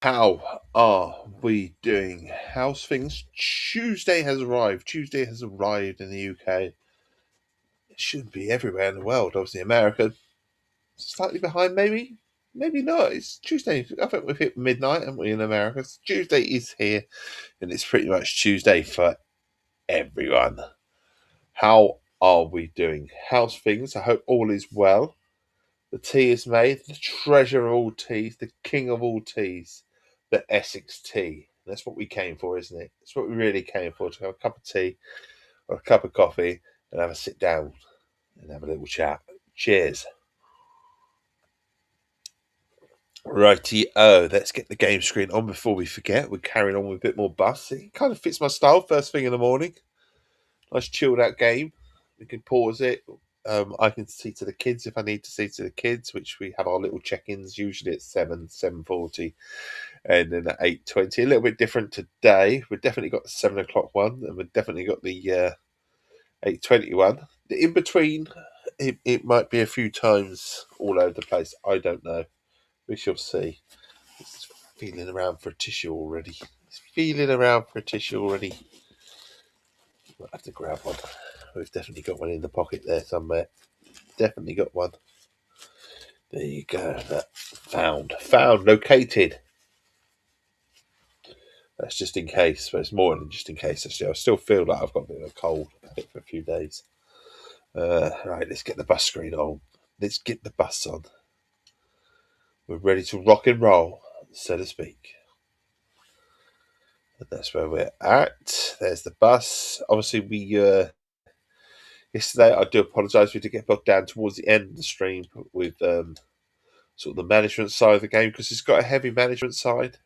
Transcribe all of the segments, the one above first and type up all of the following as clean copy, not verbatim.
How are we doing? How's things? Tuesday has arrived. Tuesday has arrived in the UK. It should be everywhere in the world. Obviously, America slightly behind, maybe. Maybe not. It's Tuesday. I think we've hit midnight, haven't we, in America? So Tuesday is here, and it's pretty much Tuesday for everyone. How are we doing? How's things? I hope all is well. The tea is made, the treasure of all teas, the king of all teas, the Essex Tea. That's what we came for, isn't it? That's what we really came for, to have a cup of tea or a cup of coffee and have a sit down and have a little chat. Cheers. Righty-o, let's get the game screen on before we forget. We're carrying on with a bit more bus. It kind of fits my style, first thing in the morning. Nice chilled out game. We can pause it. I can see to the kids if I need to see to the kids, which we have our little check-ins usually at 7:40, and then at 8:20. A little bit different today. We've definitely got the 7 o'clock one, and we've definitely got the 8:20 one. The in between, it might be a few times all over the place. I don't know. We shall see. It's feeling around for a tissue already. Might have to grab one. We've definitely got one in the pocket there somewhere. Definitely got one. There you go. Found, located. That's just in case, but it's more than just in case. Actually, I still feel like I've got a bit of a cold. I've had it for a few days. Right, let's get the bus screen on. Let's get the bus on. We're ready to rock and roll, so to speak. And that's where we're at. There's the bus. Obviously, we yesterday, I do apologise. We did get bogged down towards the end of the stream with sort of the management side of the game, because it's got a heavy management side.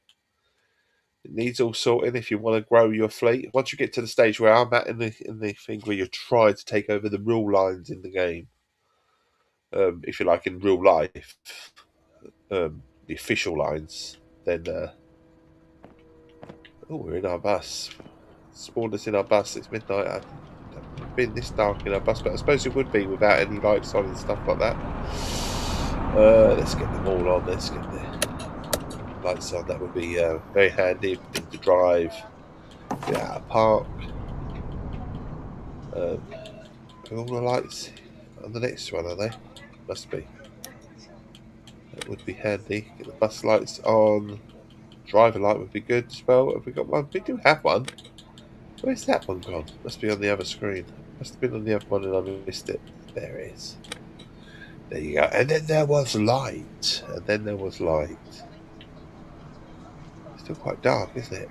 It needs all sorting if you want to grow your fleet. Once you get to the stage where I'm at in the thing where you're trying to take over the real lines in the game, if you like, in real life, the official lines, then we're in our bus. Spawned us in our bus. It's midnight. I've never been this dark in our bus, but I suppose it would be without any lights on and stuff like that. Let's get them all on. Let's get the lights on. That would be very handy to drive. Get out of park. Are all the lights on the next one, are they? Must be. That would be handy. Get the bus lights on. Driver light would be good as well. Have we got one? We do have one. Where's that one gone? Must be on the other screen. Must have been on the other one and I missed it. There it is. There you go. And then there was light. Still quite dark, isn't it?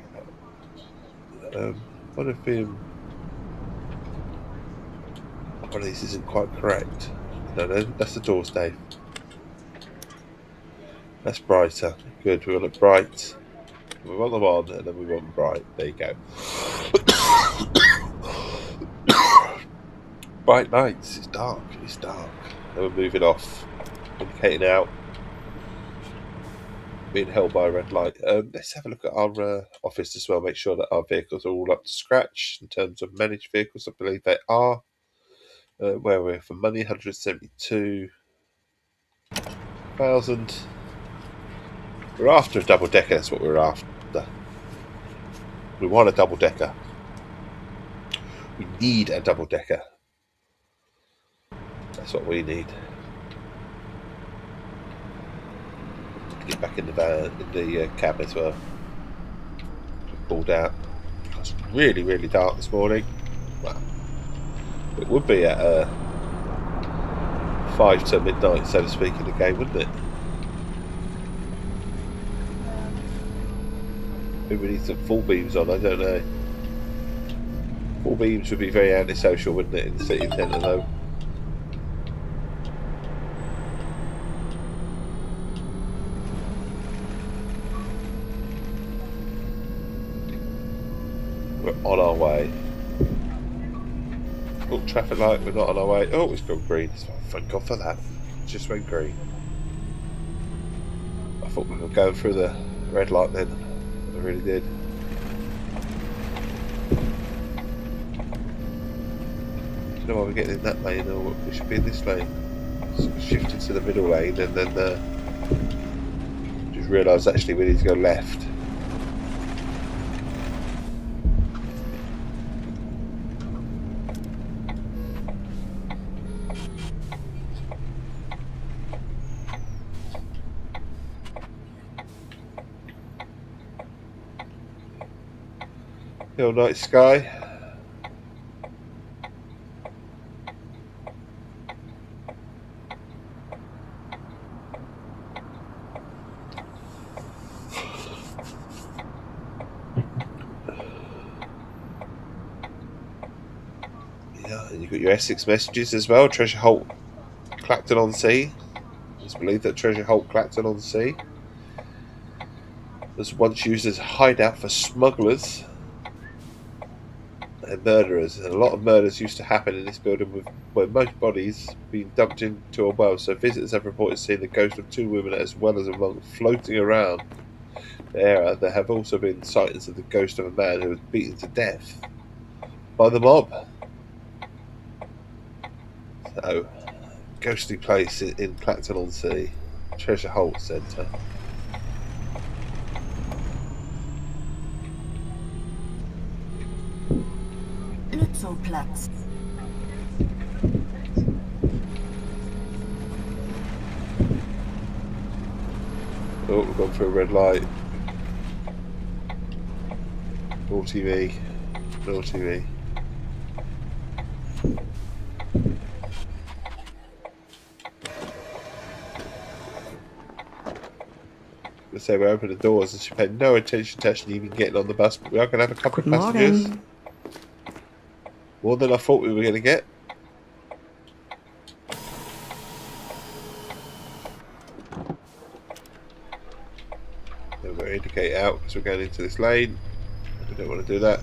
What if one of these isn't quite correct? No, that's the doors, Dave. That's brighter. Good. We want it bright. We want them on, and then we want them bright. There you go. Bright nights. It's dark. Then we're moving off. Indicating out. Being held by a red light. Let's have a look at our office as well. Make sure that our vehicles are all up to scratch in terms of managed vehicles. I believe they are. Where we're for money, 172,000. We're after a double decker. That's what we're after. We want a double decker. We need a double decker. That's what we need. Get back in the van, in the cab as well. Pulled out. It's really, really dark this morning. Well, it would be at 5 to midnight, so to speak, in the game, wouldn't it? Maybe we need some full beams on, I don't know. Full beams would be very antisocial, wouldn't it, in the city centre though? We're on our way. Oh, traffic light, we're not on our way. Oh, it's gone green. Thank God for that. It just went green. I thought we were going through the red light then. I really did. Do you know why we're getting in that lane, or we should be in this lane? So shift into the middle lane and then do Just realised actually we need to go left. Hill night sky. Yeah, and you've got your Essex messages as well. Treasure Holt, Clacton on Sea. It's believed that Treasure Holt, Clacton on Sea was once used as a hideout for smugglers and murderers. And a lot of murders used to happen in this building, where most bodies being dumped into a well. So visitors have reported seeing the ghost of 2 women as well as a monk floating around the area. There have also been sightings of the ghost of a man who was beaten to death by the mob. So, ghostly place in Clacton on Sea, Treasure Holt Centre. Lützowplatz. Oh, we've gone through a red light. Naughty me. Naughty me. Let's say we open the doors and she paid no attention to actually even getting on the bus, but we are going to have a couple of passengers. Morgen. More than I thought we were going to get. Then we're indicate out because we're going into this lane. We don't want to do that.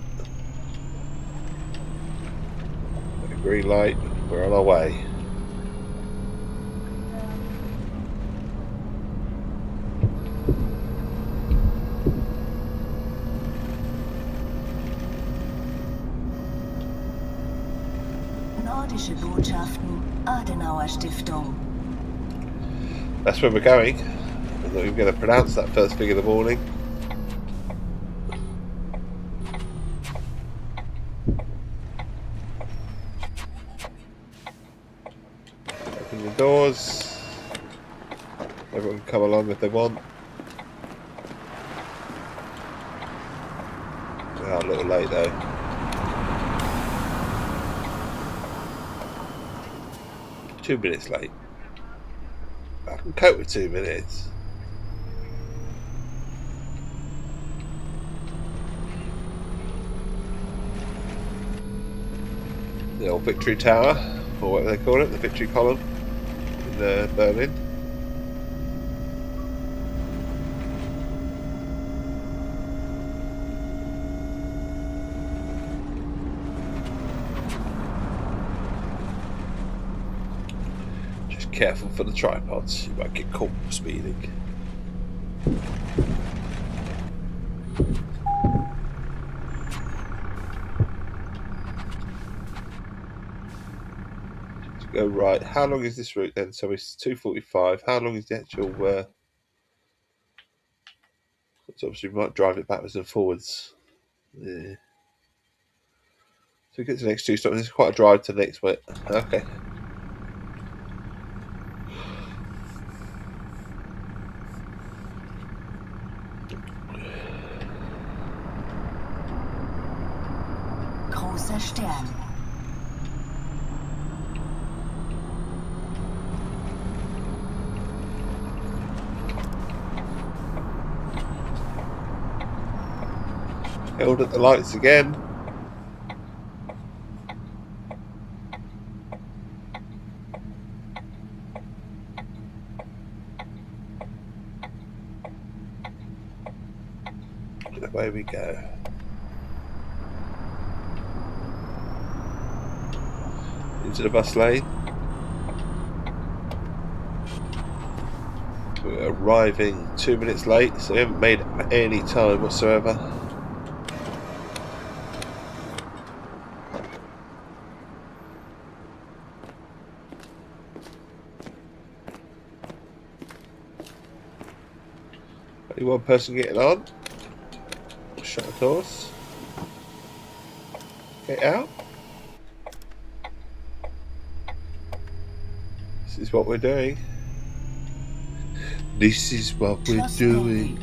A green light. We're on our way. Nordische Botschaften, Adenauer Stiftung. That's where we're going. I'm not even going to pronounce that first thing in the morning. Open the doors. Everyone can come along if they want. We are a little late though. Two minutes late. I can cope with 2 minutes. The old Victory Tower, or whatever they call it, the Victory Column in Berlin. Just careful for the tripods, you might get caught speeding. Go right. How long is this route then? So it's 2:45. How long is the actual? So obviously we might drive it backwards and forwards. Yeah. So we get to the next 2 stops. This is quite a drive to the next one. Okay. Großer Stern. Held at the lights again. Away we go. Into the bus lane. We're arriving 2 minutes late, so we haven't made any time whatsoever. Only one person getting on. Shut the doors. Get out. This is what we're doing. This is what we're doing.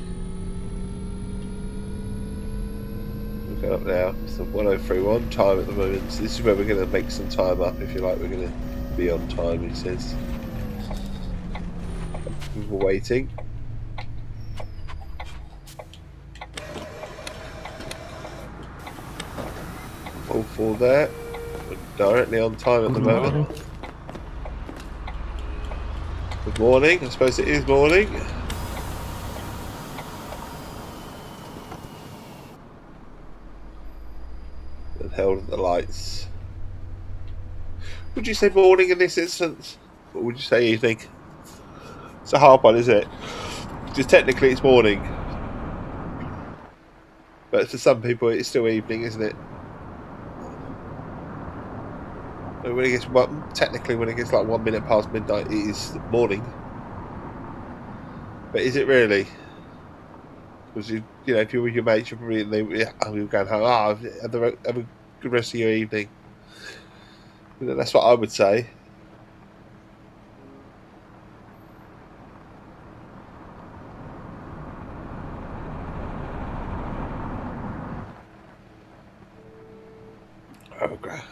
We're going up now. It's the 1031 time at the moment. So this is where we're going to make some time up, if you like. We're going to be on time, he says. We're waiting. All four there. We're directly on time at the moment. Good morning. I suppose it is morning. And held at the lights. Would you say morning in this instance? Or would you say evening? It's a hard one, isn't it? Because technically it's morning. But for some people it's still evening, isn't it? When it gets, well, technically when it gets like 1 minute past midnight, it is morning. But is it really? Because you know, if you're with your mates, you're probably you're going home. Have a good rest of your evening. You know, that's what I would say.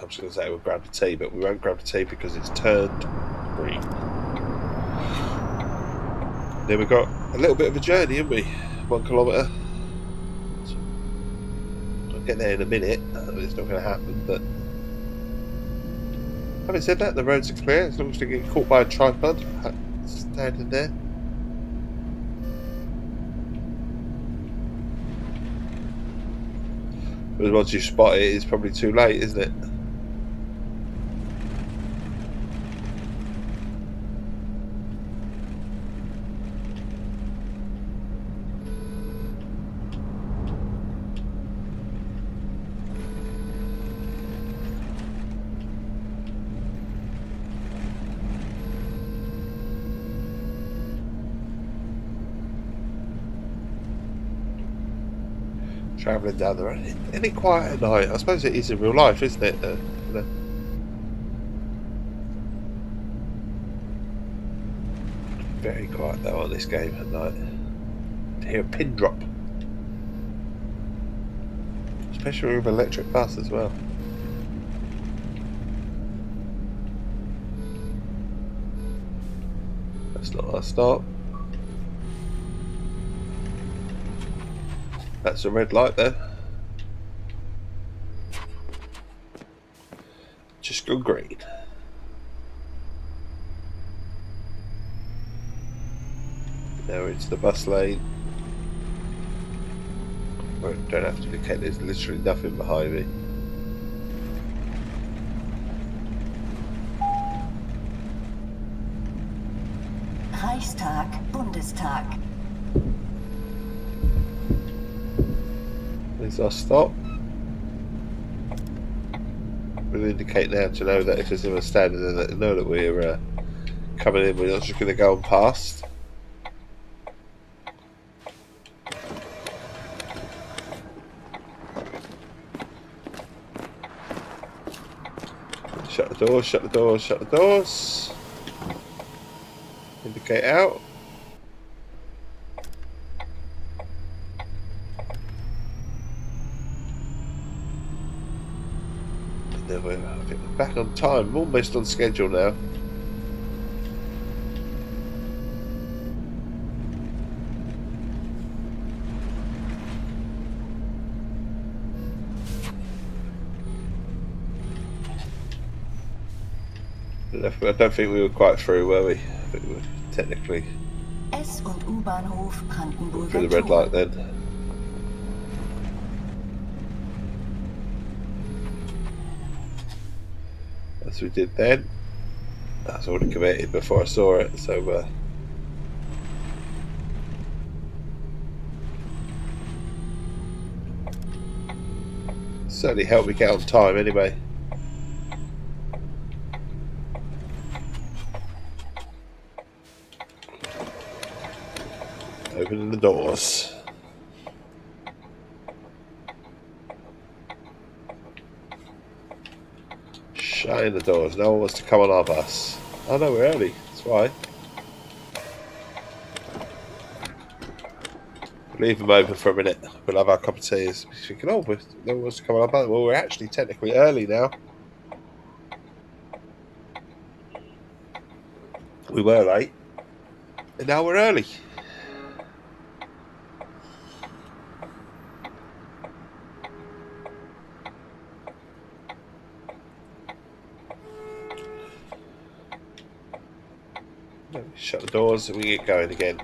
I'm just going to say we'll grab the tea, but we won't grab the tea because it's turned green. Then we've got a little bit of a journey, haven't we? 1 kilometre. I'll get there in a minute. It's not going to happen, but having said that, the roads are clear as long as you get caught by a tripod standing there. But once you spot it, it's probably too late, isn't it? Travelling down the road. Isn't it quiet at night? I suppose it is in real life, isn't it? You know. Very quiet though on this game at night. To hear a pin drop. Especially with electric bus as well. That's not our stop. That's a red light there. Just go green. Now we're into the bus lane. I don't have to indicate, there's literally nothing behind me. Reichstag, Bundestag. There's our stop. We'll indicate now to know that if there's anyone standing there, that know that we're coming in. We're not just going to go on past. Shut the doors, shut the doors, shut the doors. Indicate out. I think we're back on time. We're almost on schedule now. I don't think we were quite through, were we? I think we were technically S- und U-Bahnhof Brandenburger through the red Tor. light then. As we did then. I was already committed before I saw it, so certainly helped me get on time anyway. Opening the doors. Shutting the doors. No one wants to come on our bus. Oh no, we're early. That's why. We'll leave them open for a minute. We'll have our cup of tea. Thinking, oh, no one wants to come on our bus. Well, we're actually technically early now. We were late. And now we're early. Shut the doors and we get going again.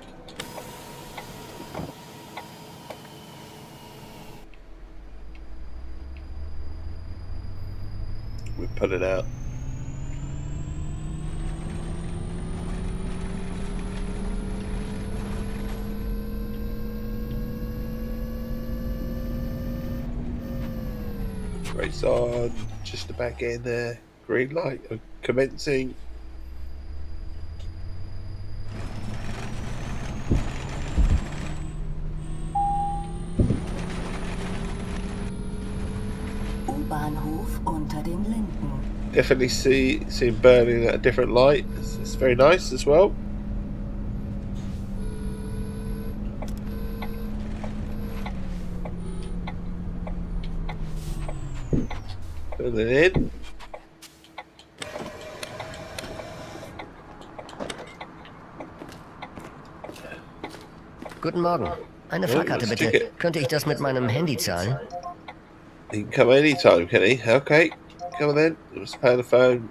We're pulling out. Race on. Just about getting there. Green light. Commencing. U-Bahnhof unter den Linden. Definitely see Berlin at a different light. It's very nice as well. Pulling in. Guten Morgen. Eine Fahrkarte bitte. Ticket. Könnte ich das mit meinem Handy zahlen? He can come anytime, can he? Okay. Come on then. Let's pay on the phone.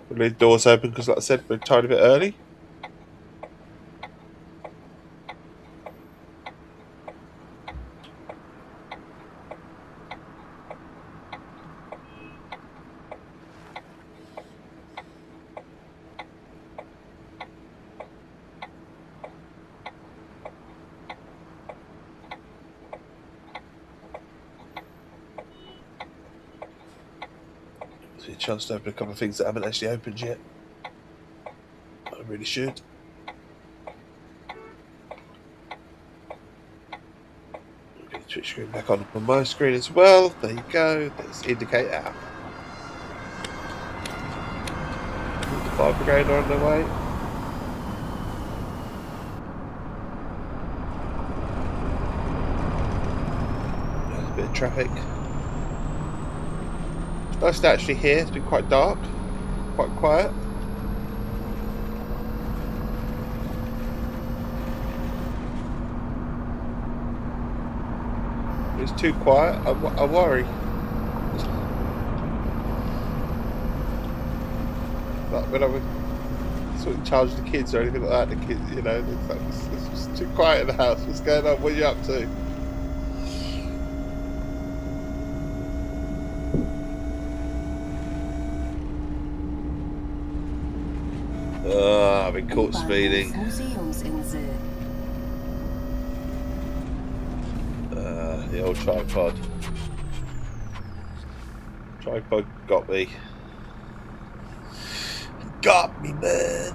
We'll leave the doors open because, like I said, we're a tiny bit early. So a chance to open a couple of things that haven't actually opened yet. I really should. I'll get the Twitch screen back on my screen as well. There you go. There's the indicator app. The fire brigade are on their way. There's a bit of traffic. It's nice to actually hear. It's been quite dark, quite quiet. It's too quiet. I worry. Like when I was sort of charge the kids or anything like that, the kids, you know, it's just too quiet in the house. What's going on? What are you up to? I've been caught speeding. Museumsinsel. The old tripod. Tripod got me. Got me, man.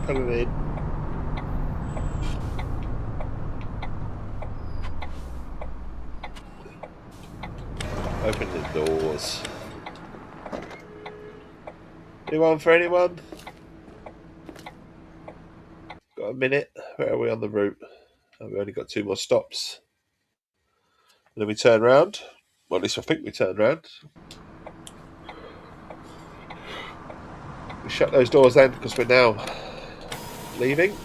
Pulling in. Open the doors. Anyone for anyone? Got a minute. Where are we on the route? Oh, we've only got 2 more stops. And then we turn round. Well, at least I think we turn round. We shut those doors then because we're now leaving.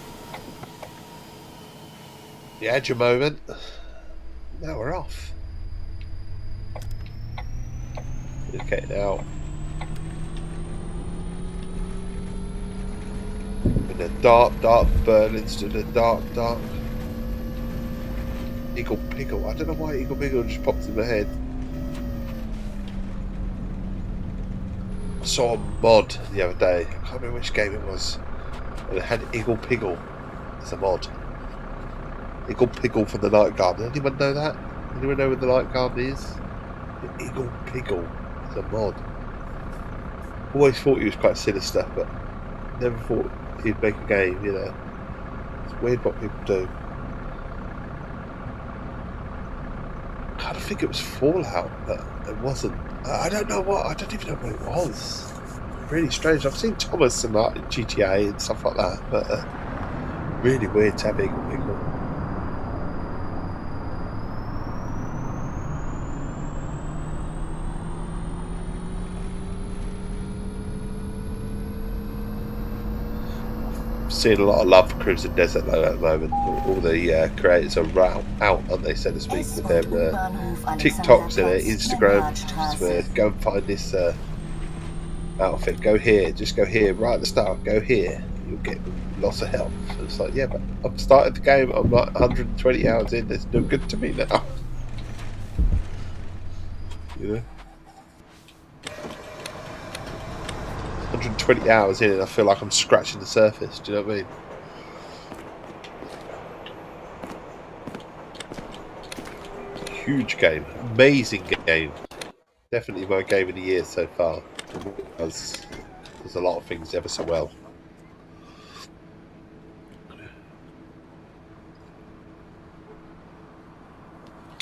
The edge a moment. Now we're off. Okay, now. a dark burn instead of dark. Eagle Piggle. I don't know why Eagle Piggle just popped in my head. I saw a mod the other day. I can't remember which game it was. And it had Eagle Piggle as a mod. Eagle Piggle from the Night Garden. Anyone know that? Anyone know where the Night Garden is? The Eagle Piggle is a mod. Always thought he was quite sinister, but never thought he'd make a game, you know. It's weird what people do. I kind of think it was Fallout, but it wasn't. I don't know what. I don't even know what it was. Really strange. I've seen Thomas and like GTA and stuff like that, but really weird to have Eagle Piggle. Seeing a lot of love for Crimson Desert though at the moment. All the creators are out, aren't they, so to speak, with their TikToks and their Instagrams where go and find this outfit, go here, just go here, right at the start, go here, you'll get lots of help. So it's like, yeah, but I've started the game, I'm like 120 hours in, it's no good to me now. You know? 120 hours in and I feel like I'm scratching the surface, do you know what I mean? Huge game, amazing game. Definitely my game of the year so far. There's a lot of things ever so well.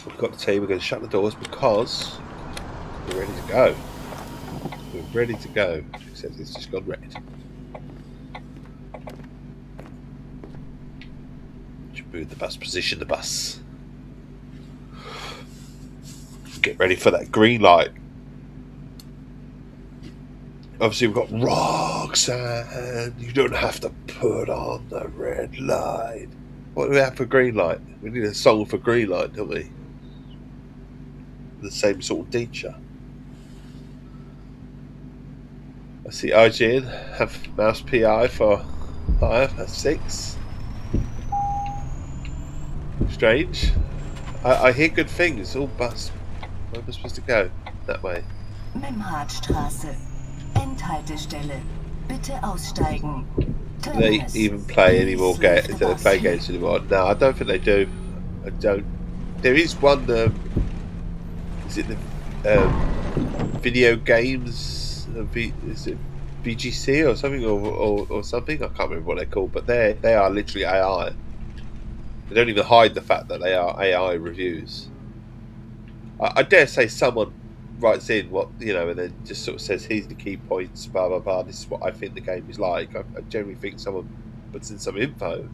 We've got to tell you we're going to shut the doors because we're ready to go. We're ready to go. Except it's just gone red. Should move the bus, position the bus. Get ready for that green light. Obviously we've got Roxanne. You don't have to put on the red light. What do we have for green light? We need a song for green light, don't we? The same sort of teacher. I see IGN have mouse PI for 5 at 6. Strange. I hear good things. All bus. Where am I supposed to go? That way. Memhardstraße. Endhaltestelle. Bitte aussteigen. Do they even play any more games? Do they play games anymore? No, I don't think they do. I don't. There is one. Is it the video games? Is it VGC or something or something? I can't remember what they're called, but they are literally AI. They don't even hide the fact that they are AI reviews. I dare say someone writes in what, you know, and then just sort of says, here's the key points, blah blah blah, this is what I think the game is like. I generally think someone puts in some info,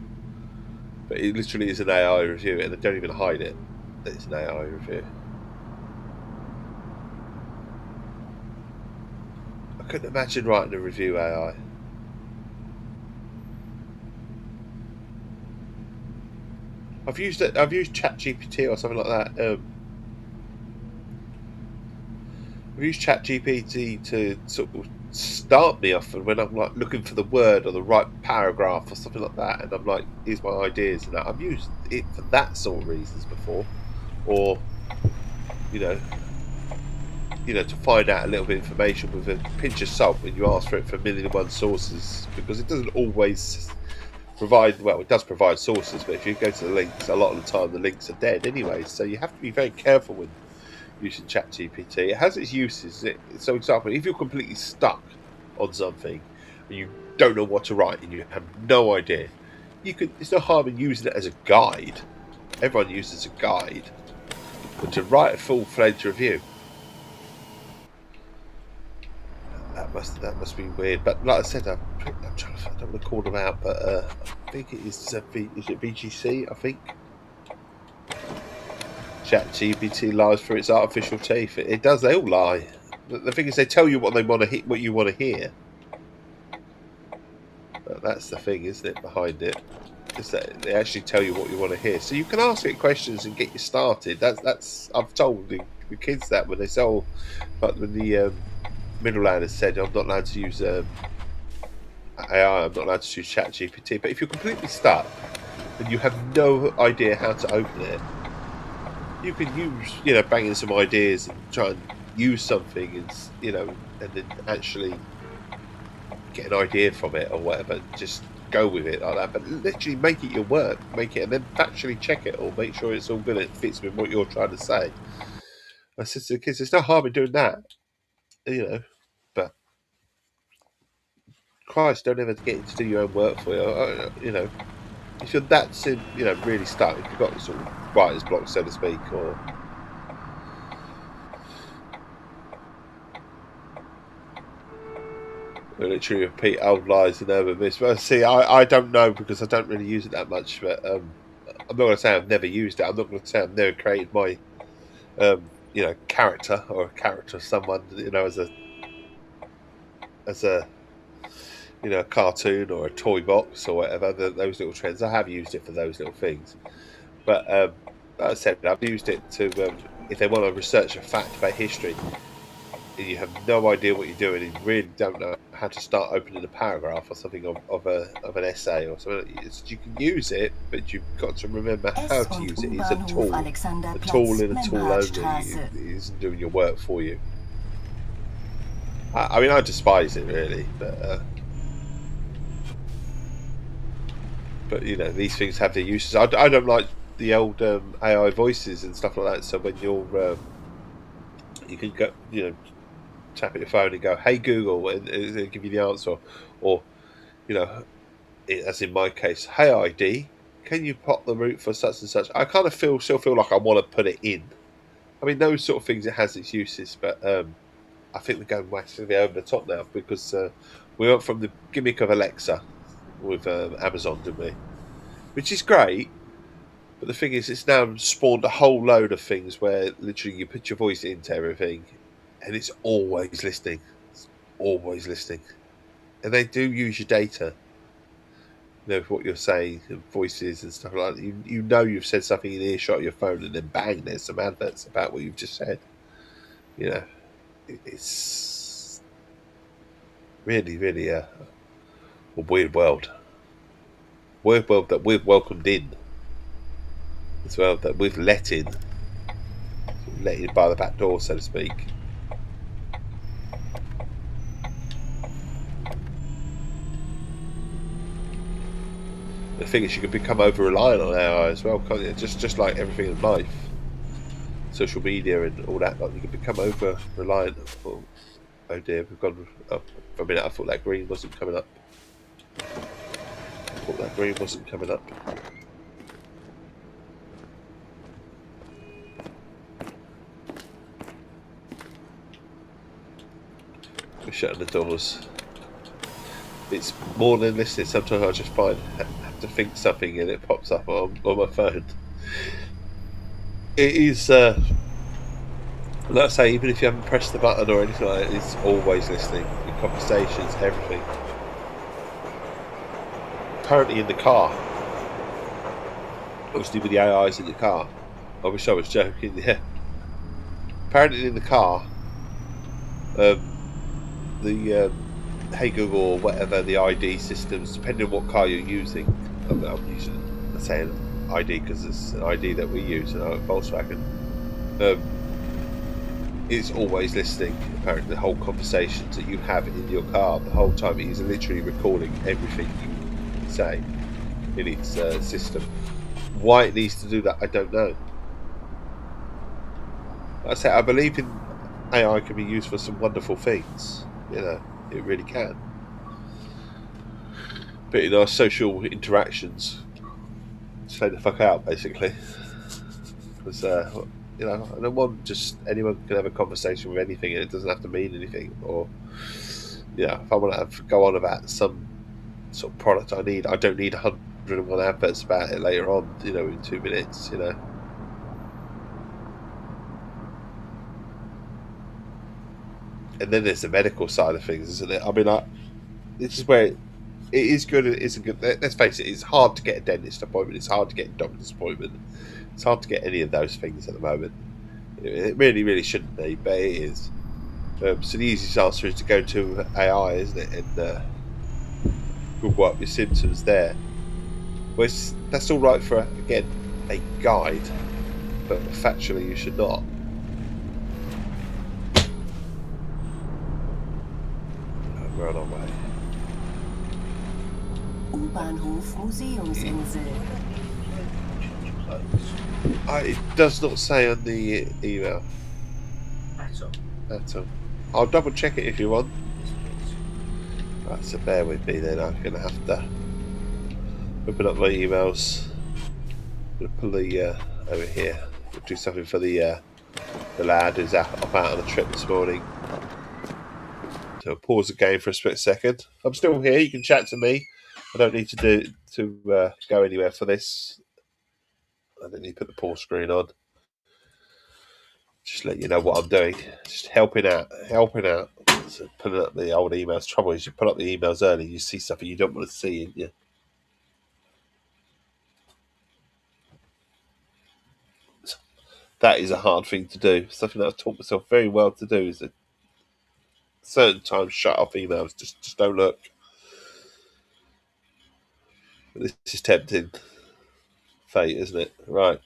but it literally is an AI review and they don't even hide it that it's an AI review. I couldn't imagine writing a review AI. I've used ChatGPT or something like that. I've used ChatGPT to sort of start me off, and when I'm like looking for the word or the right paragraph or something like that, and I'm like, here's my ideas, and that. I've used it for that sort of reasons before, or you know, to find out a little bit of information with a pinch of salt when you ask for it from 1,000,001 sources, because it doesn't always provide. Well, it does provide sources, but if you go to the links, a lot of the time the links are dead anyway. So you have to be very careful when using ChatGPT. It has its uses. So, example, if you're completely stuck on something and you don't know what to write and you have no idea, you could. It's no harm in using it as a guide. Everyone uses a guide, but to write a full-fledged review, that must be weird. But like I said, I'm trying to. I don't want to call them out, but I think it is. Is it VGC? I think. ChatGPT lies through its artificial teeth. It does. They all lie. The thing is, they tell you what they want to what you want to hear. But that's the thing, isn't it? Behind it, is that they actually tell you what you want to hear. So you can ask it questions and get you started. That's. I've told the kids that when they say, oh, but when the middle lad has said, I'm not allowed to use AI. I'm not allowed to use ChatGPT. But if you're completely stuck and you have no idea how to open it, you can use, bang in some ideas and try and use something, and then actually get an idea from it or whatever. Just go with it like that. But literally make it your work. Make it and then factually check it or make sure it's all good and it fits with what you're trying to say. I said to the kids, there's no harm in doing that, but Christ, don't ever get it to do your own work for you. If you're that, really stuck, if you've got sort of writer's block, so to speak, or literally repeat old lies and never miss. Well, see, I don't know because I don't really use it that much, but I'm not going to say I've never used it. I'm not going to say I've never created my, character or a character of someone, as a a cartoon or a toy box or whatever. Those little trends, I have used it for those little things. But like I said, I've used it to if they want to research a fact about history, and you have no idea what you're doing, and you really don't know how to start opening a paragraph or something of an essay or something. You can use it, but you've got to remember how to use it. It's a tool, and a tool only. It isn't doing your work for you. I mean, I despise it really, but these things have their uses. I don't like the old AI voices and stuff like that. So when you're you can go, tap at your phone and go, "Hey Google," and it'll give you the answer, or as in my case, "Hey ID, can you plot the route for such and such?" I kind of still feel like I want to put it in. I mean, those sort of things, it has its uses, but I think we're going massively over the top now because we went from the gimmick of Alexa with Amazon, didn't we? Which is great, but the thing is, it's now spawned a whole load of things where literally you put your voice into everything, and it's always listening. It's always listening, and they do use your data. For what you're saying, and voices and stuff like that. You've said something in earshot of your phone, and then bang, there's some adverts about what you've just said. It's really, really a weird world. Weird world that we've welcomed in as well, that we've let in by the back door, so to speak. The thing is, you can become over reliant on AI as well, can't you? Just like everything in life, social media and all that. Like, you can become over reliant. Oh dear, we've gone up for a minute. I thought that green wasn't coming up. We're shutting the doors. It's more than listening. Sometimes I just have to think something and it pops up on my phone. It is, like I say, even if you haven't pressed the button or anything like that, it's always listening. In conversations, everything. Apparently in the car, obviously with the AIs in the car, I wish I was joking, yeah. Apparently in the car, the Hey Google or whatever, the ID systems, depending on what car you're using, I'm saying ID because it's an ID that we use in our Volkswagen, it's always listening. Apparently the whole conversations that you have in your car, the whole time it is literally recording everything you say in its system. Why it needs to do that, I don't know. Like I say, I believe in AI can be used for some wonderful things. It really can. But in our social interactions, stay the fuck out, basically. Because I don't want just anyone can have a conversation with anything, and it doesn't have to mean anything. Or if I want to go on about some sort of product I don't need 101 adverts about it later on. In 2 minutes. And then there's the medical side of things, isn't it? I mean, this is where it is good and it isn't good. Let's face it, it's hard to get a dentist appointment. It's hard to get a doctor's appointment. It's hard to get any of those things at the moment. It really, really shouldn't be, but it is. So the easiest answer is to go to AI, isn't it? And Google up your symptoms there. Well, that's all right for, again, a guide, but factually you should not. We're on our way. U-Bahnhof Museumsinsel. It does not say on the email. At all. I'll double check it if you want. Right, so bear with me then. I'm going to have to open up my emails. I'm going to pull the over here. We'll do something for the lad who's up out on a trip this morning. So I'll pause the game for a split second. I'm still here. You can chat to me. I don't need to go anywhere for this. I don't need to put the pause screen on. Just let you know what I'm doing. Just helping out. So putting up the old emails. Trouble is, you put up the emails early, you see stuff you don't want to see, and you. That is a hard thing to do. Something that I've taught myself very well to do is at certain times shut off emails. Just don't look. But this is tempting. Fate, isn't it? Right.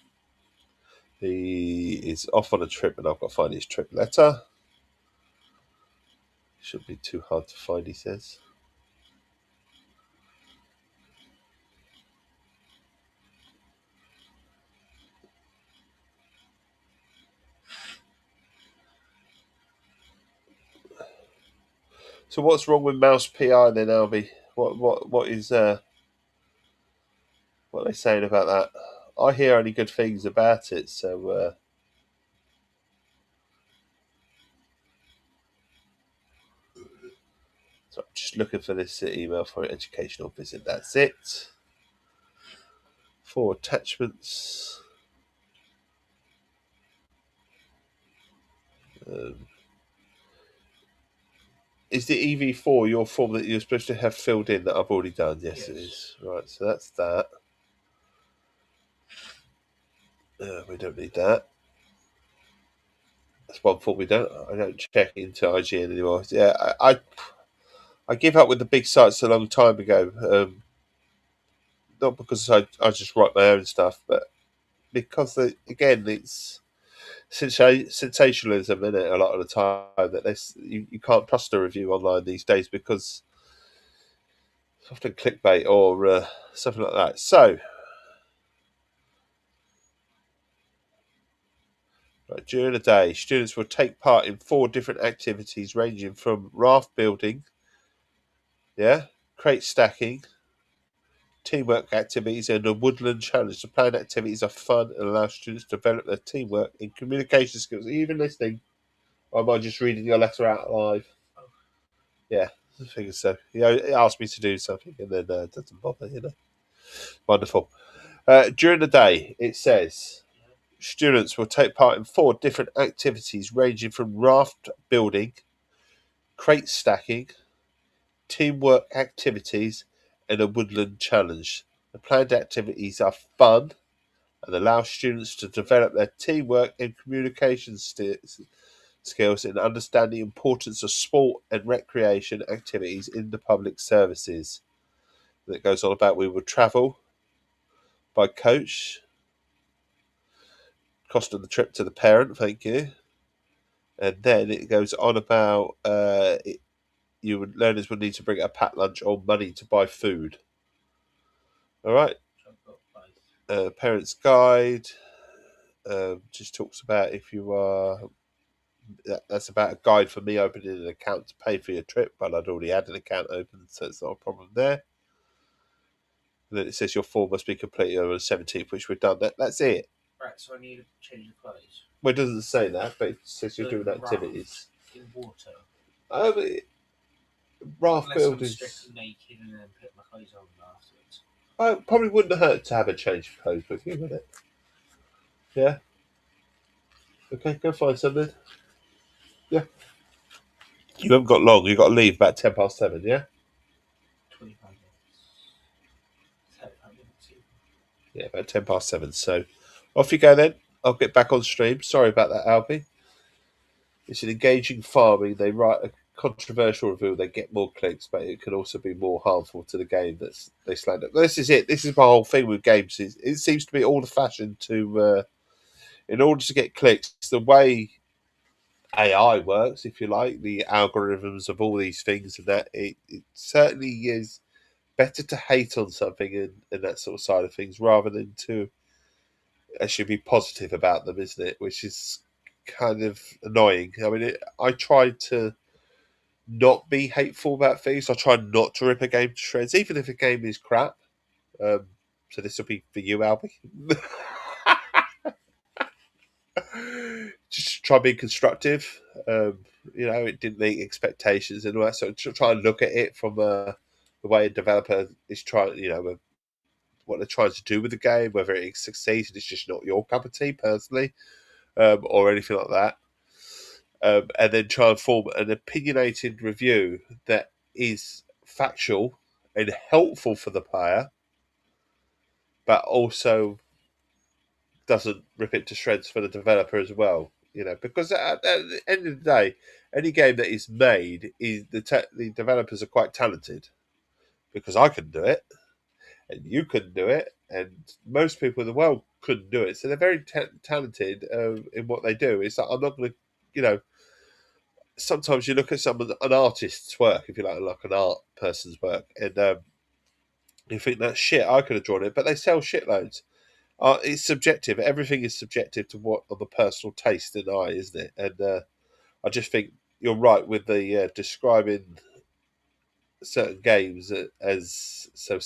He is off on a trip, and I've got to find his trip letter. Shouldn't be too hard to find, he says. So what's wrong with Mouse PI then, Albie? What is what are they saying about that? I hear only good things about it, so so I'm just looking for this email for an educational visit. That's it. 4 attachments. Is the EV4 your form that you're supposed to have filled in that I've already done? Yes, it is. Right, so that's that. We don't need that. That's one form I don't check into IGN anymore. Yeah, I gave up with the big sites a long time ago. Not because I just write my own stuff, but because again it's sensationalism in it a lot of the time that you can't trust a review online these days because it's often clickbait or something like that. So, right, during the day, students will take part in 4 different activities ranging from raft building, crate stacking, teamwork activities, and a woodland challenge. The planned activities are fun and allow students to develop their teamwork and communication skills. Are you even listening? Or am I just reading your letter out live? Yeah, I figure so. It asked me to do something and then it doesn't bother, Wonderful. During the day, it says students will take part in 4 different activities ranging from raft building, crate stacking, teamwork activities, and a woodland challenge. The planned activities are fun and allow students to develop their teamwork and communication skills and understand the importance of sport and recreation activities in the public services. And it goes on about we will travel by coach, cost of the trip to the parent, thank you. And then it goes on about learners would need to bring a packed lunch or money to buy food. All right. Parents guide just talks about if you are. That's about a guide for me opening an account to pay for your trip, but I'd already had an account open, so it's not a problem there. And then it says your form must be completed on the 17th, which we've done. That's it. Right, so I need to change the clothes. Well, it doesn't say that, but it says you're doing activities. In water. Raft Unless building. I'm stripping naked and then put my clothes on afterwards. It probably wouldn't hurt to have a change of clothes with you, would it? Yeah? Okay, go find something. Yeah. You haven't got long. You've got to leave about 7:10, yeah? 25 minutes. 35 minutes. Yeah, about 7:10. So off you go then. I'll get back on stream. Sorry about that, Albie. It's an engaging farming. They write a controversial review, they get more clicks, but it can also be more harmful to the game that's they slander. This is it. This is my whole thing with games. It seems to be all the fashion to, in order to get clicks, the way AI works, if you like, the algorithms of all these things, and that it certainly is better to hate on something and that sort of side of things rather than to actually be positive about them, isn't it? Which is kind of annoying. I mean, I try to not be hateful about things. I try not to rip a game to shreds, even if a game is crap. So this will be for you, Albie. Just try being constructive. It didn't meet expectations and all that. So try and look at it from the way a developer is trying, what they're trying to do with the game, whether it succeeds and it's just not your cup of tea personally, or anything like that. And then try and form an opinionated review that is factual and helpful for the player, but also doesn't rip it to shreds for the developer as well. Because at the end of the day, any game that is made is the developers are quite talented, because I couldn't do it, and you couldn't do it, and most people in the world couldn't do it. So they're very talented in what they do. It's like I'm not going to, sometimes you look at an artist's work, if you like an art person's work, and you think that's shit. I could have drawn it, but they sell shitloads. It's subjective. Everything is subjective to what on the personal taste and eye, isn't it? And I just think you're right with the describing certain games as so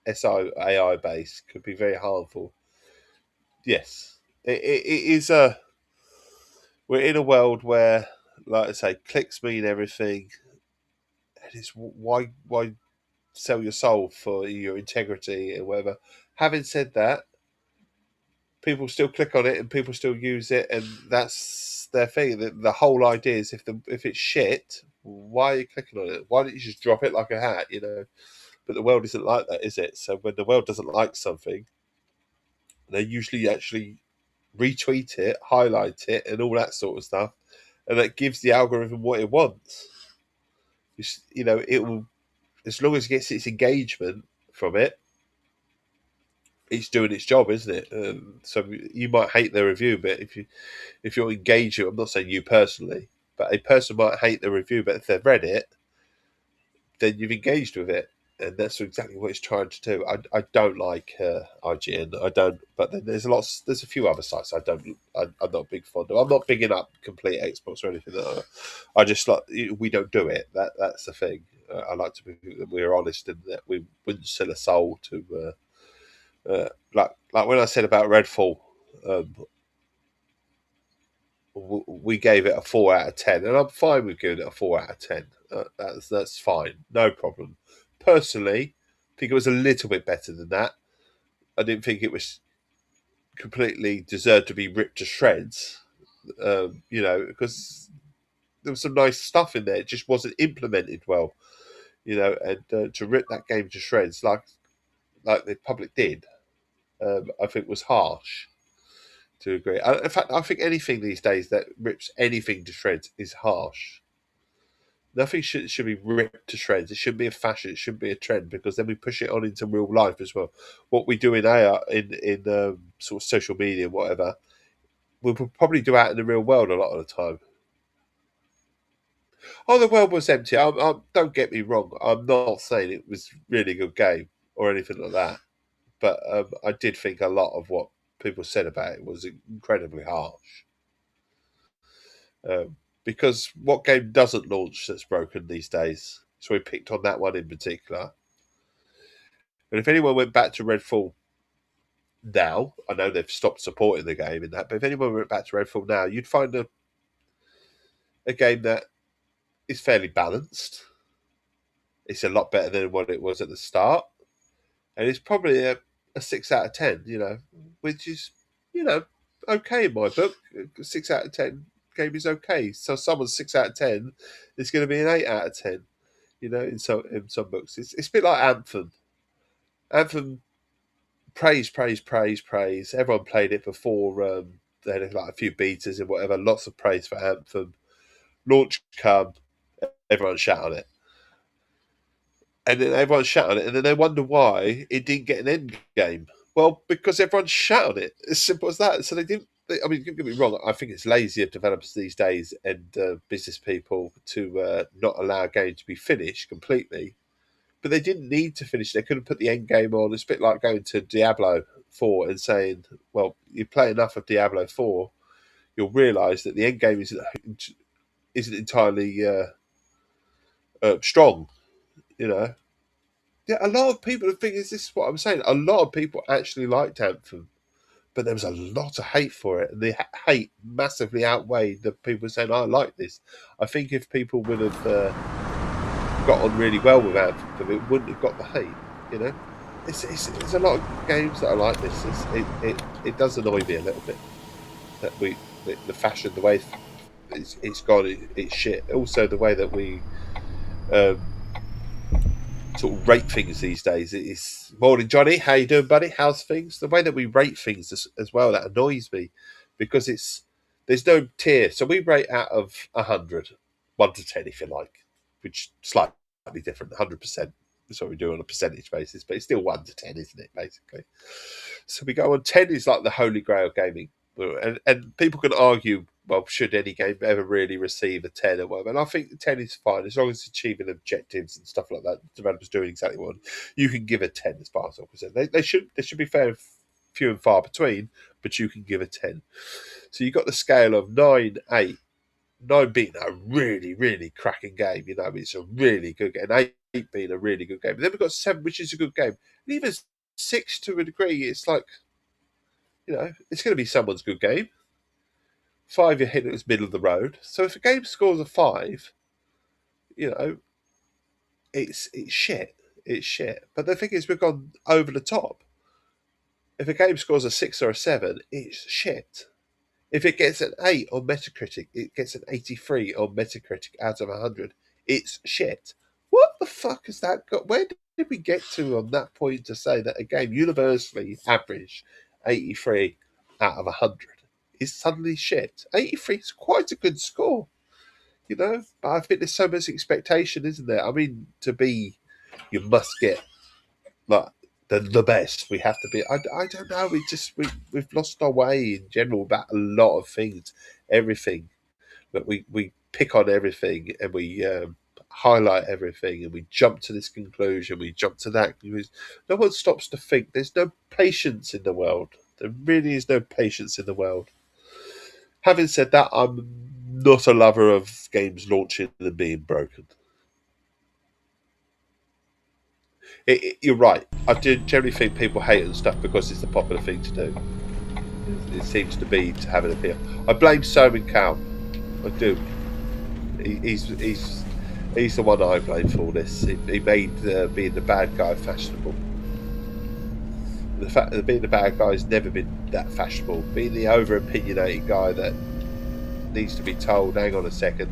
SIAI based could be very harmful. Yes, it is a. We're in a world where, like I say, clicks mean everything. And it's why sell your soul for your integrity and whatever. Having said that, people still click on it and people still use it, and that's their thing. The whole idea is if it's shit, why are you clicking on it? Why don't you just drop it like a hat? But the world isn't like that, is it? So when the world doesn't like something, they usually actually retweet it, highlight it, and all that sort of stuff, and that gives the algorithm what it wants. It will, as long as it gets its engagement from it, it's doing its job, isn't it? So you might hate the review, but if you're engaged, I'm not saying you personally, but a person might hate the review, but if they've read it, then you've engaged with it, and that's exactly what it's trying to do. I don't like IGN. I don't, but then there's a few other sites I don't. I'm not big fond of. I'm not bigging up complete Xbox or anything. I just like we don't do it. That's the thing. I like to be that we're honest and that we wouldn't sell a soul to. Like when I said about Redfall, we gave it a 4 out of 10, and I'm fine with giving it a 4 out of 10. That's fine, no problem. Personally, I think it was a little bit better than that. I didn't think it was completely deserved to be ripped to shreds, because there was some nice stuff in there. It just wasn't implemented well, and to rip that game to shreds like the public did, I think was harsh. To agree. In fact, I think anything these days that rips anything to shreds is harsh. Nothing should be ripped to shreds. It shouldn't be a fashion. It shouldn't be a trend, because then we push it on into real life as well. What we do in AI, in sort of social media, and whatever, we'll probably do out in the real world a lot of the time. Oh, the world was empty. Don't get me wrong. I'm not saying it was really good game or anything like that, but I did think a lot of what people said about it was incredibly harsh. Because what game doesn't launch that's broken these days? So we picked on that one in particular. And if anyone went back to Redfall now, I know they've stopped supporting the game in that, but if anyone went back to Redfall now, you'd find a game that is fairly balanced. It's a lot better than what it was at the start. And it's probably a 6 out of 10, which is, okay in my book. 6 out of 10 game is okay. So someone's 6 out of 10 is going to be an 8 out of 10, in some books. It's a bit like Anthem. Anthem, praise. Everyone played it before. They had like a few betas and whatever. Lots of praise for Anthem. Launch come. everyone shat on it. And then everyone shat on it, and then they wonder why it didn't get an end game. Well, because everyone shat on it. As simple as that. So they didn't. I mean, don't get me wrong. I think it's lazy of developers these days and business people to not allow a game to be finished completely. But they didn't need to finish. They couldn't put the end game on. It's a bit like going to Diablo 4 and saying, "Well, you play enough of Diablo 4, you'll realise that the end game isn't entirely strong." You know. Yeah, a lot of people. The thing is, this is what I'm saying. A lot of people actually liked Anthem, but there was a lot of hate for it, and the hate massively outweighed the people saying, "I like this." I think if people would have got on really well with Anthem, it wouldn't have got the hate. You know, it's a lot of games that are like this. It does annoy me a little bit that the fashion, the way it's gone, it's shit. Also, the way that we. Sort of rate things these days. It's morning, Johnny. How you doing, buddy? How's things? The way that we rate things as well, that annoys me because there's no tier. So we rate out of 100, 1 to 10, if you like, which is slightly different. 100%. That's what we do on a percentage basis, but it's still 1 to 10, isn't it? Basically. So we go on 10 is like the holy grail of gaming, and people can argue. Well, should any game ever really receive a 10 or whatever? And I think the 10 is fine as long as it's achieving objectives and stuff like that. Developers doing exactly what you can give a 10 as far as I'm concerned. They should be fair, few and far between, but you can give a 10. So you've got the scale of 9, 8, 9 being a really, really cracking game. You know, it's a really good game. 8 being a really good game. And then we've got 7, which is a good game. And even 6 to a degree, it's like, you know, it's going to be someone's good game. 5, you're hitting it as middle of the road. So if a game scores a 5, you know, it's shit. It's shit. But the thing is, we've gone over the top. If a game scores a 6 or a 7, it's shit. If it gets an 8 on Metacritic, it gets an 83 on Metacritic out of 100. It's shit. What the fuck has that got? Where did we get to on that point to say that a game universally average 83 out of 100 is suddenly shit? 83 is quite a good score, you know? But I think there's so much expectation, isn't there? I mean, you must get like the best. We have to be. I don't know. We've lost our way in general about a lot of things, everything. But we pick on everything and we highlight everything and we jump to this conclusion. We jump to that conclusion. No one stops to think. There's no patience in the world. There really is no patience in the world. Having said that, I'm not a lover of games launching and being broken. You're right. I do generally think people hate on stuff because it's the popular thing to do. It seems to be to have an appeal. I blame Simon Cowell. I do. He's the one I blame for this. He made being the bad guy fashionable. The fact that being the bad guy has never been that fashionable. Being the over opinionated guy that needs to be told, hang on a second,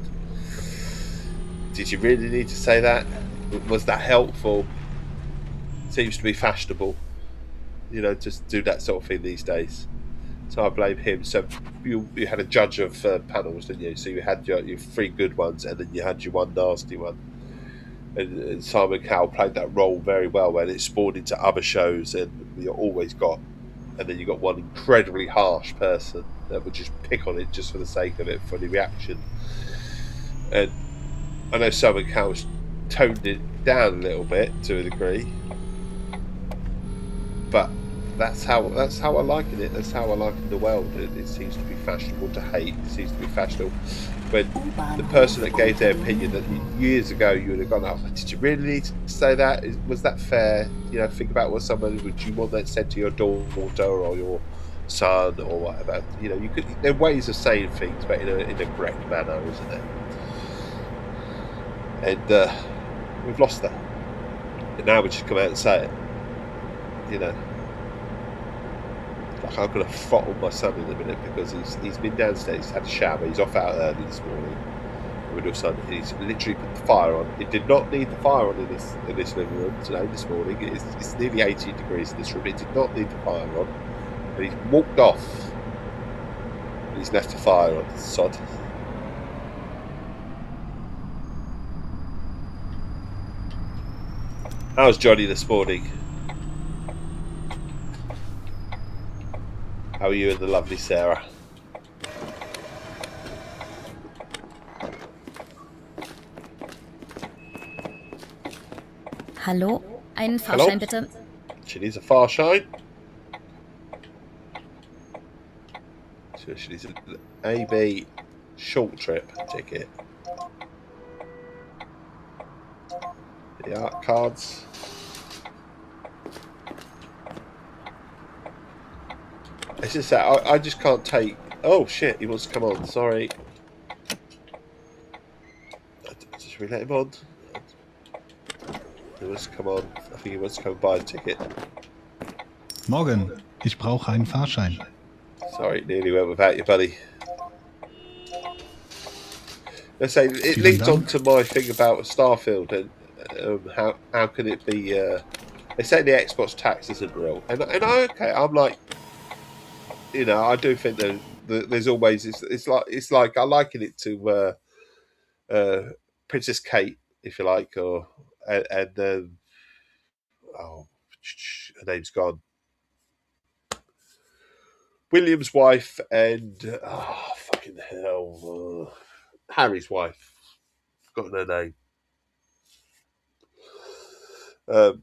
did you really need to say that? Was that helpful? Seems to be fashionable, you know, just do that sort of thing these days. So I blame him. So you had a judge of panels, didn't you? So you had your 3 good ones, and then you had your 1 nasty one. And Simon Cowell played that role very well, and it spawned into other shows, and you always got, and then you got one incredibly harsh person that would just pick on it just for the sake of it, for the reaction. And I know Simon Cowell's toned it down a little bit to a degree. But that's how I like it. That's how I like the world. It seems to be fashionable to hate. It seems to be fashionable when the person that gave their opinion that years ago you would have gone, oh, did you really need to say that? Was that fair? You know, think about what someone would you want that said to your daughter or your son or whatever. You know, there are ways of saying things, but in a correct manner, isn't there? And we've lost that. And now we just come out and say it. You know, like I'm going to throttle my son in a minute because he's been downstairs, he's had a shower, he's off out early this morning. With your son, he's literally put the fire on. It did not need the fire on in this living room today. This morning, it's nearly 80 degrees in this room. It did not need the fire on, and he's walked off. And he's left the fire on. Sod. How's Johnny this morning? How are you and the lovely Sarah? Hallo, einen Fahrschein bitte. She needs a Fahrschein. So she needs an AB short trip ticket. The art cards. It's just that I just can't take. Oh shit! He wants to come on. Sorry. Just we let him on. He wants to come on. I think he wants to come and buy a ticket. Morgen, ich brauche einen Fahrschein. Sorry, nearly went without you, buddy. Let's say it leads on to my thing about Starfield and how can it be? They say the Xbox tax isn't real, and I'm like, I do think that there's always it's like I liken it to Princess Kate, if you like, or and oh, her name's gone. William's wife and fucking hell, Harry's wife. Forgotten her name. Fucking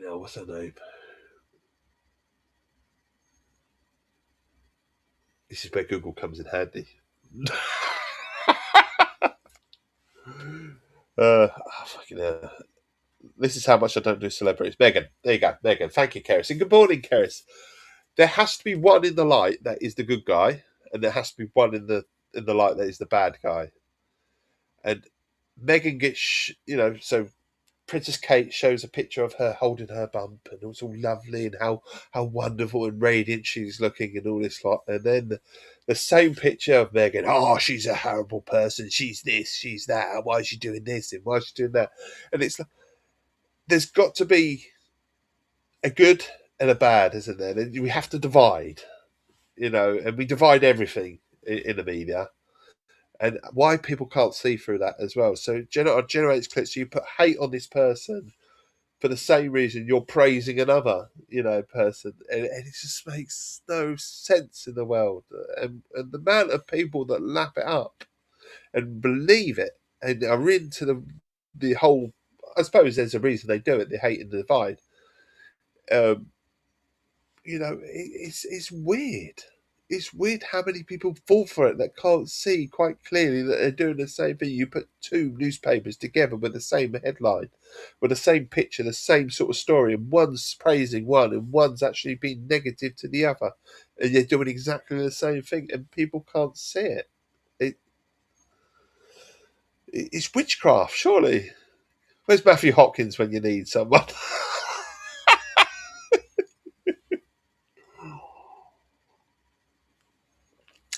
hell, what's her name? This is where Google comes in handy. Fucking hell. This is how much I don't do celebrities. Megan, there you go, Megan. Thank you, Keris. And good morning, Keris. There has to be one in the light that is the good guy, and there has to be one in the light that is the bad guy. And Megan gets, so Princess Kate shows a picture of her holding her bump, and it was all lovely, and how wonderful and radiant she's looking, and all this lot. And then the same picture of Megan. Oh, she's a horrible person. She's this, she's that. Why is she doing this, and why is she doing that? And it's like there's got to be a good and a bad, isn't there? And we have to divide, and we divide everything in the media. And why people can't see through that as well. So generates clicks. So you put hate on this person for the same reason you're praising another, person, and it just makes no sense in the world. And the amount of people that lap it up and believe it and are into the whole. I suppose there's a reason they do it. They hate and divide. It's weird. It's weird how many people fall for it that can't see quite clearly that they're doing the same thing. You put two newspapers together with the same headline, with the same picture, the same sort of story, and one's praising one and one's actually being negative to the other, and they're doing exactly the same thing, and people can't see it. It's witchcraft, surely. Where's Matthew Hopkins when you need someone?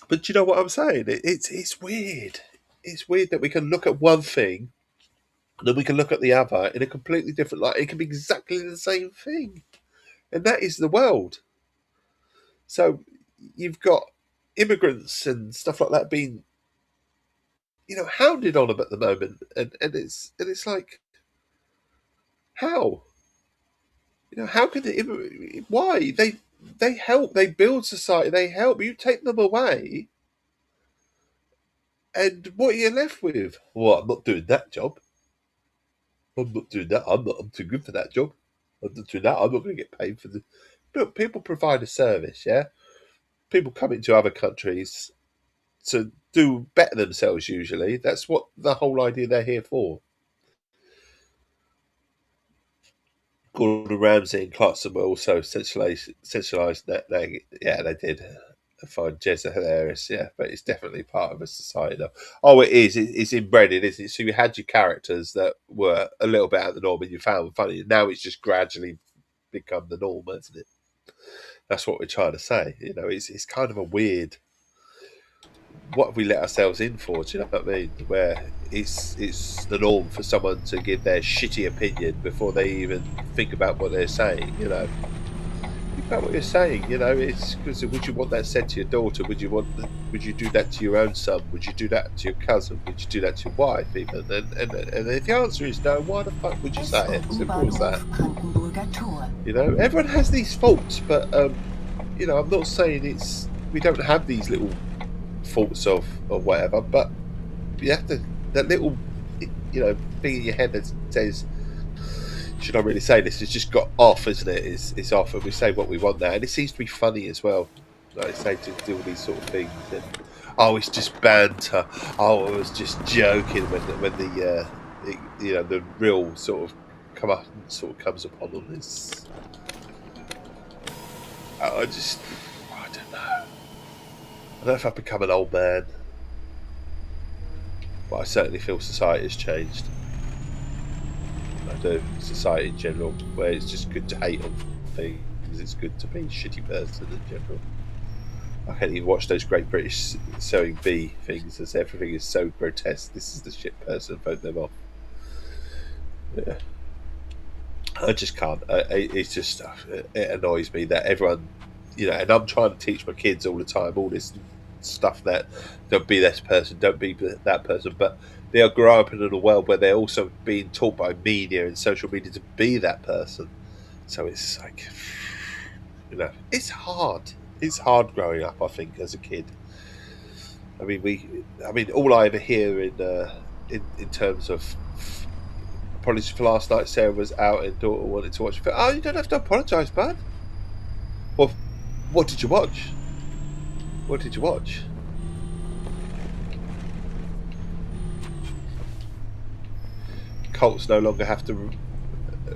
But you know what I'm saying? It's weird. It's weird that we can look at one thing and then we can look at the other in a completely different light. It can be exactly the same thing. And that is the world. So you've got immigrants and stuff like that being, hounded on them at the moment. And it's like, how? How could it, why? They help, they build society, they help. You take them away, and what are you left with? Well, I'm not doing that job. I'm not doing that. I'm too good for that job. I'm not doing that. I'm not going to get paid for the. Look, people provide a service, yeah? People come into other countries to do better themselves, usually. That's what the whole idea they're here for. Gordon Ramsay and Clarkson were also centralised that they did. I find Jezza hilarious, yeah, but it's definitely part of a society now. Oh, it is. It's embedded, isn't it? So you had your characters that were a little bit out of the norm and you found them funny. Now it's just gradually become the norm, isn't it? That's what we're trying to say. It's kind of a weird. What have we let ourselves in for? Do you know what I mean? Where it's the norm for someone to give their shitty opinion before they even think about what they're saying. about what you're saying. You know, it's because would you want that said to your daughter? Would you do that to your own son? Would you do that to your cousin? Would you do that to your wife? Even and if the answer is no, why the fuck would you say it? Simple as that. S-Bahn-U-Bahnhof Brandenburger Tor. You know, everyone has these faults, but you know, I'm not saying it's we don't have these little faults of or whatever, but you have to that little thing in your head that says, should I really say this? It's just got off, isn't it? It's off, and we say what we want now, and it seems to be funny as well. Like I say, to do all these sort of things, and oh, it's just banter. Oh, I was just joking when the real sort of comes upon them. It's I don't know. I don't know if I've become an old man, but I certainly feel society has changed. I do. Society in general, where it's just good to hate on things. It's good to be a shitty person in general. I can't even watch those Great British Sewing Bee things as everything is so grotesque. This is the shit person, vote them off. Yeah. I just can't. It's just it annoys me that everyone, and I'm trying to teach my kids all the time all this stuff that don't be this person, don't be that person, but they are growing up in a world where they're also being taught by media and social media to be that person. So it's like, it's hard. It's hard growing up, I think, as a kid. I mean, all I ever hear in terms of apologies for last night. Sarah was out and daughter wanted to watch. Oh, you don't have to apologise, bud. Well, what did you watch? What did you watch? Colts no longer have to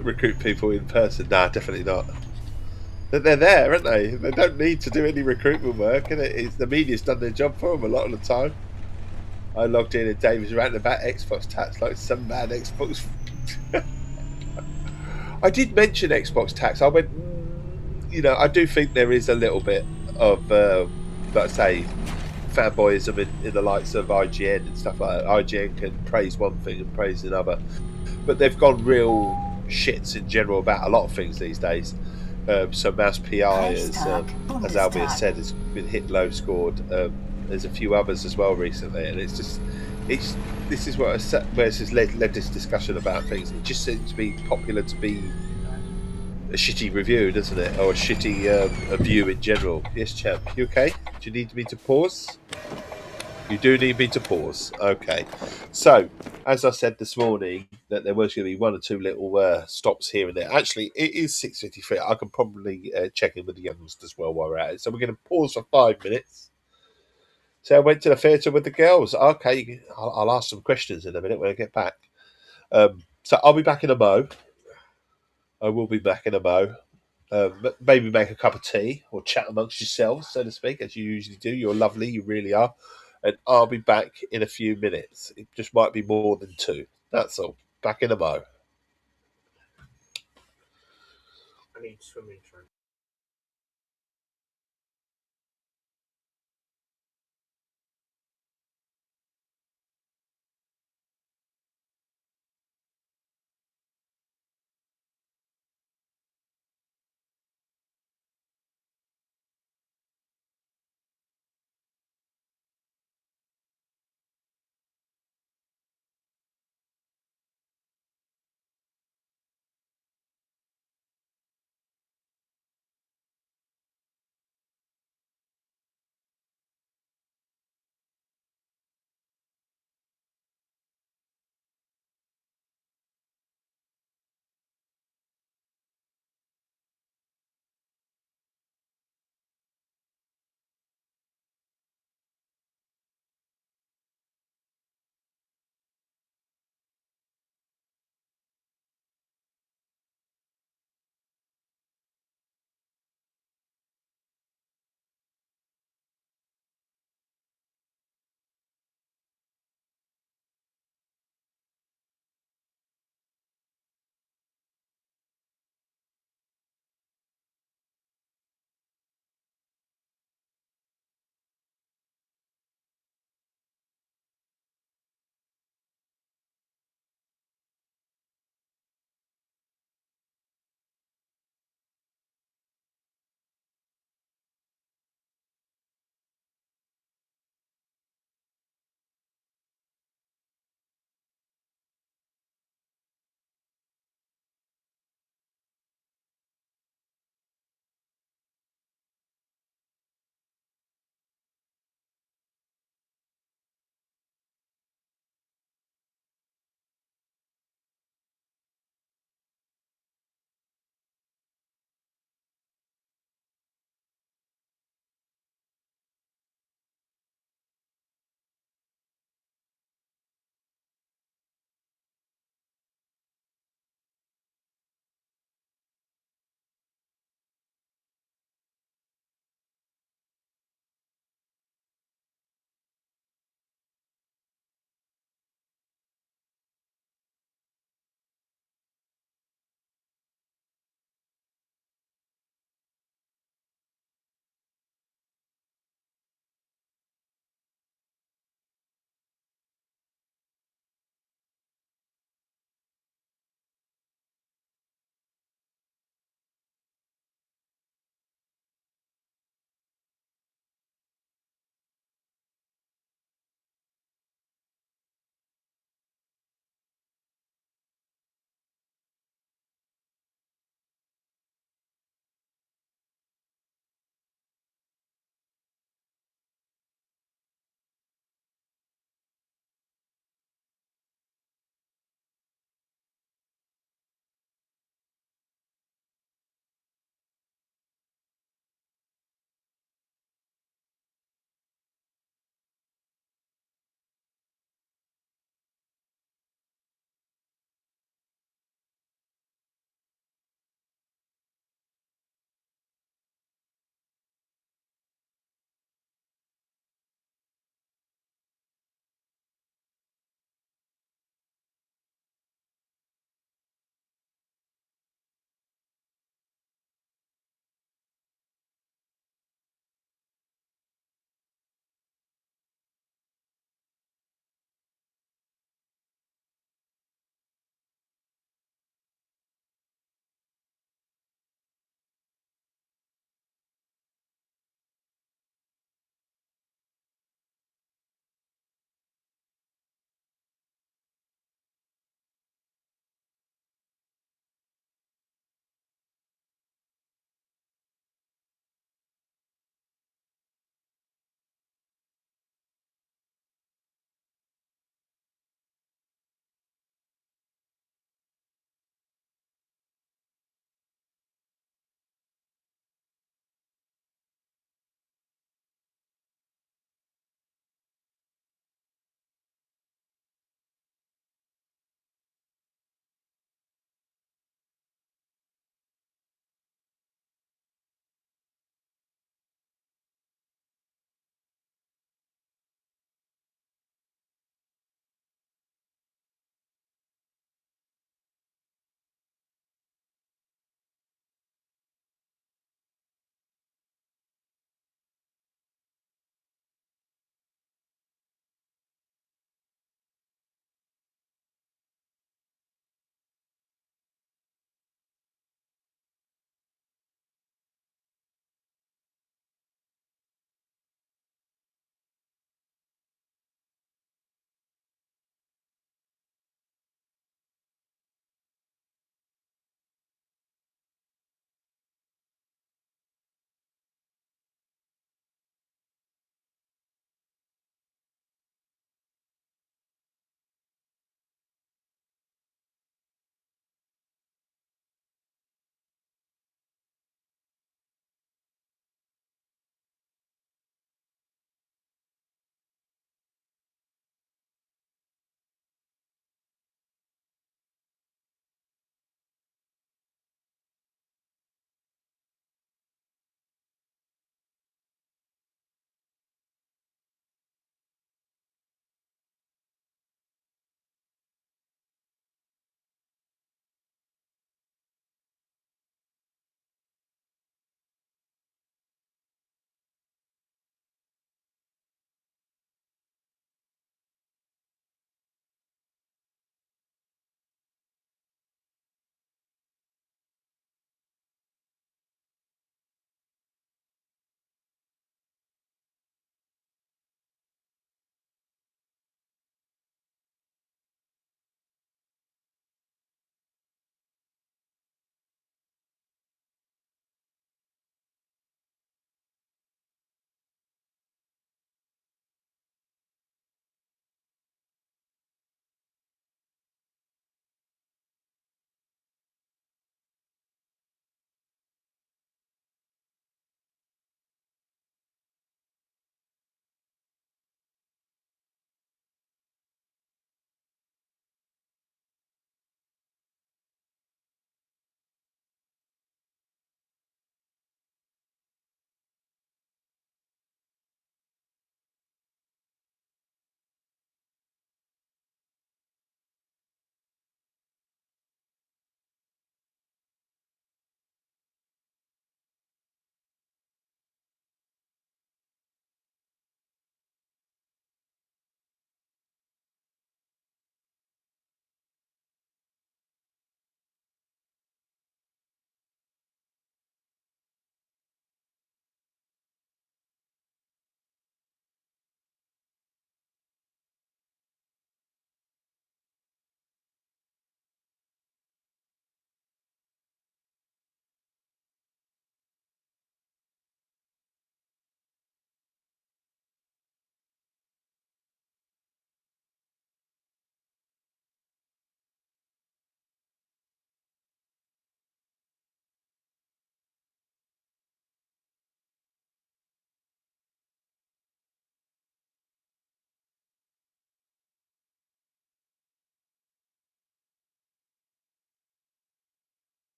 recruit people in person. Nah, definitely not. They're there, aren't they? They don't need to do any recruitment work, and it's the media's done their job for them a lot of the time. I logged in and Dave was ranting about Xbox tax like some mad Xbox. I did mention Xbox tax. I went, I do think there is a little bit of, let's say, fanboyism in the likes of IGN and stuff like that. IGN can praise one thing and praise another, but they've gone real shits in general about a lot of things these days. So Mouse PI, as Albie has said, has been hit low scored. There's a few others as well recently, and this is where this has led this discussion about things. It just seems to be popular to be a shitty review, doesn't it, or a shitty a view in general. Yes, champ. You okay? Do you need me to pause? You do need me to pause. Okay. So, as I said this morning, that there was going to be one or two little stops here and there. Actually, it is 6:53. I can probably check in with the youngsters as well while we're at it. So we're going to pause for 5 minutes. So I went to the theatre with the girls. Okay, I'll ask some questions in a minute when I get back. So I'll be back in a mo. I will be back in a mo. Maybe make a cup of tea or chat amongst yourselves, so to speak, as you usually do. You're lovely, you really are. And I'll be back in a few minutes. It just might be more than 2. That's all. Back in a mo. I need swimming trunks.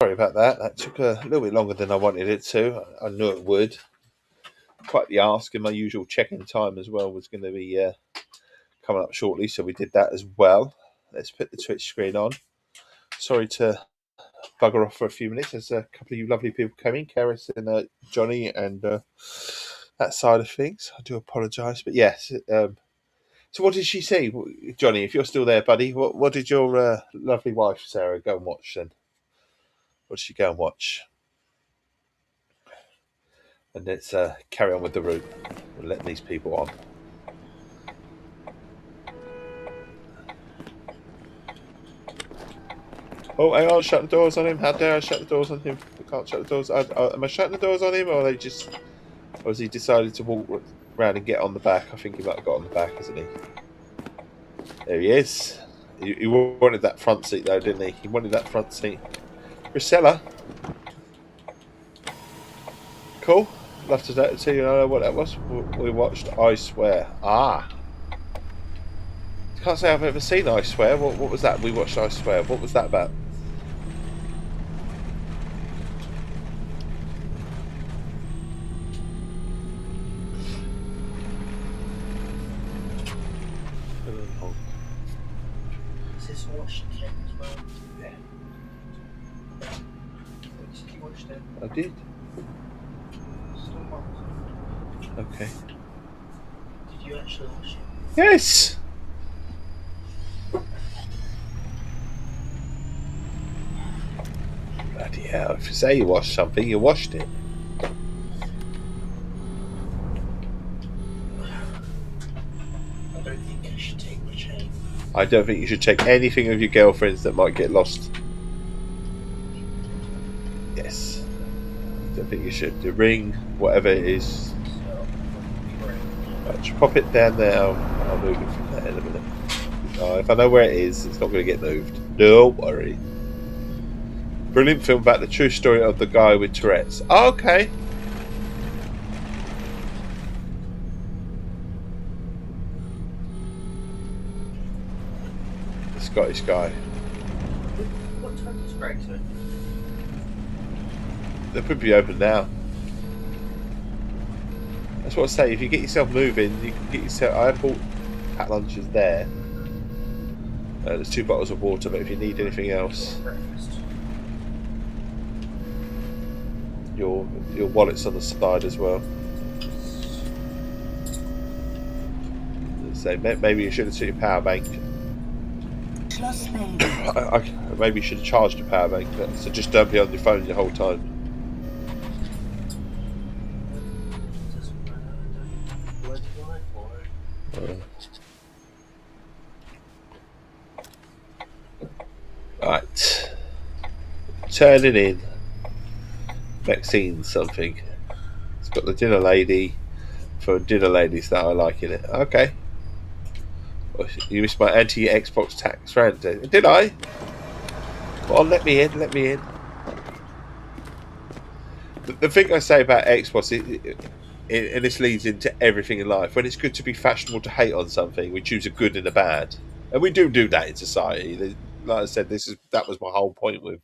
Sorry about that. That took a little bit longer than I wanted it to. I knew it would. Quite the ask, and my usual check-in time as well was going to be coming up shortly, so we did that as well. Let's put the Twitch screen on. Sorry to bugger off for a few minutes. There's a couple of you lovely people coming, Karis and Johnny, and that side of things. I do apologise, but yes. So what did she see, Johnny? If you're still there, buddy, what did your lovely wife Sarah go and watch then? What did she go and watch? And let's carry on with the route. We're letting these people on. Oh, hang on, shut the doors on him. How dare I shut the doors on him? I can't shut the doors. Am I shutting the doors on him, or has he decided to walk around and get on the back? I think he might have got on the back, hasn't he? There he is. He wanted that front seat, though, didn't he? He wanted that front seat. Priscilla. Cool. Love to tell you know what that was. We watched I Swear. Can't say I've ever seen I Swear. What was that? We watched I Swear. What was that about? Is this watched Ken as well? Yeah. You watched it? I did. Still watched. Okay. Did you actually watch it? Yes. Bloody hell! If you say you watched something, you watched it. I don't think I should take my chain. I don't think you should take anything of your girlfriend's that might get lost. Yes. I don't think you should. The ring, whatever it is. Right, just pop it down there. I'll move it from there in a minute. If I know where it is, it's not going to get moved. Don't worry. Brilliant film about the true story of the guy with Tourette's. Oh, okay. The Scottish guy. What time is Brexit? They could be open now. That's what I say. If you get yourself moving, you can get yourself. I bought packed lunches there. There's 2 bottles of water, but if you need anything else, Breakfast. your wallet's on the side as well. So maybe you should have took your power bank. Maybe you should have charged your power bank. So just don't be on your phone the whole time. Doesn't matter. I don't bloody life for it. Right. Turning in. Maxine something. It's got the dinner lady for dinner ladies that I like in it. Okay. Well, you missed my anti-Xbox tax rant. Did I? Well, let me in. Let me in. The thing I say about Xbox, and this leads into everything in life. When it's good to be fashionable to hate on something, we choose a good and a bad, and we do that in society. Like I said, that was my whole point with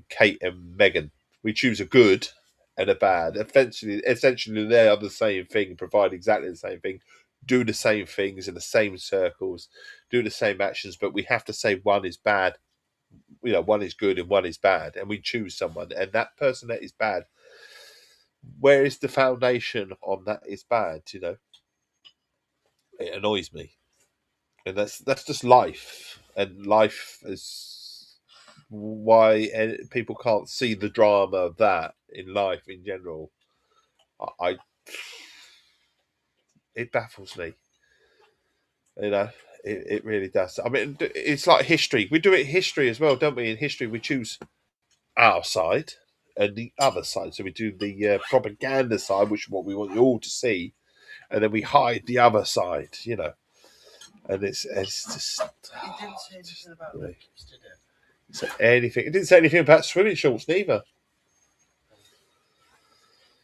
Kate and Meghan. We choose a good and a bad. Essentially, they are the same thing, provide exactly the same thing, do the same things in the same circles, do the same actions, but we have to say one is bad. You know, one is good and one is bad, and we choose someone, and that person that is bad. Where is the foundation on that is bad? You know, it annoys me, and that's just life, and life is why people can't see the drama of that in life in general. It baffles me. You know, it really does. I mean, it's like history. We do it in history as well, don't we? In history, we choose our side and the other side. So we do the propaganda side, which is what we want you all to see, and then we hide the other side. You know, and it's just. It didn't say anything about lips, did it? So anything. It didn't say anything about swimming shorts neither.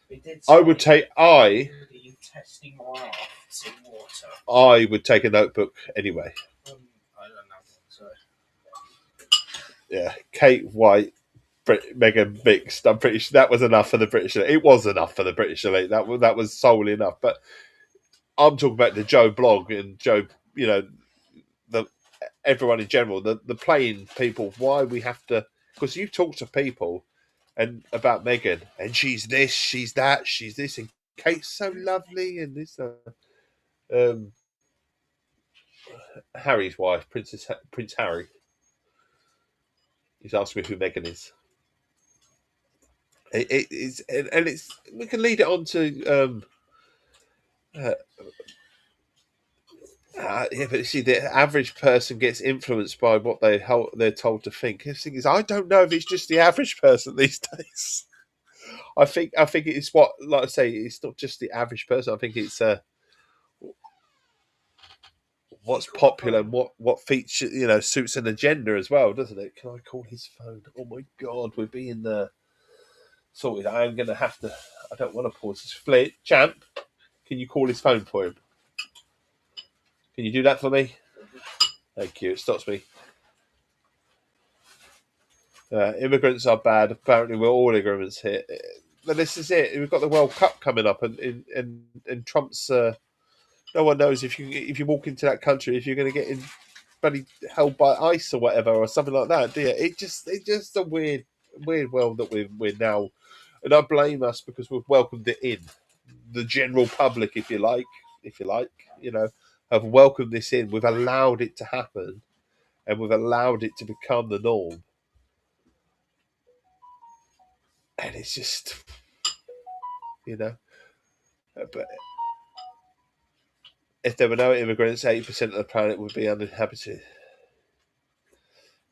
It did I would take. Are you testing rafts in water? I would take a notebook anyway. I don't have one, so. Yeah, Kate White, Meghan mixed. I'm pretty sure that was enough for the British elite. It was enough for the British elite. That was solely enough. But I'm talking about the Joe blog and Joe, the everyone in general, the plain people. Why we have to? Because you talk to people and about Meghan, and she's this, she's that, she's this, and Kate's so lovely, and this. Harry's wife, Prince Harry. He's asked me who Meghan is. It's we can lead it on to yeah, but you see, the average person gets influenced by what they're told to think. The thing is, I don't know if it's just the average person these days. I think it's what, like I say, it's not just the average person. I think it's what's popular and what feature suits an agenda as well, doesn't it? Can I call his phone? Oh my god, we're being sorted. I'm going to have to. I don't want to pause this. Flit, champ, can you call his phone for him? Can you do that for me? Thank you. It stops me. Immigrants are bad. Apparently, we're all immigrants here. But this is it. We've got the World Cup coming up, and Trump's. No one knows if you walk into that country if you're going to get bloody held by ICE or whatever or something like that. Do you? It's just a weird world that we're now, and I blame us because we've welcomed it in. The general public, if you like, have welcomed this in. We've allowed it to happen, and we've allowed it to become the norm. And it's just, but if there were no immigrants, 80% of the planet would be uninhabited.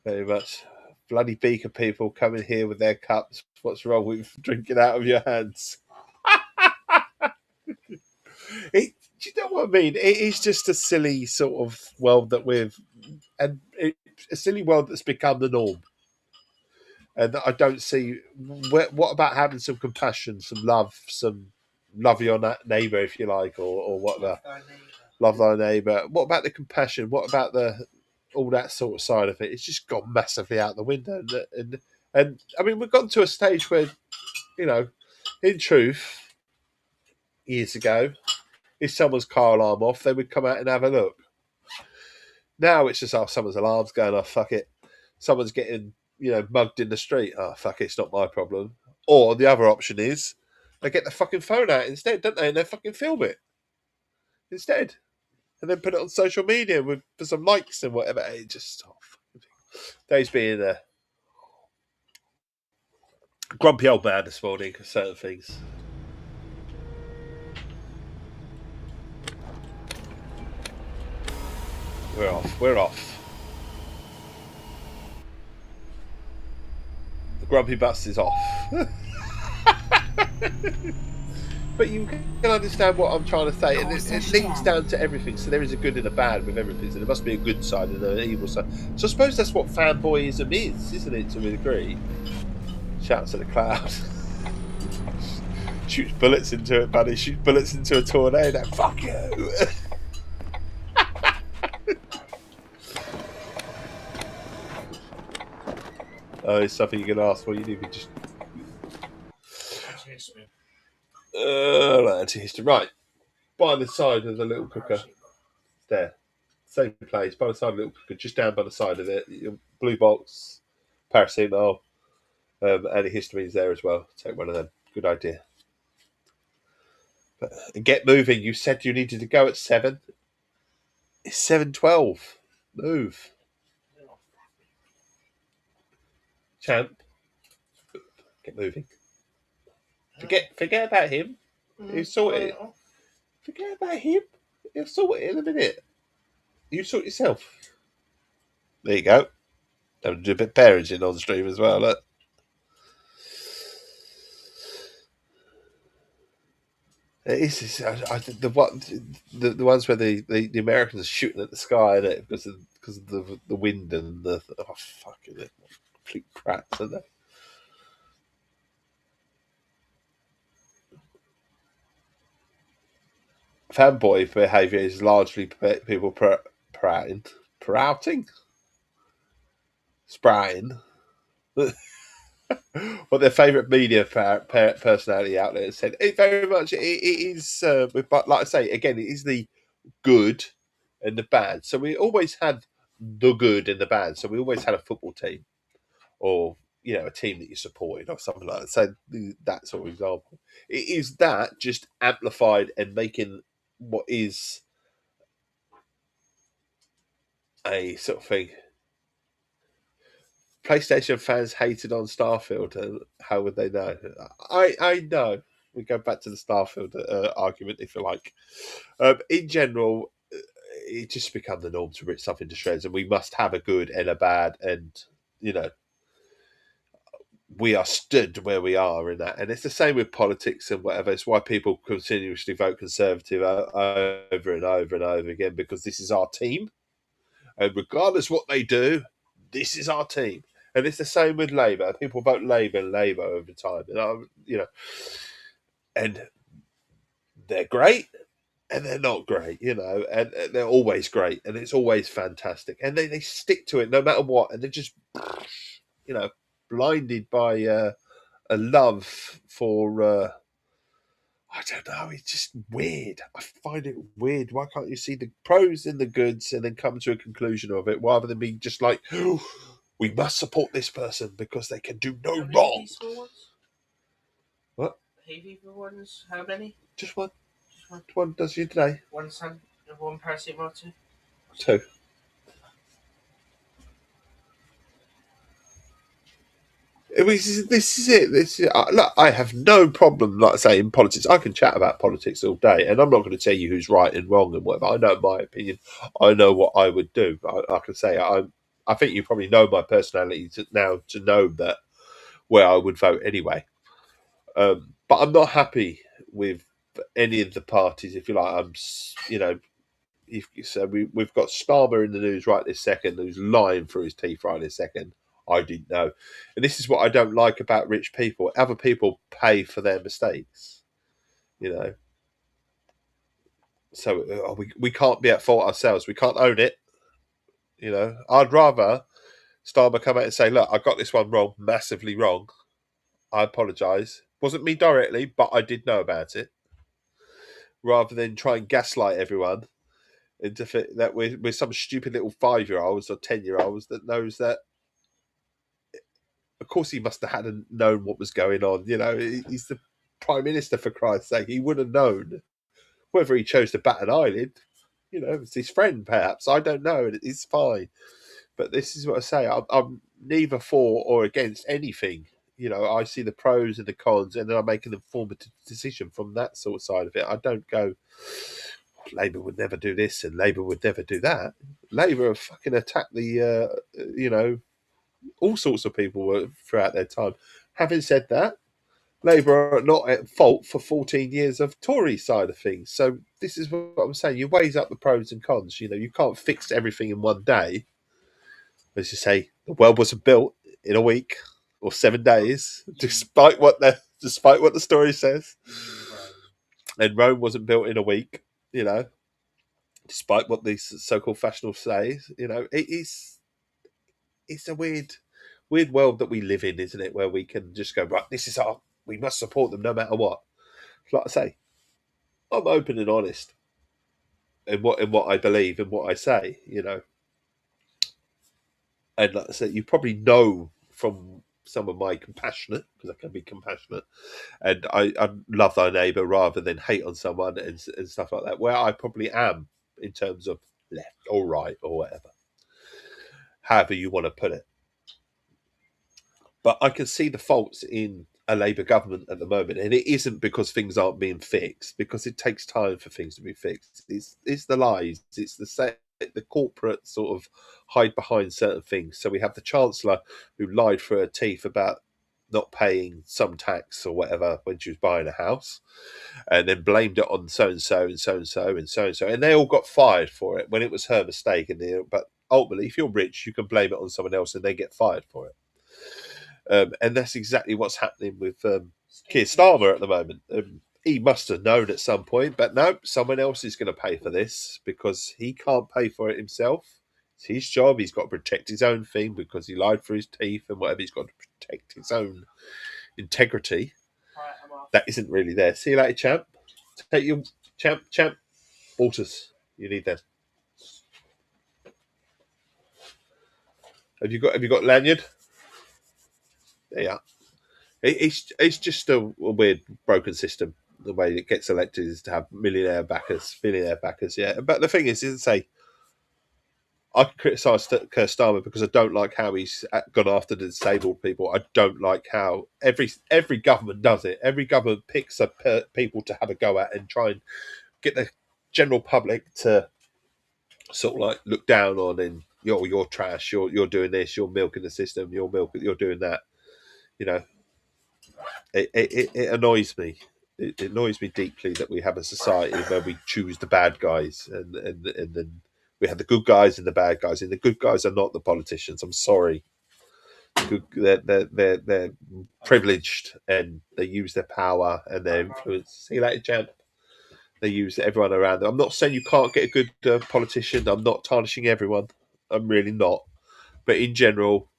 Very much. Bloody beaker people coming here with their cups. What's wrong with drinking out of your hands? Do you know what I mean? It is just a silly sort of world that a silly world that's become the norm. And I don't see what about having some compassion, some love your neighbour, if you like, or whatever. Love thy neighbour. What about the compassion? What about all that sort of side of it? It's just gone massively out the window. And I mean, we've gotten to a stage where, in truth, years ago, if someone's car alarm off, they would come out and have a look. Now it's just, someone's alarm's going off, fuck it. Someone's getting, mugged in the street. Oh, fuck it, it's not my problem. Or the other option is they get the fucking phone out instead, don't they? And they fucking film it instead. And then put it on social media for some likes and whatever. It just, Dave's being a grumpy old man this morning for certain things. We're off. The grumpy bus is off. But you can understand what I'm trying to say, and it links down to everything. So there is a good and a bad with everything. So there must be a good side and an evil side. So I suppose that's what fanboyism is, isn't it? To a degree. Shouts at the cloud. Shoots bullets into it, buddy. Shoots bullets into a tornado. Fuck you. Oh, it's something you can ask for. You need to just. Right. By the side of the little cooker. There. Same place. By the side of the little cooker. Just down by the side of it. Blue box. Paracetamol. Antihistamines there as well. Take one of them. Good idea. But get moving. You said you needed to go at 7. It's 7:12. Move. Champ. Get moving. Forget about him. He'll sort it. Forget about him. He'll sort it in a minute. You sort yourself. There you go. Have to do a bit of parenting on stream as well. Look. The ones where the Americans are shooting at the sky because of the wind and the fucking complete crap, aren't they? Fanboy behaviour is largely people sprouting. what their favourite media personality outlet has said. It very much it is, but like I say again, it is the good and the bad. So we always had the good and the bad. So we always had a football team, or a team that you supported, or something like that. So that sort of example. It is that just amplified and making what is a sort of thing. PlayStation fans hated on Starfield, and how would they know? I know. We go back to the Starfield argument, if you like. In general, it just become the norm to rip something to shreds, and we must have a good and a bad, and we are stood where we are in that. And it's the same with politics and whatever. It's why people continuously vote Conservative over and over and over again, because this is our team, and regardless what they do, this is our team. And it's the same with Labour. People vote Labour over time, and they're great and they're not great, and they're always great and it's always fantastic, and they stick to it no matter what, and they're just, blinded by a love for. I don't know. It's just weird. I find it weird. Why can't you see the pros and the goods and then come to a conclusion of it, rather than being just like, oh, we must support this person because they can do no wrong. What? Hay fever ones? How many? Just one. Just one. One does you today. One sun and one paracetamol too. Two. This is it. Look, I have no problem, like I say, in politics. I can chat about politics all day, and I'm not going to tell you who's right and wrong and whatever. I know my opinion. I know what I would do. I can say I think you probably know my personality now to know that where I would vote anyway. But I'm not happy with any of the parties. If you like, so we've got Starmer in the news right this second, who's lying through his teeth right this second. I didn't know. And this is what I don't like about rich people. Other people pay for their mistakes, So we can't be at fault ourselves. We can't own it, I'd rather Starmer come out and say, look, I got this one wrong, massively wrong. I apologise. Wasn't me directly, but I did know about it. Rather than try and gaslight everyone into that we're some stupid little 5-year-olds or 10-year-olds that knows that. Of course, he must have known what was going on. He's the Prime Minister, for Christ's sake. He would have known. Whether he chose to bat an eyelid, it's his friend, perhaps. I don't know. It's fine. But this is what I say. I'm neither for or against anything. I see the pros and the cons, and then I make an informed decision from that sort of side of it. I don't go, Labour would never do this and Labour would never do that. Labour have fucking attacked the, all sorts of people throughout their time. Having said that, Labour are not at fault for 14 years of Tory side of things. So this is what I'm saying. You weighs up the pros and cons. You can't fix everything in one day. As you say, the world wasn't built in a week or 7 days, despite what the story says. And Rome wasn't built in a week, despite what these so-called fashionables say. It's a weird world that we live in, isn't it? Where we can just go, right, this is we must support them no matter what. Like I say, I'm open and honest in what I believe and what I say, And like I said, you probably know from some of my compassionate, because I can be compassionate, and I love thy neighbour rather than hate on someone and stuff like that, where I probably am in terms of left or right or whatever. However you want to put it. But I can see the faults in a Labour government at the moment, and it isn't because things aren't being fixed, because it takes time for things to be fixed. It's the lies, it's the corporate sort of hide behind certain things. So we have the Chancellor who lied through her teeth about not paying some tax or whatever when she was buying a house, and then blamed it on so and so and so and so and so and so, and they all got fired for it when it was her mistake. But ultimately, if you're rich, you can blame it on someone else, and they get fired for it. And that's exactly what's happening with Keir Starmer at the moment. He must have known at some point, but no, someone else is going to pay for this because he can't pay for it himself. It's his job. He's got to protect his own thing because he lied through his teeth and whatever. He's got to protect his own integrity. That isn't really there. See you later, champ. Take your champ. Waters. You need them. Have you got lanyard? There you are. It's just a weird broken system. The way it gets elected is to have billionaire backers. Yeah. But the thing is say I can criticise Keir Starmer because I don't like how he's gone after the disabled people. I don't like how every government does it. Every government picks up people to have a go at and try and get the general public to sort of like look down on and you're trash. You're doing this. You're milking the system. You're doing that. You know, it annoys me. It annoys me deeply that we have a society where we choose the bad guys and then we have the good guys and the bad guys, and the good guys are not the politicians. I'm sorry. They're privileged and they use their power and their influence. See you later, champ. They use everyone around them. I'm not saying you can't get a good politician. I'm not tarnishing everyone. I'm really not. But in general,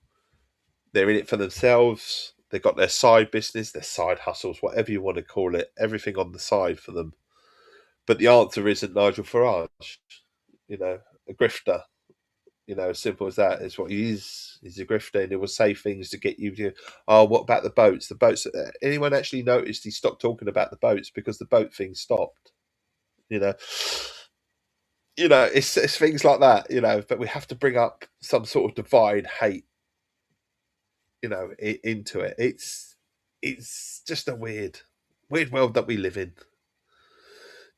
they're in it for themselves. They've got their side business, their side hustles, whatever you want to call it. Everything on the side for them. But the answer isn't Nigel Farage. You know, a grifter. You know, as simple as that. It's what he is. He's a grifter, and he will say things to get you to, oh, what about the boats? The boats. Anyone actually noticed he stopped talking about the boats because the boat thing stopped? You know, it's things like that. You know, but we have to bring up some sort of divide, hate. You know, into it. It's just a weird world that we live in.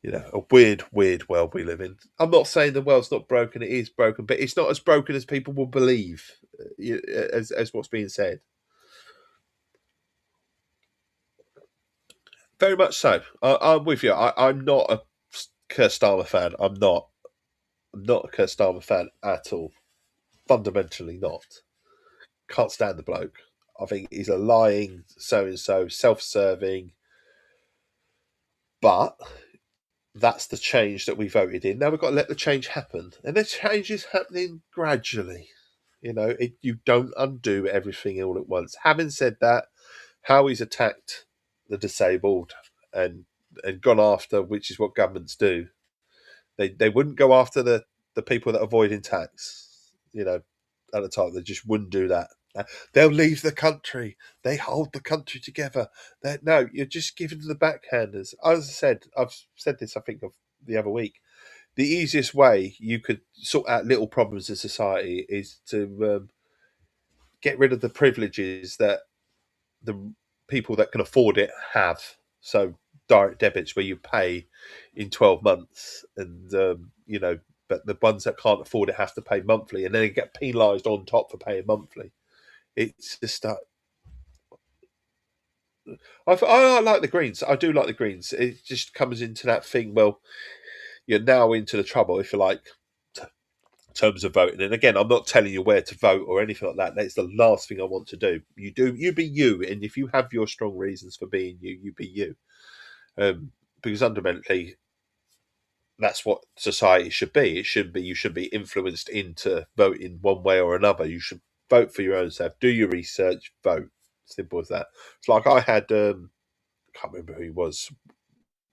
You know, a weird world we live in. I'm not saying the world's not broken; it is broken, but it's not as broken as people will believe, as what's being said. Very much so. I'm with you. I'm not a Keir Starmer fan. I'm not a Keir Starmer fan at all. Fundamentally not. Can't stand the bloke. I think he's a lying so-and-so, self-serving. But that's the change that we voted in. Now we've got to let the change happen. And the change is happening gradually. You know, you don't undo everything all at once. Having said that, how he's attacked the disabled and gone after, which is what governments do. They wouldn't go after the people that are avoiding tax, you know, at the time. They just wouldn't do that. They'll leave the country. They hold the country together. No, you're just giving to the backhanders. As I said, I've said this, I think, of the other week. The easiest way you could sort out little problems in society is to get rid of the privileges that the people that can afford it have. So direct debits where you pay in 12 months and, you know, but the ones that can't afford it have to pay monthly and then get penalised on top for paying monthly. It's just I like the Greens. I do like the Greens. It just comes into that thing. Well, you're now into the trouble, if you like, in terms of voting. And again, I'm not telling you where to vote or anything like that. That's the last thing I want to do. You be you, and if you have your strong reasons for being you, you be you. Because fundamentally, that's what society should be. It should be you should be influenced into voting one way or another. You should vote for your own self. Do your research. Vote. Simple as that. It's like I had. I can't remember who he was.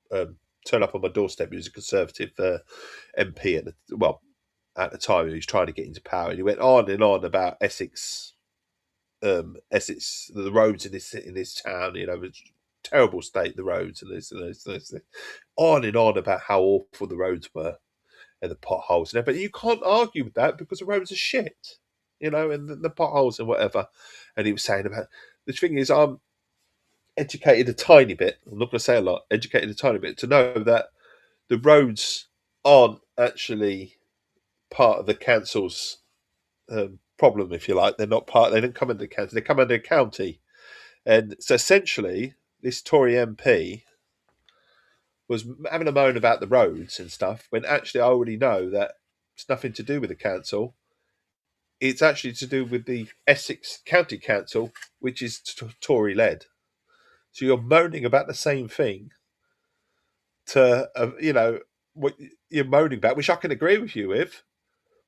Turn up on my doorstep. He was a Conservative MP at the time. He was trying to get into power, and he went on and on about Essex. Essex, the roads in this town. You know, terrible state the roads and this on and on about how awful the roads were and the potholes and everything. You can't argue with that because the roads are shit, you know, and the potholes and whatever. And he was saying about the thing is, I'm educated a tiny bit. I'm not going to say a lot. Educated a tiny bit to know that the roads aren't actually part of the council's problem, if you like. They're not part. They don't come under the council. They come under the county, and so essentially, this Tory MP was having a moan about the roads and stuff when actually I already know that it's nothing to do with the council. It's actually to do with the Essex County Council, which is Tory led. So you're moaning about the same thing to, you know, what you're moaning about, which I can agree with you with,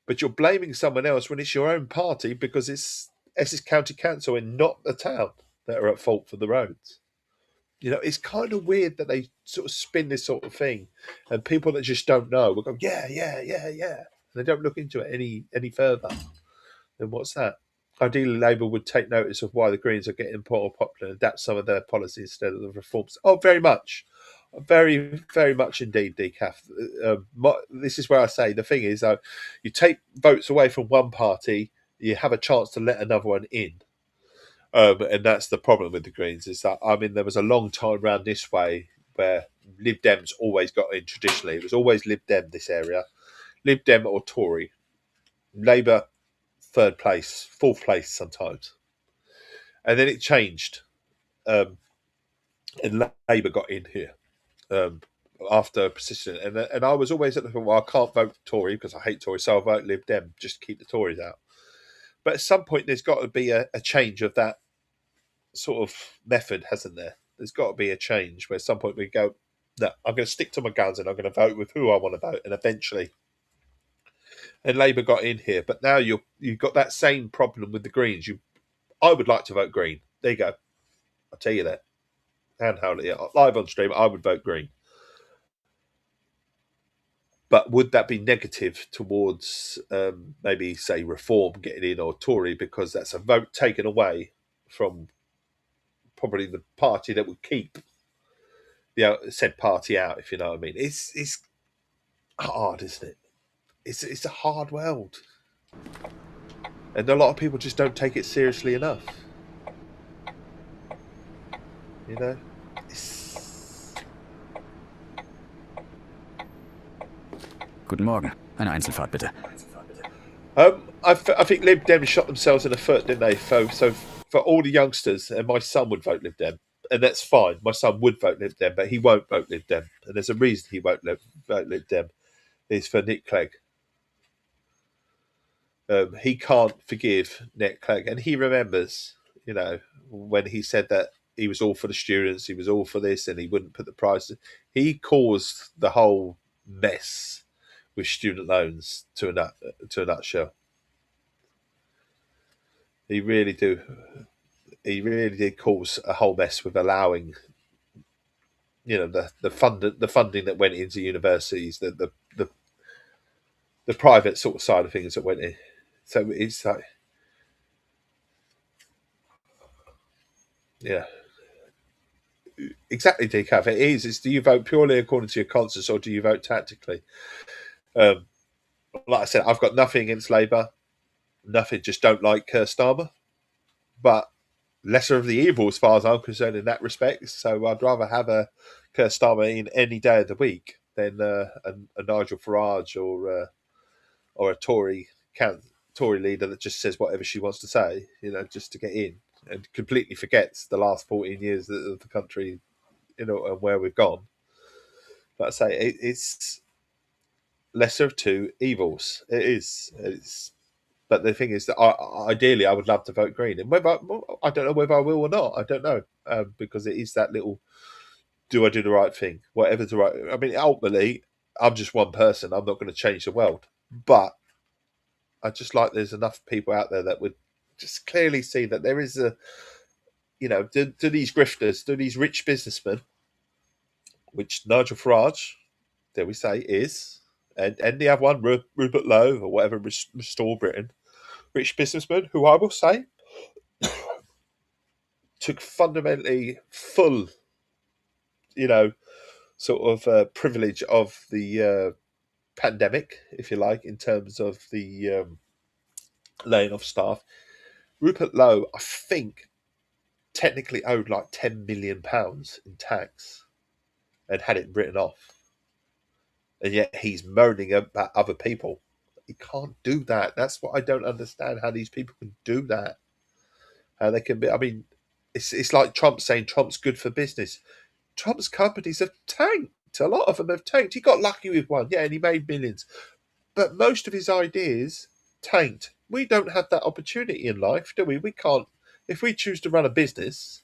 but you're blaming someone else when it's your own party because it's Essex County Council and not the town that are at fault for the roads. It's kind of weird that they sort of spin this sort of thing, and people that just don't know will go, yeah, yeah, yeah, yeah. And they don't look into it any further. Then what's that? Ideally, Labour would take notice of why the Greens are getting more popular and adapt some of their policies instead of the reforms. Oh, very much. Very, very much indeed, Decaf. This is where I say the thing is, you take votes away from one party, you have a chance to let another one in. And that's the problem with the Greens is that, there was a long time round this way where Lib Dems always got in traditionally. It was always Lib Dem, this area. Lib Dem or Tory. Labour, third place, fourth place sometimes. And then it changed. And Labour got in here after persistent. And I was always at the point, well, I can't vote Tory because I hate Tory, so I'll vote Lib Dem, just to keep the Tories out. But at some point, there's got to be a change of that sort of method, hasn't there? There's got to be a change where at some point we go, no, I'm going to stick to my guns and I'm going to vote with who I want to vote. And eventually, and Labour got in here, but now you've got that same problem with the Greens. I would like to vote Green. There you go. I'll tell you that. Handheld it live on stream. I would vote Green. But would that be negative towards maybe say Reform getting in or Tory, because that's a vote taken away from probably the party that would keep said party out, if you know what I mean. It's hard, isn't it? It's a hard world, and a lot of people just don't take it seriously enough. Guten Morgen. Eine Einzelfahrt, bitte. I think Lib Dem shot themselves in the foot, didn't they? So for all the youngsters, and my son would vote Lib Dem, and that's fine. My son would vote Lib Dem, but he won't vote Lib Dem, and there's a reason he won't vote Lib Dem. It's for Nick Clegg. He can't forgive Nick Clegg, and he remembers, when he said that he was all for the students, he was all for this, and he wouldn't put the prices. He caused the whole mess with student loans to a nutshell. He really do. He really did cause a whole mess with allowing, the funding that went into universities, the private sort of side of things that went in. So it's like, yeah, exactly, Decaf. It is. It's, do you vote purely according to your conscience or do you vote tactically? Like I said, I've got nothing against Labour. Nothing. Just don't like Keir Starmer. But lesser of the evil as far as I'm concerned in that respect. So I'd rather have a Keir Starmer in any day of the week than a Nigel Farage or a Tory leader that just says whatever she wants to say, just to get in and completely forgets the last 14 years of the country, and where we've gone. But I say it's lesser of two evils. It is. But the thing is that ideally, I would love to vote Green, and whether I don't know whether I will or not. I don't know because it is that little. Do I do the right thing? Whatever's the right. I mean, ultimately, I'm just one person. I'm not going to change the world, but I just like there's enough people out there that would just clearly see that there is a, do these grifters, do these rich businessmen, which Nigel Farage, dare we say, is, and the other one, Rupert Lowe or whatever, Restore Britain, rich businessmen who I will say took fundamentally full, sort of privilege of the pandemic, if you like, in terms of the laying off staff. Rupert Lowe, I think, technically owed like £10 million in tax and had it written off. And yet he's moaning about other people. He can't do that. That's what I don't understand, how these people can do that. How they can be, it's like Trump saying Trump's good for business. Trump's companies have tanked. A lot of them have tanked. He got lucky with one, yeah, and he made millions. But most of his ideas tanked. We don't have that opportunity in life, do we? We can't. If we choose to run a business,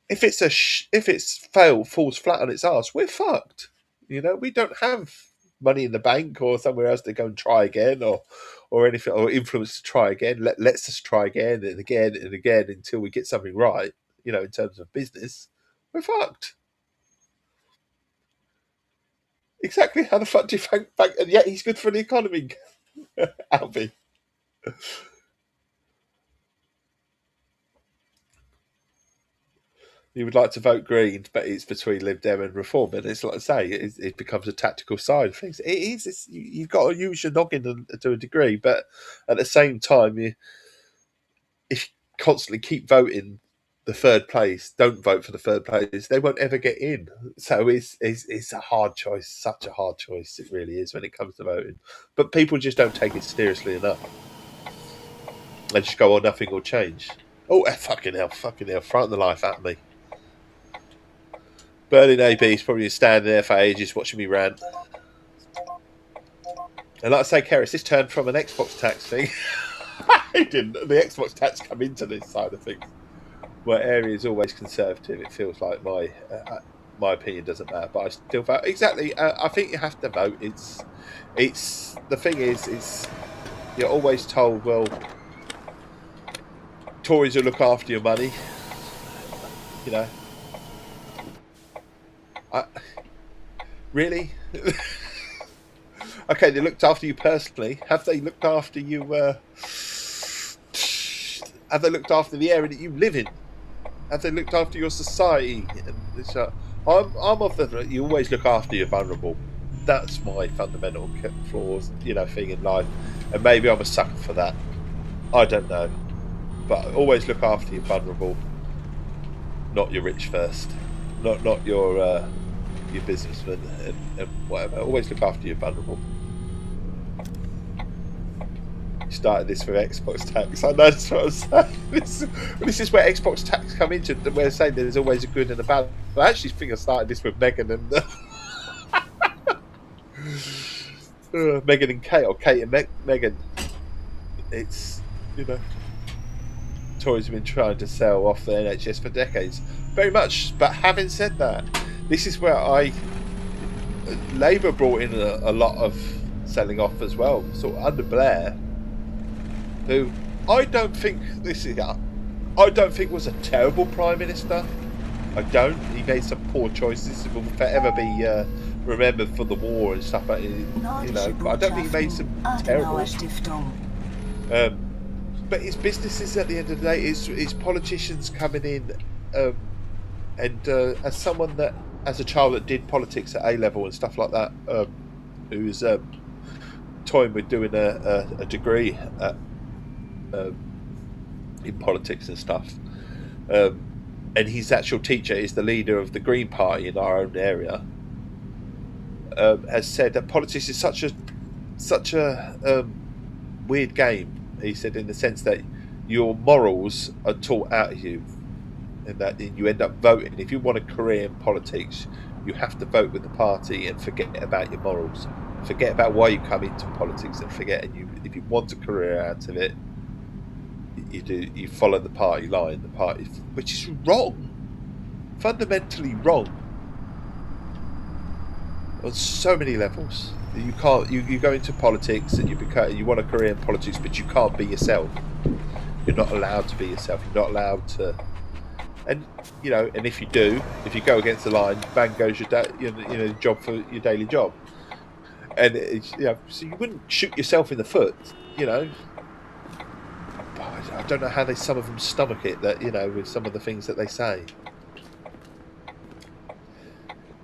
if it's falls flat on its arse, we're fucked. We don't have Money in the Bank or somewhere else to go and try again, or anything, or influence to try again. Let's just try again and again and again until we get something right. You know, in terms of business, we're fucked. Exactly. How the fuck do you think? And yet he's good for the economy, Albie. You would like to vote Green, but it's between Lib Dem and Reform, and it's like I say, it becomes a tactical side of things. It is. You've got to use your noggin to a degree, but at the same time, if you constantly keep voting the third place, don't vote for the third place, they won't ever get in. So it's a hard choice, such a hard choice. It really is when it comes to voting. But people just don't take it seriously enough. They just go, "Oh, nothing will change." Oh, fucking hell, front of the life at me. Berlin AB's probably standing there for ages watching me rant. And like I say, Keris, this turned from an Xbox tax thing. It didn't. The Xbox tax come into this side of things. My area is always conservative. It feels like my opinion doesn't matter, but I still vote. Exactly. I think you have to vote. It's the thing is you're always told, well, Tories will look after your money. You know. Really? Okay, they looked after you personally. Have they looked after you? Have they looked after the area that you live in? Have they looked after your society? And so, I'm of the. You always look after your vulnerable. That's my fundamental flaws, thing in life. And maybe I'm a sucker for that. I don't know, but always look after your vulnerable, not your rich first, not your businessmen and whatever. Always look after your vulnerable. You started this with Xbox tax. I know that's what I'm saying. This is where Xbox tax come into. We're saying there's always a good and a bad. I actually think I started this with Megan and Megan and Kate, or Kate and Megan. It's Tories have been trying to sell off the NHS for decades, very much. But having said that, this is where Labour brought in a lot of selling off as well. So under Blair, who I don't think was a terrible Prime Minister. I don't. He made some poor choices. He will forever be remembered for the war and stuff. But I don't think he made some terrible. But it's businesses at the end of the day. It's politicians coming in, and as someone that, as a child that did politics at A level and stuff like that, who's toying with doing a degree in politics and stuff, and his actual teacher is the leader of the Green Party in our own area, has said that politics is such a weird game. He said, in the sense that your morals are taught out of you, and that you end up voting. If you want a career in politics, you have to vote with the party and forget about your morals, forget about why you come into politics, and forget. And if you want a career out of it, you follow the party line, which is wrong, fundamentally wrong on so many levels. You can't. You go into politics and you want a career in politics, but you can't be yourself. You're not allowed to be yourself. You're not allowed to. And and if you go against the line, bang goes your job for your daily job. And so you wouldn't shoot yourself in the foot. I don't know how some of them stomach it. That with some of the things that they say.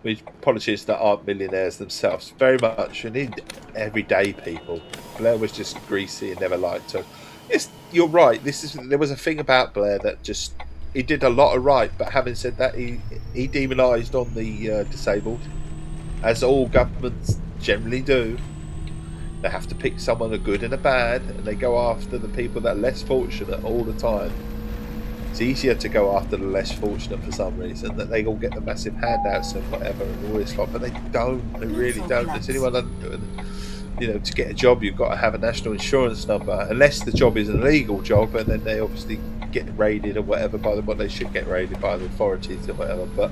With politicians that aren't millionaires themselves, very much, and in everyday people. Blair was just greasy and never liked her. Yes, you're right. There was a thing about Blair that just he did a lot of right, but having said that, he demonised on the disabled, as all governments generally do. They have to pick someone a good and a bad, and they go after the people that are less fortunate all the time. It's easier to go after the less fortunate for some reason, that they all get the massive handouts and whatever and all this lot, but they don't. They really don't. There's anyone to get a job, you've got to have a national insurance number, unless the job is an illegal job, and then they obviously get raided or whatever by what they should get raided by the authorities or whatever. But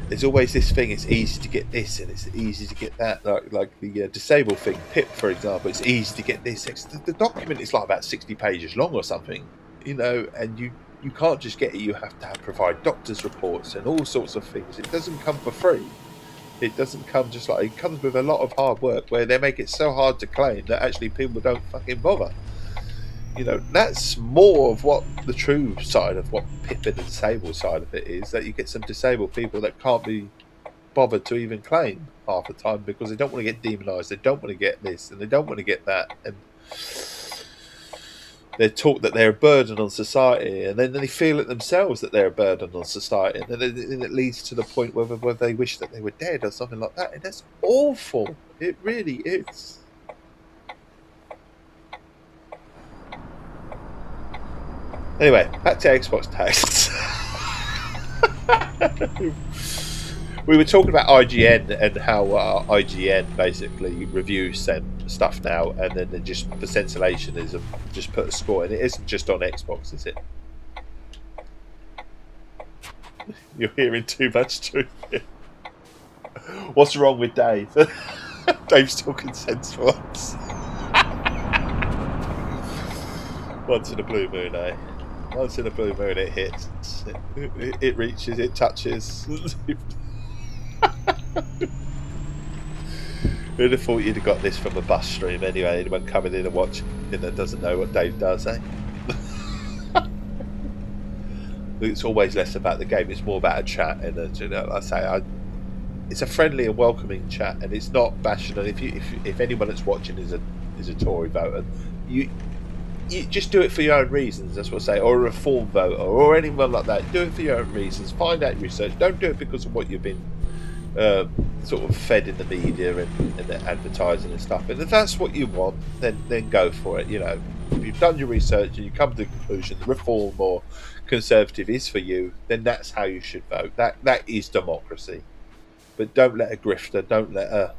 there's always this thing. It's easy to get this, and it's easy to get that. Like the disabled thing, PIP, for example. It's easy to get this. The document is like about 60 pages long or something, you know, and you can't just get it. You have to provide doctor's reports and all sorts of things. It doesn't come for free. It doesn't come just like it comes with a lot of hard work where they make it so hard to claim that actually people don't fucking bother. You know, that's more of what the true side of what PIP and the disabled side of it is, that you get some disabled people that can't be bothered to even claim half the time because they don't want to get demonised, they don't want to get this, and they don't want to get that, and they're taught that they're a burden on society, and then they feel it themselves that they're a burden on society, and then it leads to the point where they wish that they were dead or something like that, and that's awful. It really is. Anyway, back to Xbox tax. We were talking about IGN and how IGN basically reviews stuff now, and then they just, for sensationalism, just put a score. And it isn't just on Xbox, is it? You're hearing too much truth. What's wrong with Dave? Dave's talking sense for once. Once in a blue moon, eh? Once in a blue moon it hits. It reaches, it touches. Who'd have thought you'd have got this from a bus stream anyway? Anyone coming in and watching that doesn't know what Dave does, eh? It's always less about the game, it's more about a chat, and you know, like I say, it's a friendly and welcoming chat, and it's not bashing. And if anyone that's watching is a Tory voter, you just do it for your own reasons. That's what I say, or a Reform voter, or anyone like that. Do it for your own reasons. Find out research. Don't do it because of what you've been sort of fed in the media and the advertising and stuff. And if that's what you want, then go for it. You know, if you've done your research and you come to the conclusion the Reform or Conservative is for you, then that's how you should vote. That is democracy. But don't let a grifter, don't let a,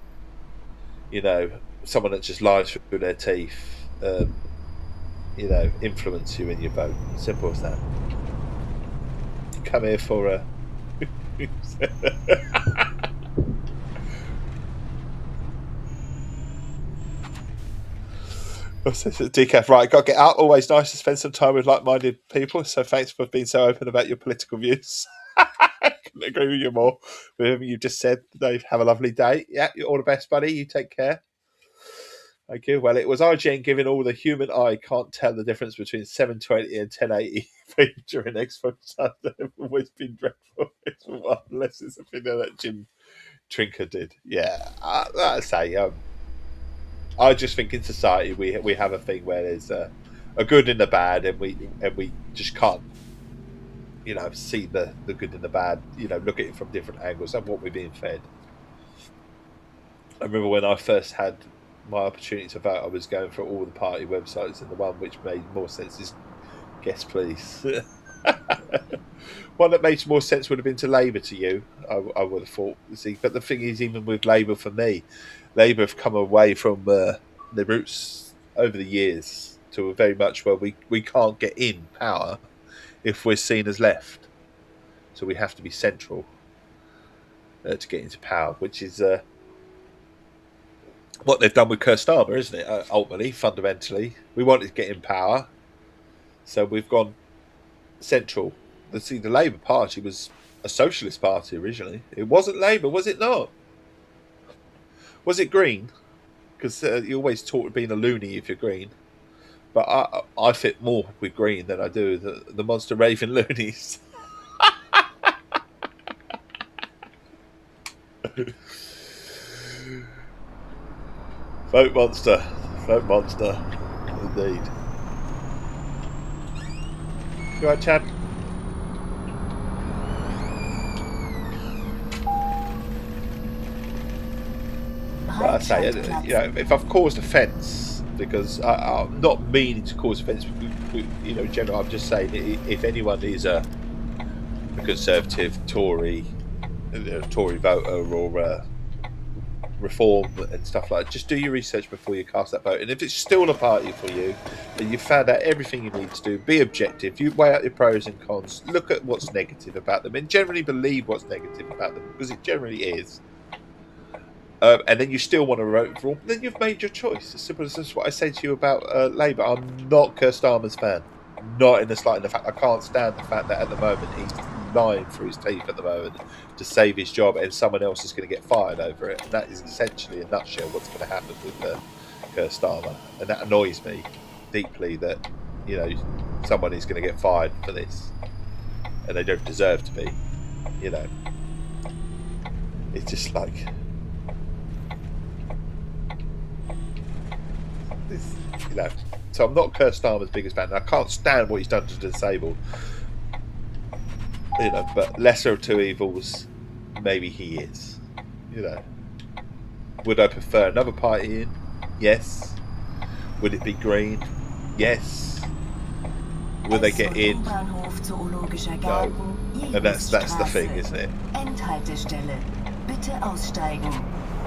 you know, someone that just lies through their teeth, you know, influence you in your vote. Simple as that. Come here for a decaf, right, got to get out. Always nice to spend some time with like-minded people, so thanks for being so open about your political views. I couldn't agree with you more with everything you just said, Dave. Have a lovely day. Yeah, you're all the best, buddy. You take care. Thank you. Well, it was IGN giving all the human eye can't tell the difference between 720 and 1080 during Xbox. They've always been dreadful. It's one unless it's a video that Jim Trinker did. Yeah, I say, I just think in society we have a thing where there's a good and the bad, and we just can't, you know, see the good and the bad. You know, look at it from different angles. That's what we're being fed. I remember when I first had my opportunity to vote, I was going through all the party websites, and the one which made more sense is Guess Please. One that makes more sense would have been to Labour to you, I would have thought. See, but the thing is, even with Labour, for me, Labour have come away from their roots over the years to very much where we can't get in power if we're seen as left. So we have to be central to get into power, which is what they've done with Keir Starmer, isn't it? Ultimately, fundamentally, we wanted to get in power, so we've gone central. The Labour Party was a socialist party originally. It wasn't Labour, was it not? Was it Green? Because you always talk of being a loony if you're Green, but I fit more with Green than I do the monster raving loonies. Vote monster, indeed. Go ahead, Chad. But I say, you know, if I've caused offence, because I'm not meaning to cause offence, you know, generally, I'm just saying if anyone is a Conservative, Tory voter, or reform and stuff like that, just do your research before you cast that vote. And if it's still a party for you, and you've found out everything you need to do, be objective. You weigh out your pros and cons. Look at what's negative about them, and generally believe what's negative about them, because it generally is. And then you still want to vote for all, then you've made your choice. As simple as that's what I say to you about Labour. I'm not Keir Starmer's fan. Not in the slightest. In fact, I can't stand the fact that at the moment he's lying through his teeth at the moment to save his job, and someone else is going to get fired over it. And that is essentially, in a nutshell, what's going to happen with Keir Starmer. And that annoys me deeply that, you know, someone is going to get fired for this, and they don't deserve to be. You know, it's just like. You know, so I'm not Keir Starmer's biggest fan. I can't stand what he's done to the disabled. You know, but lesser of two evils, maybe he is. You know, would I prefer another party in? Yes. Would it be green? Yes. Will they get in? No. And that's the thing, isn't it?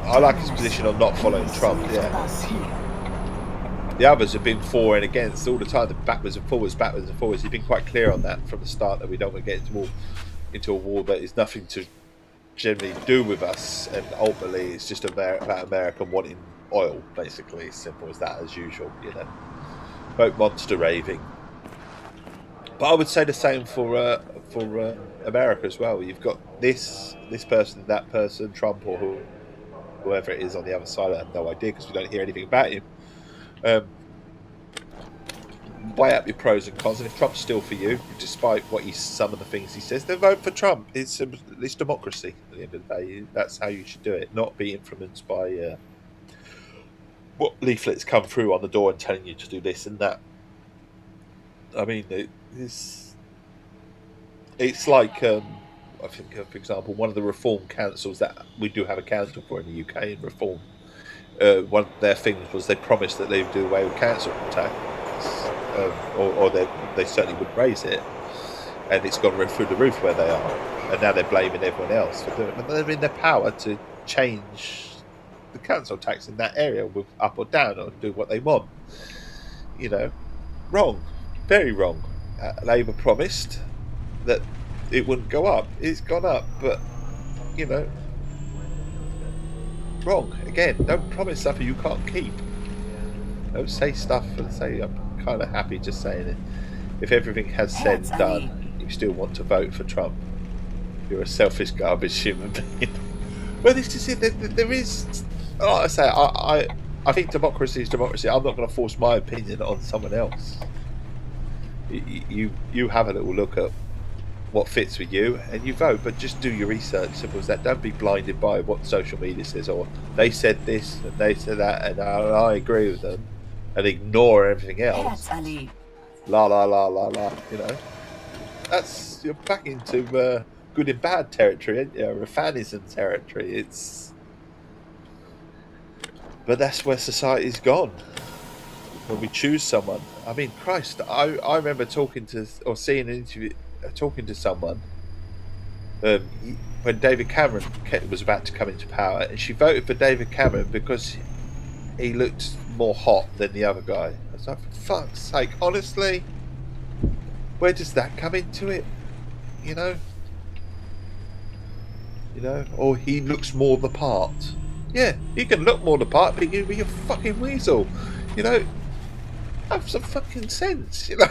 I like his position on not following Trump. Yeah. The others have been for and against all the time, backwards and forwards. He's been quite clear on that from the start, that we don't want to get into a war that is nothing to generally do with us, and ultimately it's just about America wanting oil, basically. As simple as that, as usual, you know. Vote monster raving. But I would say the same for America as well. You've got this person, that person, Trump or whoever it is on the other side. I have no idea because we don't hear anything about him. Weigh up your pros and cons, and if Trump's still for you, despite some of the things he says, then vote for Trump. It's democracy at the end of the day. That's how you should do it, not be influenced by what leaflets come through on the door and telling you to do this and that. I mean, it's like I think, for example, one of the reform councils that we do have a council for in the UK in reform. One of their things was they promised that they would do away with council tax, or they certainly would raise it, and it's gone through the roof where they are, and now they're blaming everyone else for doing it. But they're in their power to change the council tax in that area with up or down, or do what they want. You know, wrong, very wrong. Labour promised that it wouldn't go up. It's gone up, but you know. Wrong again. Don't promise stuff you can't keep. Don't say stuff and say I'm kind of happy just saying it. If everything has said and done, you still want to vote for Trump. You're a selfish garbage human being. Well, this is it. There is. Like I say, I think democracy is democracy. I'm not going to force my opinion on someone else. You have a little look at what fits with you and you vote, but just do your research. Simple as that. Don't be blinded by what social media says, or they said this and they said that and I agree with them, and ignore everything else. La la la la la. You know, that's, you're back into good and bad territory, ain't you? Refanism territory. But that's where society's gone. When we choose someone, I mean, Christ, I remember talking to or seeing an interview. Talking to someone when David Cameron was about to come into power, and she voted for David Cameron because he looked more hot than the other guy. I was like, for fuck's sake, honestly, where does that come into it? You know, or he looks more the part. Yeah, he can look more the part, but you be a fucking weasel. You know, have some fucking sense. You know.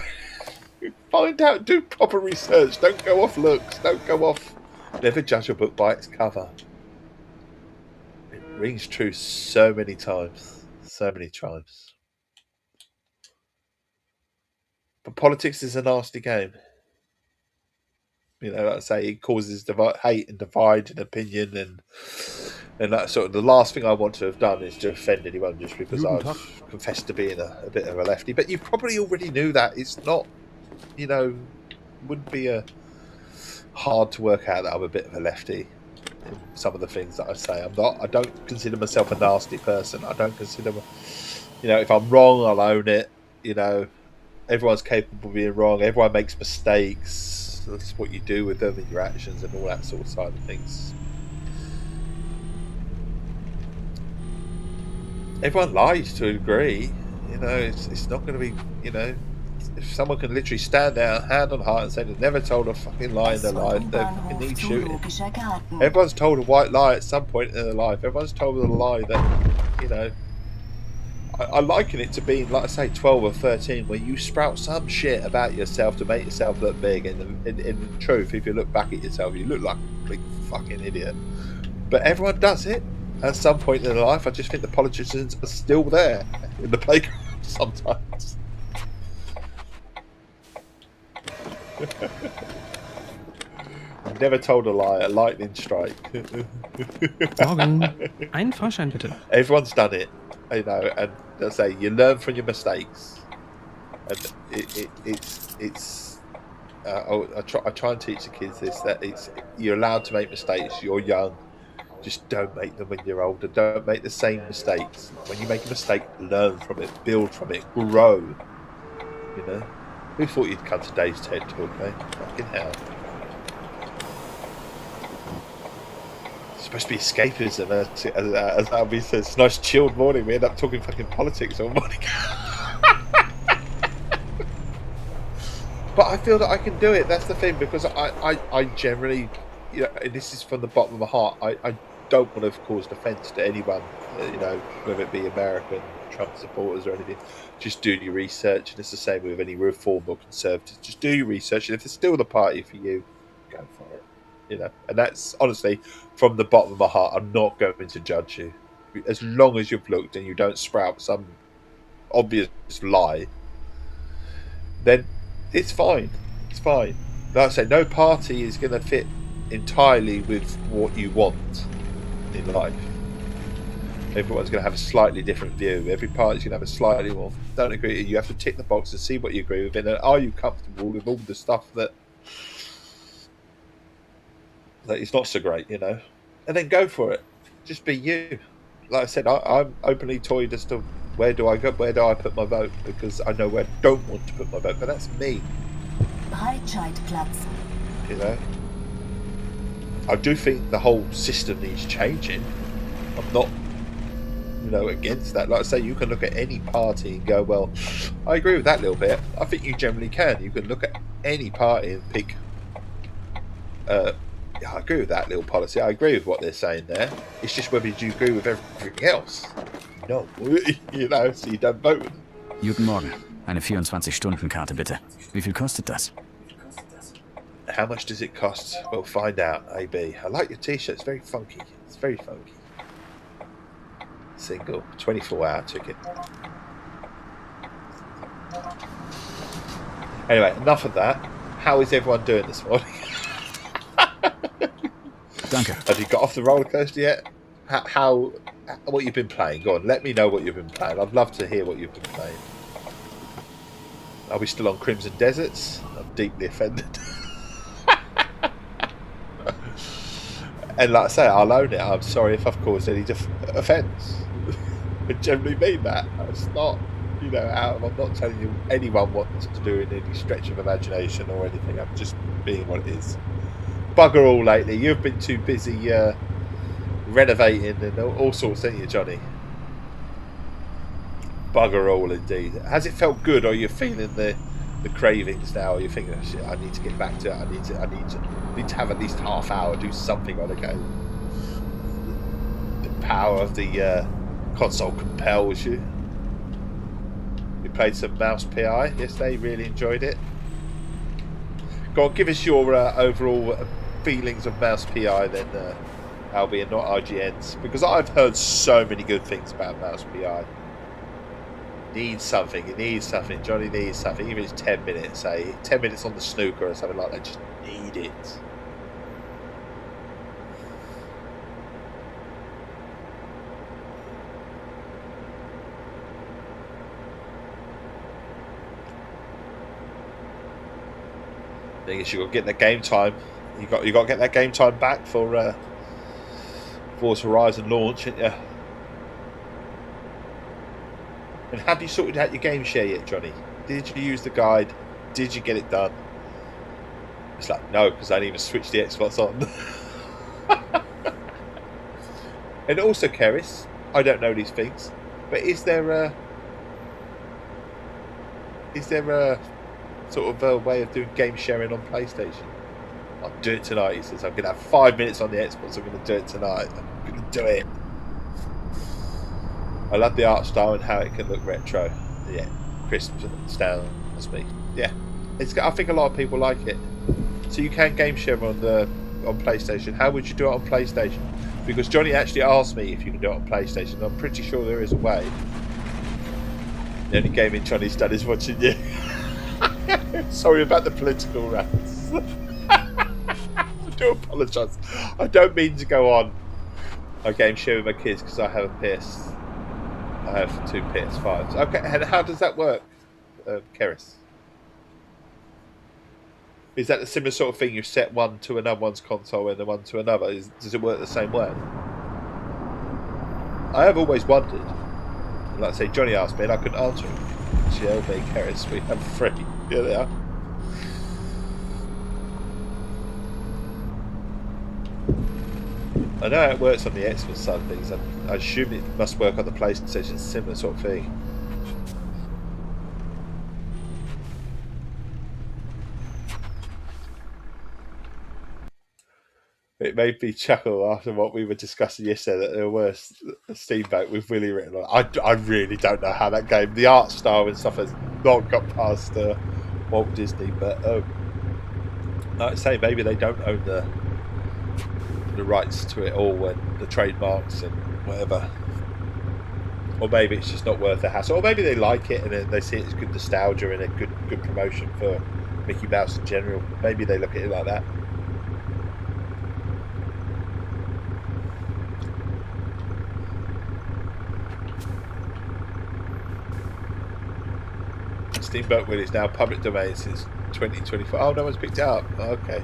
Find out, do proper research. Don't go off looks. Don't go off. Never judge a book by its cover. It rings true so many times. So many times. But politics is a nasty game. You know, like I say, it causes hate and divide and opinion, and that sort of. The last thing I want to have done is to offend anyone just because I've confessed to being a bit of a lefty. But you probably already knew that. It's not. You know, wouldn't be hard to work out that I'm a bit of a lefty in some of the things that I say. I'm not. I don't consider myself a nasty person. I don't consider, you know, if I'm wrong, I'll own it. You know, everyone's capable of being wrong. Everyone makes mistakes. That's what you do with them and your actions and all that sort of side of things. everyone lies to a degree. You know, it's not going to be, you know, if someone can literally stand there, hand on heart, and say they've never told a fucking lie in their life, they fucking need shooting. Everyone's told a white lie at some point in their life. Everyone's told a lie that, you know, I liken it to being, like I say, 12 or 13, where you sprout some shit about yourself to make yourself look big. And in truth, if you look back at yourself, you look like a big fucking idiot. But everyone does it at some point in their life. I just think the politicians are still there in the playground sometimes. Never told a lie, a lightning strike. Morgen. Einen Fahrschein bitte. Everyone's done it, you know, and I say you learn from your mistakes, and I try and teach the kids this, that you're allowed to make mistakes. You're young, just don't make them when you're older. Don't make the same mistakes. When you make a mistake, learn from it, build from it, grow. You know, who thought you'd come to Dave's TED talk, eh? Fucking hell. Supposed to be escapism, as Albie says. It's a nice chilled morning. We end up talking fucking politics all morning. But I feel that I can do it. That's the thing, because I generally, you know, and this is from the bottom of my heart, I don't want to cause offence to anyone, you know, whether it be American Trump supporters or anything. Just do your research, and it's the same with any reform or conservatives. Just do your research, and if it's still the party for you, go for it. You know, and that's honestly from the bottom of my heart. I'm not going to judge you, as long as you've looked and you don't sprout some obvious lie. Then it's fine. It's fine. Like I say, no party is going to fit entirely with what you want in life. Everyone's going to have a slightly different view. Every party's going to have a slightly more. Don't agree. You have to tick the box and see what you agree with, and are you comfortable with all the stuff that is not so great, you know, and then go for it. Just be you. Like I said, I'm openly toyed as to where do I go, where do I put my vote, because I know where I don't want to put my vote, but that's me. You know, I do think the whole system needs changing. I'm not, you know, against that. Like I say, you can look at any party and go, well, I agree with that little bit. I think you generally can. You can look at any party and pick. Yeah, I agree with that little policy. I agree with what they're saying there. It's just whether you agree with everything else. No, you know, so you don't vote with them. Guten Morgen. Eine 24-Stunden-Karte bitte. Wie viel kostet das? How much does it cost? We'll find out, AB. I like your t-shirt. It's very funky. It's very funky. Single. 24-hour ticket. Anyway, enough of that. How is everyone doing this morning? Danke. Have you got off the roller coaster yet? How what you've been playing? Go on, let me know what you've been playing. I'd love to hear what you've been playing. Are we still on Crimson Deserts? I'm deeply offended. And like I say, I'll own it. I'm sorry if I've caused any offence. I generally mean that. It's not, you know, I'm not telling you anyone what to do in any stretch of imagination or anything. I'm just being what it is. Bugger all lately. You've been too busy renovating and all sorts, haven't you, Johnny? Bugger all indeed. Has it felt good, or are you feeling the cravings now? Or are you thinking, oh, shit, I need to get back to it. I need to have at least half hour, do something on the go. The power of the console compels you. We played some Mouse PI yesterday. Really enjoyed it. Go on, give us your overall feelings of Mouse PI then, Albie, and not IGN's, because I've heard so many good things about Mouse PI. Needs something, he needs something, Johnny needs something, even if it's 10 minutes, say 10 minutes on the snooker or something like that, just need it. Thing is, you got to get that game time. You got to get that game time back for Forza Horizon launch, haven't you? And have you sorted out your game share yet, Johnny? Did you use the guide? Did you get it done? It's like, no, because I didn't even switch the Xbox on. And also, Keris, I don't know these things. But is there a sort of a way of doing game sharing on PlayStation? I'll do it tonight. He says I'm going to have 5 minutes on the Xbox. I'm going to do it tonight. I'm going to do it. I love the art style and how it can look retro. Yeah, crisp astounds me. Yeah, I think a lot of people like it. So you can game share on PlayStation. How would you do it on PlayStation? Because Johnny actually asked me if you can do it on PlayStation. I'm pretty sure there is a way. The only gaming Johnny's done is watching you. Sorry about the political rants. I do apologise. I don't mean to go on. I game share with my kids because I have I have 2 PS5s. Okay, and how does that work, Keris? Is that the similar sort of thing? You set one to another one's console and then one to another. Does it work the same way? I have always wondered. Like I say, Johnny asked me and I couldn't answer him. GLB Keris, we have 3. Here they are. I know how it works on the Xbox side of things. I assume it must work on the PlayStation, similar sort of thing. It made me chuckle after what we were discussing yesterday that there was a Steamboat with Willy written on it. I really don't know how that game, the art style and stuff has not got past Walt Disney, but like I say, maybe they don't own the rights to it all and the trademarks and whatever. Or maybe it's just not worth the hassle. Or maybe they like it and they see it as good nostalgia and a good promotion for Mickey Mouse in general. Maybe they look at it like that. Steamboat Willie is now public domain since 2024. Oh, no one's picked it up. Okay.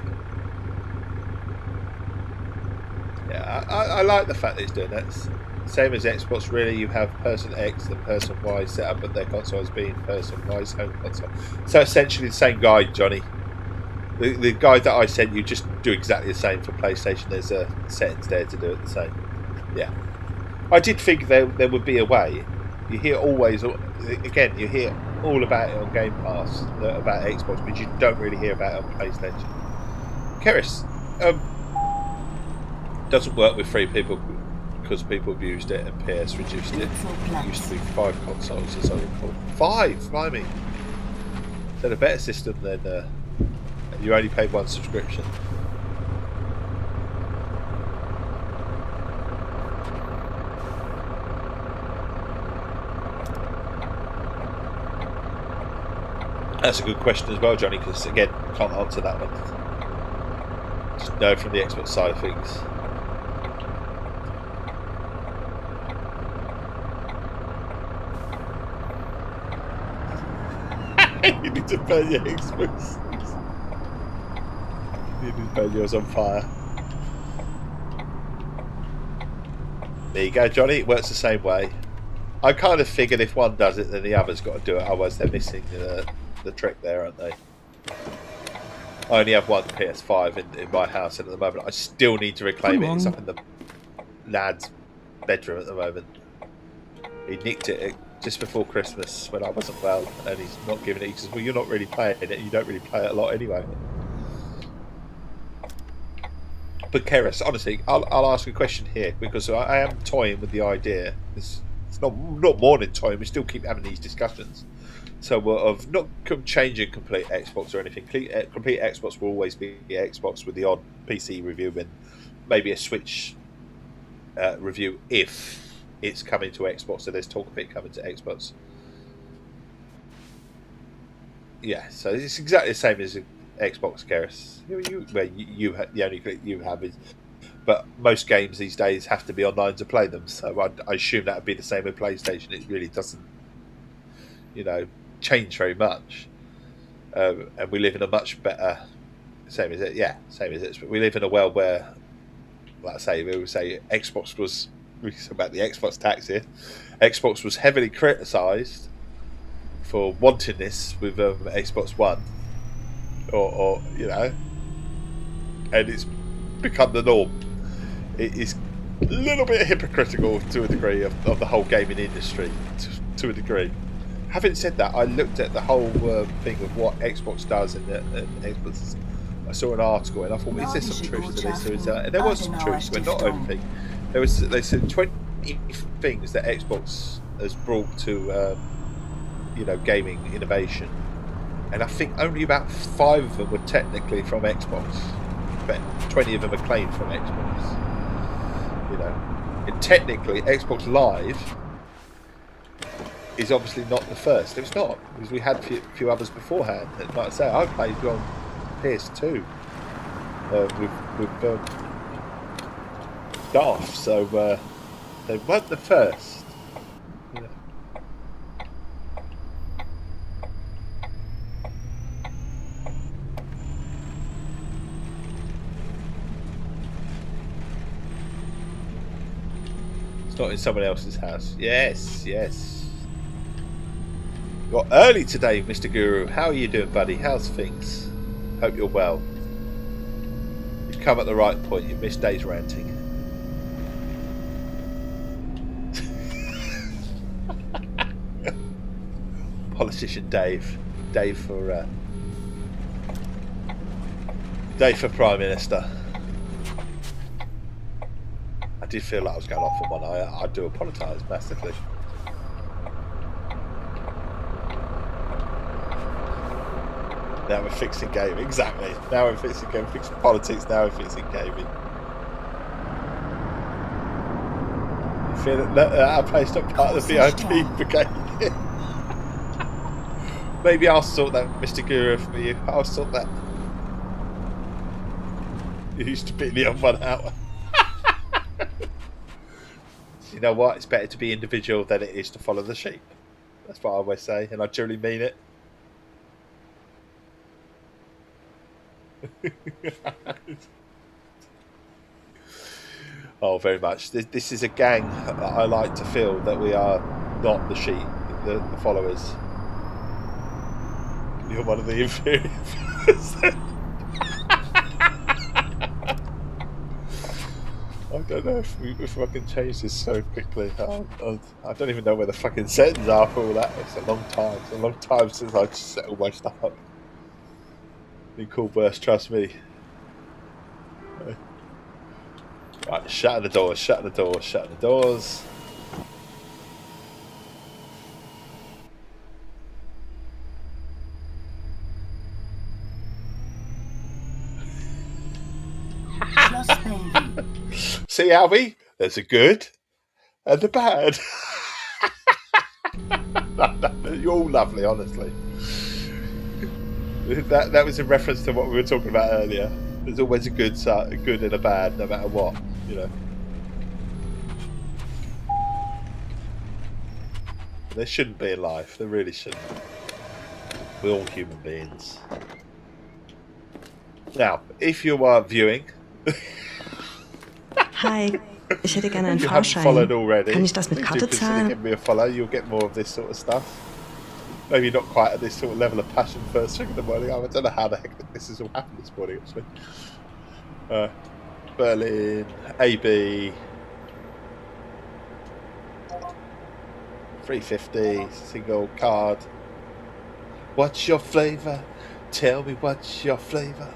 Yeah, I like the fact that it's doing that. Same as Xbox, really. You have person X and person Y set up at their console as being person Y's home console. So essentially the same guide, Johnny. The guide that I sent you, just do exactly the same for PlayStation. There's a settings there to do it the same. Yeah. I did think there would be a way. You hear you hear all about it on Game Pass, about Xbox, but you don't really hear about it on PlayStation. Keris, doesn't work with 3 people because people abused it and PS reduced it. It used to be 5 consoles, as I recall. 5, blimey. Is that a better system than you only paid 1 subscription? That's a good question as well, Johnny, because again, can't answer that one. Just know from the Xbox side of things. You need to burn your Xbox. You need to burn yours on fire. There you go, Johnny. It works the same way. I kind of figured if one does it, then the other's got to do it. Otherwise, they're missing the trick there, aren't they? I only have 1 PS5 in my house, and at the moment I still need to reclaim it. It's up in the lad's bedroom at the moment. He nicked it just before Christmas when I wasn't well, and he's not giving it. He says, well, you're not really playing it. You don't really play it a lot anyway. But Keris, honestly, I'll ask a question here, because I am toying with the idea. It's not more than toying. We still keep having these discussions. So of not changing complete Xbox or anything. Complete Xbox will always be Xbox with the odd PC review and maybe a Switch review if it's coming to Xbox. So there's talk of it coming to Xbox. Yeah, so it's exactly the same as Xbox, Keris. The only click you have is, but most games these days have to be online to play them. So I assume that would be the same with PlayStation. It really doesn't, change very much, and we live in a much better same as it. But we live in a world where, like I say, we would say Xbox was. We talk about the Xbox tax here. Xbox was heavily criticised for wanting this with Xbox One, or and it's become the norm. It is little bit hypocritical to a degree of the whole gaming industry, to a degree. Having said that, I looked at the whole thing of what Xbox does and Xbox. I saw an article and I thought, is there some truth to this? And there was some truth, but not everything. They said 20 things that Xbox has brought to gaming innovation, and I think only about 5 of them were technically from Xbox, but 20 of them are claimed from Xbox. And technically Xbox Live is obviously not the first. It's not, because we had a few others beforehand. And like I say, I played on PS2 with Daft, so they weren't the first. It's not in someone else's house. Yes. You're early today, Mr. Guru. How are you doing, buddy? How's things? Hope you're well. You've come at the right point. You missed Dave's ranting. Politician Dave. Dave for Prime Minister. I did feel like I was going off on one. I do apologise massively. Now we're fixing gaming. Exactly. Now we're fixing gaming. Fixing politics. Now we're fixing gaming. You feel that our place not part of the VIP brigade? Maybe I'll sort that, Mr. Guru, for you. I'll sort that. You used to beat me on 1 hour. You know what? It's better to be individual than it is to follow the sheep. That's what I always say, and I truly mean it. Oh, very much. This is a gang. I like to feel that we are not the sheep, the followers. You're one of the inferior followers. I don't know if I can change this so quickly. I don't even know where the fucking settings are for all that. It's a long time. It's a long time since I set all my stuff up. Been cool burst, trust me. Right, shut the doors, shut the doors, shut the doors. See, Albie? There's a good and a bad. You're all lovely, honestly. That was in reference to what we were talking about earlier. There's always a good and a bad, no matter what, There shouldn't be in life. There really shouldn't. We're all human beings. Now, if you are viewing... Hi, ich hätte gerne einen you haven't Fahrschein. followed already, Kann ich das mit please Karte do consider zahlen? giving me a follow. You'll get more of this sort of stuff. Maybe not quite at this sort of level of passion first thing in the morning. I don't know how the heck this has all happened this morning, actually. Berlin, AB, 350, single card. What's your flavour? Tell me what's your flavour?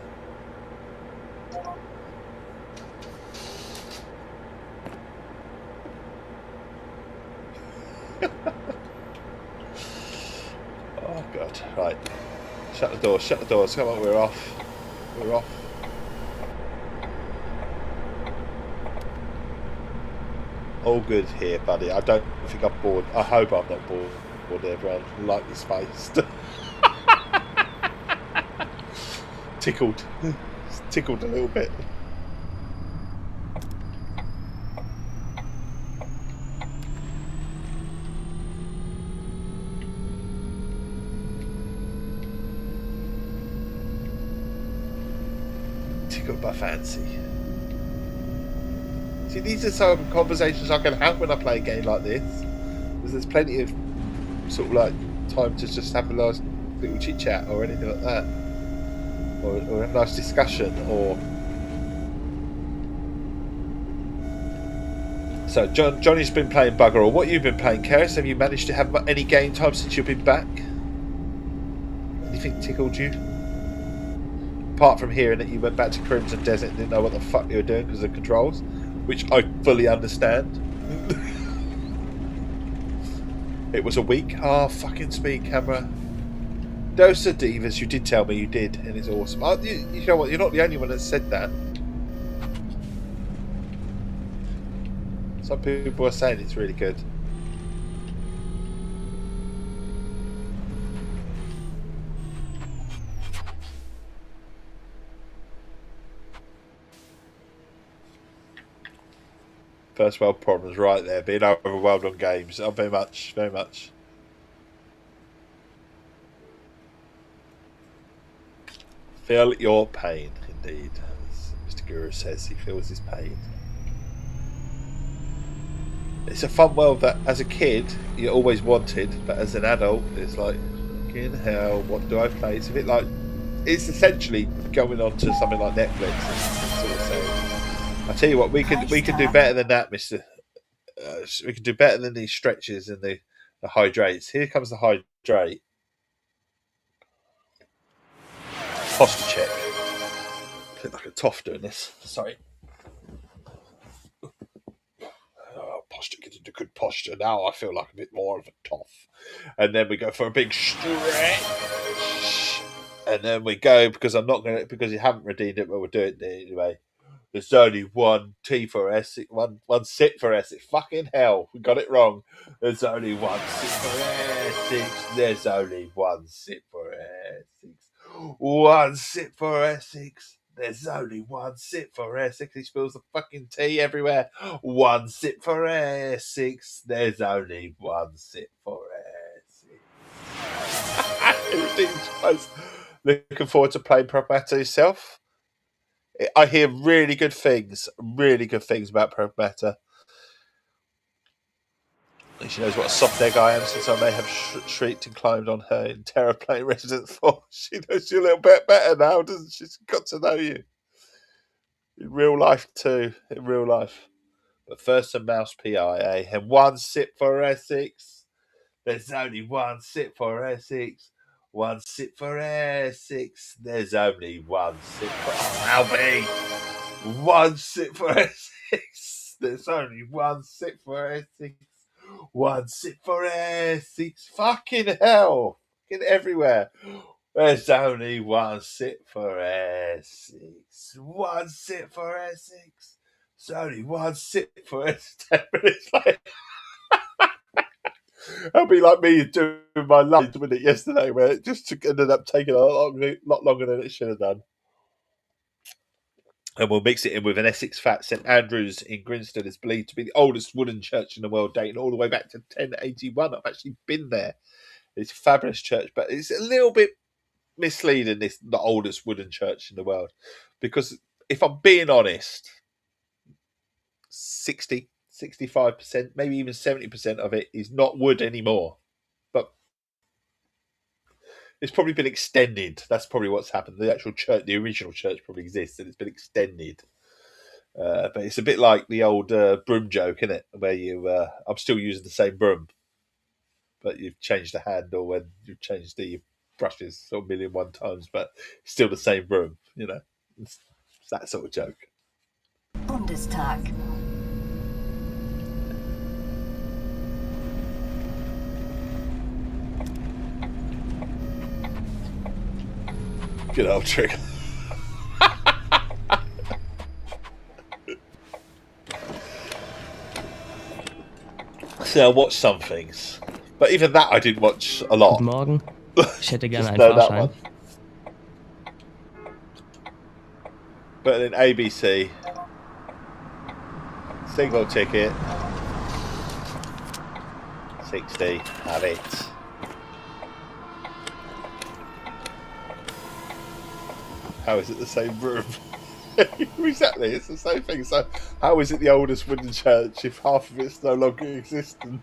Oh god, right. Shut the doors, shut the doors. Come on, we're off. We're off. All good here, buddy. I don't think I'm bored. I hope I'm not bored everyone. Lightly spaced. Tickled. Tickled a little bit. Tickled by fancy. See, these are some conversations I can have when I play a game like this. Because there's plenty of sort of like time to just have a nice little chit chat or anything like that. Or a nice discussion or So Johnny's been playing bugger all. What have you been playing, Keris? Have you managed to have any game time since you've been back? Anything tickled you? Apart from hearing that you went back to Crimson Desert and didn't know what the fuck you were doing because of controls, which I fully understand. It was a week. Fucking speed camera. Dose of Divas, you did tell me you did, and it's awesome. You know what? You're not the only one that said that. Some people are saying it's really good. First world problems right there. Being overwhelmed on games. Oh, very much. Very much. Feel your pain, indeed. As Mr. Guru says, he feels his pain. It's a fun world that, as a kid, you always wanted, but as an adult, it's like, fucking hell, what do I play? It's a bit like, it's essentially going on to something like Netflix. And sort of saying, I tell you what, we can do better than that, Mister. We can do better than these stretches and the hydrates. Here comes the hydrate. Posture check. I feel like a toff doing this. Sorry. Posture, get into good posture. Now I feel like a bit more of a toff. And then we go for a big stretch. And then we go, because you haven't redeemed it, but we'll do it anyway. There's only one T for Essex, one sit for Essex. Fucking hell, we got it wrong. There's only one sit for Essex. There's only one sit for Essex. One sit for Essex. There's only one sip for Essex. He spills the fucking tea everywhere. One sip for Essex. There's only one sip for Essex. Looking forward to playing Pragmata yourself. I hear really good things about Pragmata. She knows what a soft egg I am, since I may have shrieked and climbed on her in terror playing Resident 4. She knows you a little bit better now, doesn't she? She's got to know you. In real life, too. In real life. But first a mouse PIA. And one sip for Essex. There's only one sip for Essex. One sip for Essex. There's only one sip for Albie. One sip for Essex. There's only one sip for Essex. One sip for Essex. Fucking hell. Fucking everywhere. There's only one sip for Essex. One sip for Essex. There's only one sip for Essex. 10 minutes later. That'll be like me doing my lunch with it yesterday, where it just ended up taking a lot longer than it should have done. And we'll mix it in with an Essex fat. St Andrews in Grinstead is believed to be the oldest wooden church in the world, dating all the way back to 1081. I've actually been there. It's a fabulous church, but it's a little bit misleading, the oldest wooden church in the world. Because if I'm being honest, 60, 65%, maybe even 70% of it is not wood anymore. But it's probably been extended. That's probably what's happened. The actual church, the original church probably exists, and it's been extended. But it's a bit like the old broom joke, isn't it? Where I'm still using the same broom, but you've changed the handle and you've changed the brushes sort of 1,000,001 times, but still the same broom. You know, it's that sort of joke. Bundestag. Good old trick. So I watched some things, but even that I didn't watch a lot. Guten Morgen. Ich hätte gerne einen Know that Fahrschein. one. But in ABC, single ticket, 60, have it. How is it the same room? Exactly, it's the same thing. So, how is it the oldest wooden church if half of it's no longer existent?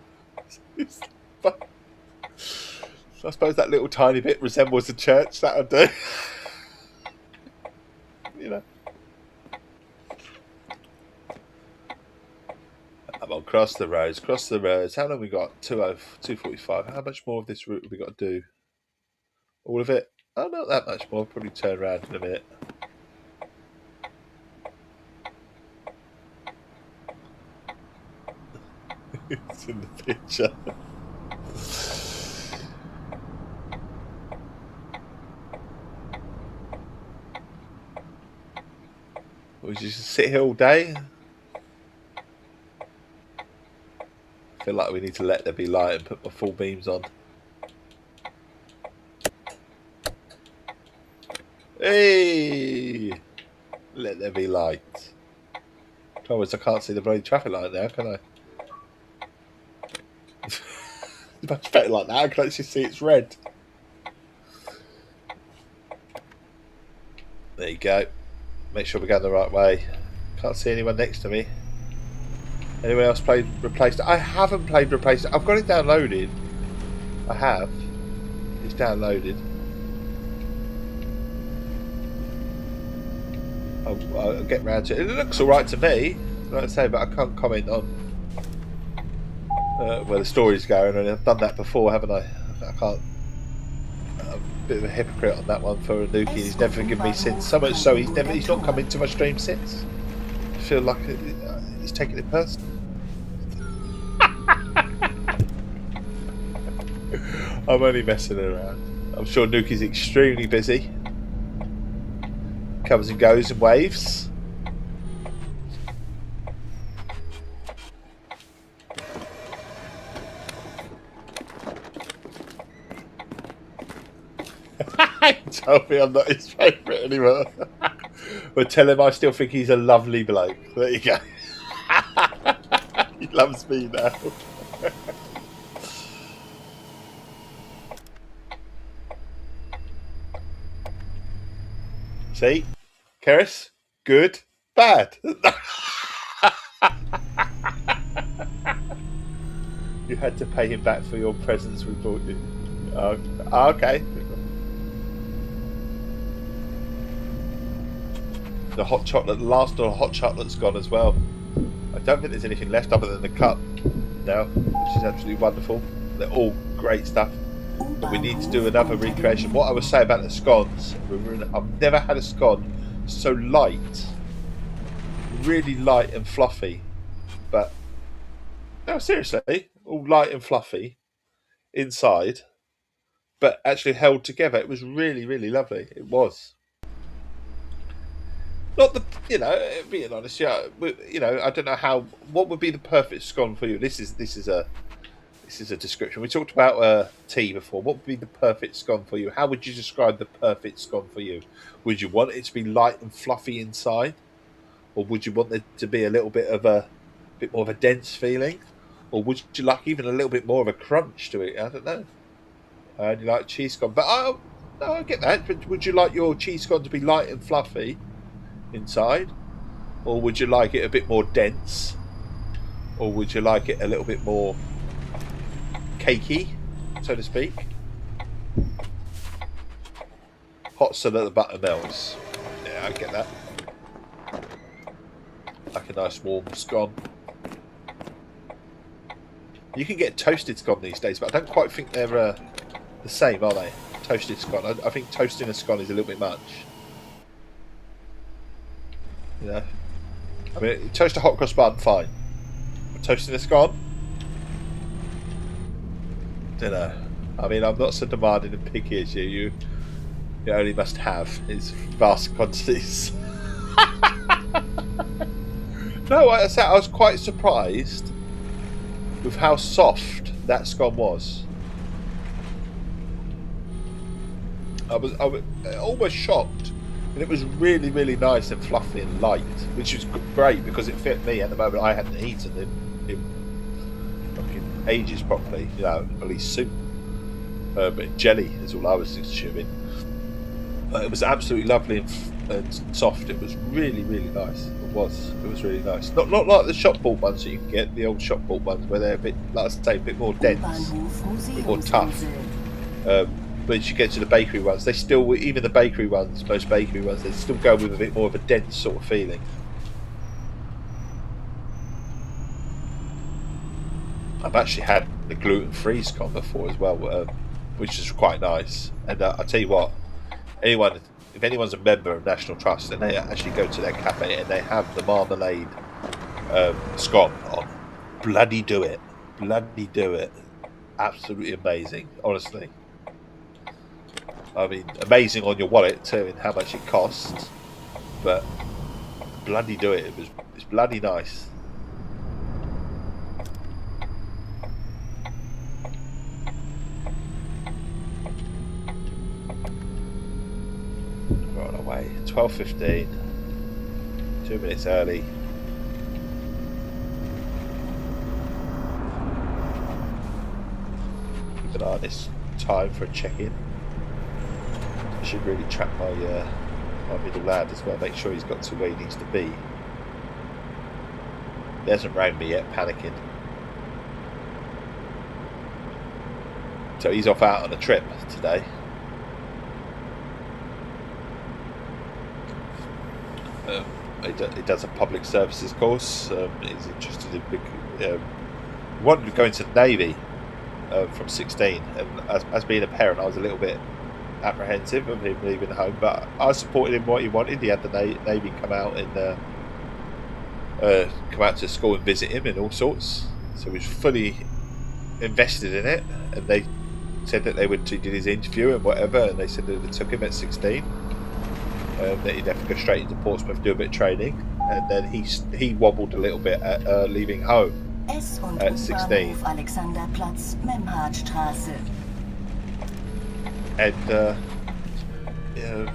So I suppose that little tiny bit resembles a church. That'll do. You know. I'm on, cross the roads, cross the roads. How long have we got? 2:45. How much more of this route have we got to do? All of it? Oh, not that much more. I'll probably turn around in a minute. It's in the picture. Would you just sit here all day? I feel like we need to let there be light and put my full beams on. Hey! Let there be light. Trouble is I can't see the bloody traffic light now, can I? It's much better like that. I can actually see it's red. There you go. Make sure we're going the right way. Can't see anyone next to me. Anyone else played Replaced? I haven't played Replaced. I've got it downloaded. I have. It's downloaded. I'll get round to it. It looks alright to me, like I say, but I can't comment on where the story's going, and I've done that before, haven't I? I can't. I'm a bit of a hypocrite on that one for Nuki. He's never forgiven me since. So much so he's not come into my stream since. I feel like he's taking it personal. I'm only messing around. I'm sure Nuki's extremely busy. Comes and goes in waves. He told me I'm not his favourite anymore. But tell him I still think he's a lovely bloke. There you go. He loves me now. See? Keris? Good? Bad? You had to pay him back for your presents we brought you. Okay. The hot chocolate, the last of the hot chocolate's gone as well. I don't think there's anything left other than the cup now, which is absolutely wonderful. They're all great stuff. But we need to do another recreation. What I was saying about the scones, I've never had a scone so light, really light and fluffy. But no, seriously, all light and fluffy inside, but actually held together. It was really, really lovely. It was. Not the, being honest, I don't know what would be the perfect scone for you. This is a description. We talked about tea before. What would be the perfect scone for you? How would you describe the perfect scone for you? Would you want it to be light and fluffy inside, or would you want it to be a little bit more of a dense feeling, or would you like even a little bit more of a crunch to it? I don't know. I only like cheese scone, but I get that. But would you like your cheese scone to be light and fluffy inside, or would you like it a bit more dense, or would you like it a little bit more cakey, so to speak? Hot so that the butter melts. Yeah, I get that. Like a nice warm scone. You can get toasted scone these days, but I don't quite think they're the same, are they? Toasted scone. I think toasting a scone is a little bit much. I mean, toast a hot cross bun, fine. But toasting a scone? Don't know. I mean, I'm not so demanding and picky as you. You only must have is vast quantities. No, I said I was quite surprised with how soft that scone was. I was almost shocked. And it was really, really nice and fluffy and light, which was great because it fit me at the moment. I hadn't eaten in fucking ages properly, at least soup. But jelly is all I was consuming. It was absolutely lovely and soft. It was really, really nice. It was really nice. Not like the shop bought ones that you can get, the old shop bought ones where they're a bit, like I say, a bit more dense, a bit more tough. But as you get to the bakery ones, they still, even the bakery ones, most bakery ones, they still go with a bit more of a dense sort of feeling. I've actually had the gluten-free scone before as well, which is quite nice. And I tell you what, if anyone's a member of National Trust and they actually go to their cafe and they have the marmalade scone on, bloody do it. Absolutely amazing, honestly. I mean, amazing on your wallet too and how much it costs, but bloody do it. It's bloody nice. We're on our way. 12:15. 2 minutes early. Keep an eye on this time for a check-in. I should really track my my middle lad as well. Make sure he's got to where he needs to be. He hasn't rang me yet, panicking. So he's off out on a trip today. He does a public services course. He's interested in wanted to go into the Navy from 16, and as being a parent, I was a little bit apprehensive of him leaving home, but I supported him what he wanted. He had the Navy come out and come out to school and visit him and all sorts. So he was fully invested in it, and they said that he did his interview and whatever, and they said that they took him at 16. That he'd have to go straight into Portsmouth, do a bit of training, and then he wobbled a little bit at leaving home at 16. Alexanderplatz, Memhardstraße. And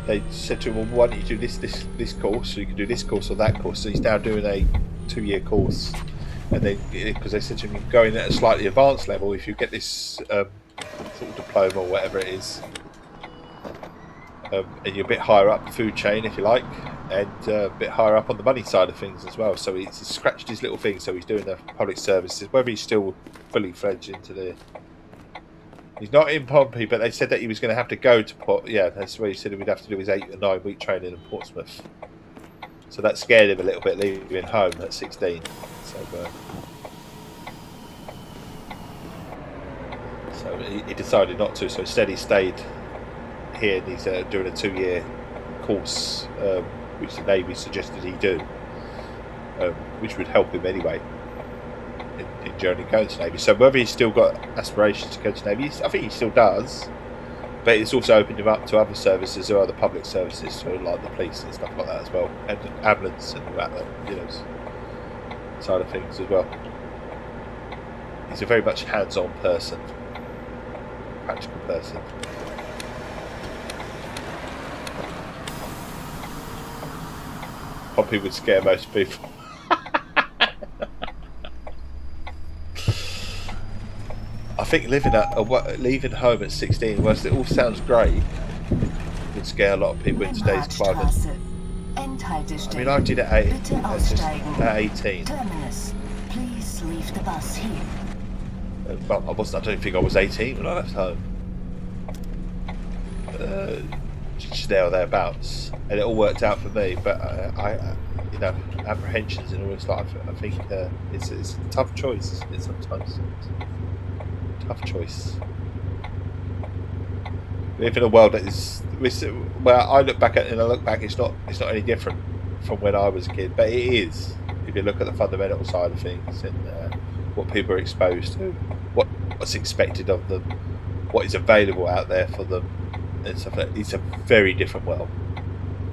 they said to him, well, why don't you do this course, so you can do this course or that course. So he's now doing a 2-year course, and then because they said to him, you can go in at a slightly advanced level if you get this sort of diploma or whatever it is. And you're a bit higher up the food chain, if you like, and a bit higher up on the money side of things as well. So he's scratched his little thing. So he's doing the public services. Whether he's still fully fledged into the, he's not in Pompey, but they said that he was going to have to go to that's where he said he would have to do his 8 or 9 week training in Portsmouth. So that scared him a little bit leaving home at 16. So he decided not to. So instead he stayed here, and he's doing a 2-year course, which the Navy suggested he do, which would help him anyway in journey going to Navy. So whether he's still got aspirations to go to Navy, I think he still does, but it's also opened him up to other services or other public services, so like the police and stuff like that as well, and ambulance and that, side of things as well. He's a very much hands-on person, practical person. Pompey would scare most people. I think leaving home at 16, whilst it all sounds great, would scare a lot of people in today's climate. I mean, I did it at 18. Terminus. Please leave the bus here. Well, I don't think I was 18 when I left home. Just there or thereabouts, and it all worked out for me. But I apprehensions in all this life. I think it's a tough choice, isn't it? Sometimes tough choice. We live in a world that is, where I look back at it and I look back, it's not any different from when I was a kid, but it is. If you look at the fundamental side of things and what people are exposed to, what's expected of them, what is available out there for them, and stuff like that, it's a very different world.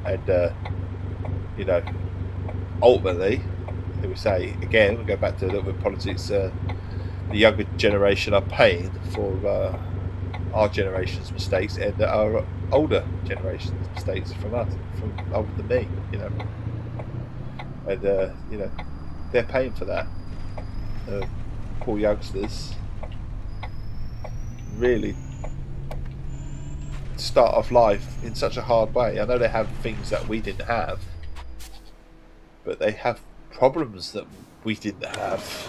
And ultimately, we say again, we go back to a little bit of politics. The younger generation are paying for our generation's mistakes, and our older generation's mistakes from older than me. And they're paying for that. Poor youngsters really start off life in such a hard way. I know they have things that we didn't have, but they have problems that we didn't have,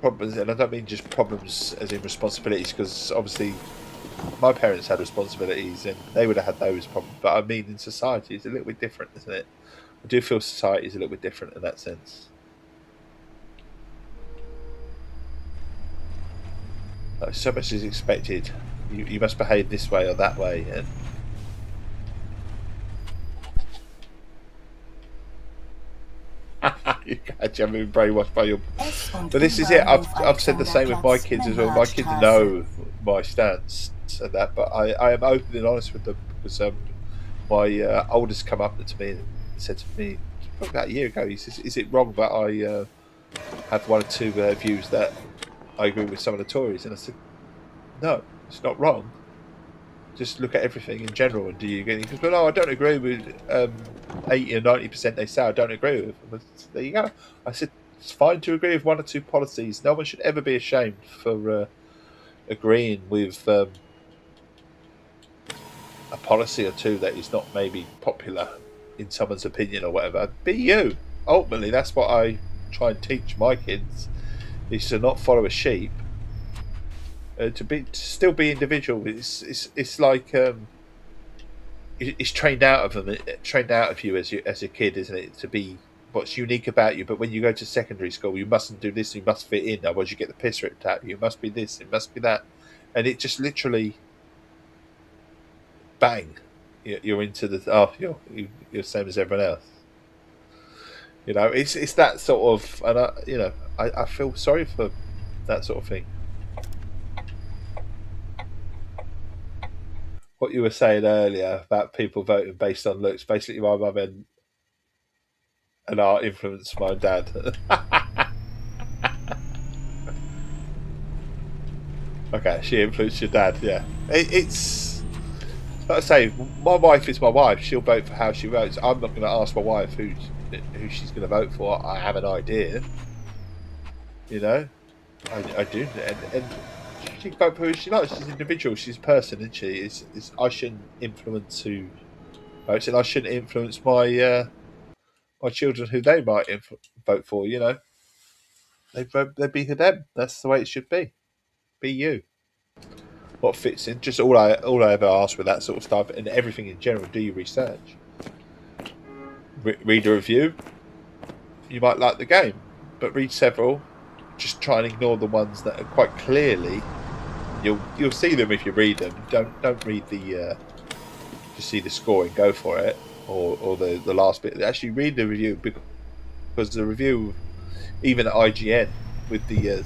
problems, and I don't mean just problems as in responsibilities, because obviously my parents had responsibilities and they would have had those problems. But I mean, in society, it's a little bit different, isn't it? I do feel society is a little bit different in that sense. Like, so much is expected. You must behave this way or that way, and you can't have been brainwashed by your. But this is it. I've said the same with my kids as well. My kids know my stance and that, but I am open and honest with them because my oldest come up to me and said to me probably about a year ago. He says, "Is it wrong that I have one or two views that I agree with some of the Tories?" And I said, "No, it's not wrong. Just look at everything in general, and do you get?" He goes, "Well, no, I don't agree with 80 or 90% they say. I don't agree with." But there you go. I said, "It's fine to agree with one or two policies. No one should ever be ashamed for agreeing with a policy or two that is not maybe popular in someone's opinion or whatever. Be you. Ultimately, that's what I try and teach my kids: is to not follow a sheep." To still be individual. It's like it's trained out of them, trained out of you as a kid, isn't it? To be what's unique about you. But when you go to secondary school, you mustn't do this. You must fit in, otherwise you get the piss ripped out. You must be this. It must be that, and it just literally bang. You're into the you're the same as everyone else. You know, it's that sort of, and I feel sorry for that sort of thing. What you were saying earlier about people voting based on looks, basically my mum and art influenced my dad. Okay, she influenced your dad, yeah. It's, like I say, my wife is my wife. She'll vote for how she votes. I'm not going to ask my wife who she's going to vote for. I have an idea. You know? I do. And she can vote for who she likes. She's an individual. She's a person, isn't she? I shouldn't influence who votes, and I shouldn't influence my my children who they might vote for. You know, they be them. That's the way it should be. Be you. What fits in? Just all I ever ask with that sort of stuff and everything in general. Do your research. Read a review. You might like the game, but read several. Just try and ignore the ones that are quite clearly. You'll see them if you read them. Don't read the just see the score and go for it, or the last bit. Actually read the review, because the review, even at IGN, with the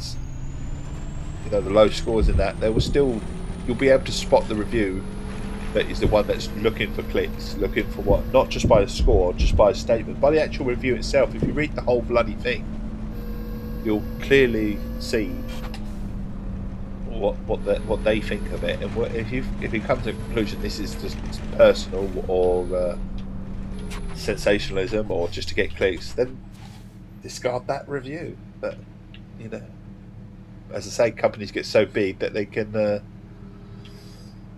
the low scores in that, there will still, you'll be able to spot the review that is the one that's looking for clicks, looking for what, not just by the score, just by a statement, by the actual review itself. If you read the whole bloody thing, you'll clearly see what they think of it, and if you come to the conclusion this is just personal or sensationalism or just to get clicks, then discard that review. But as I say, companies get so big that they can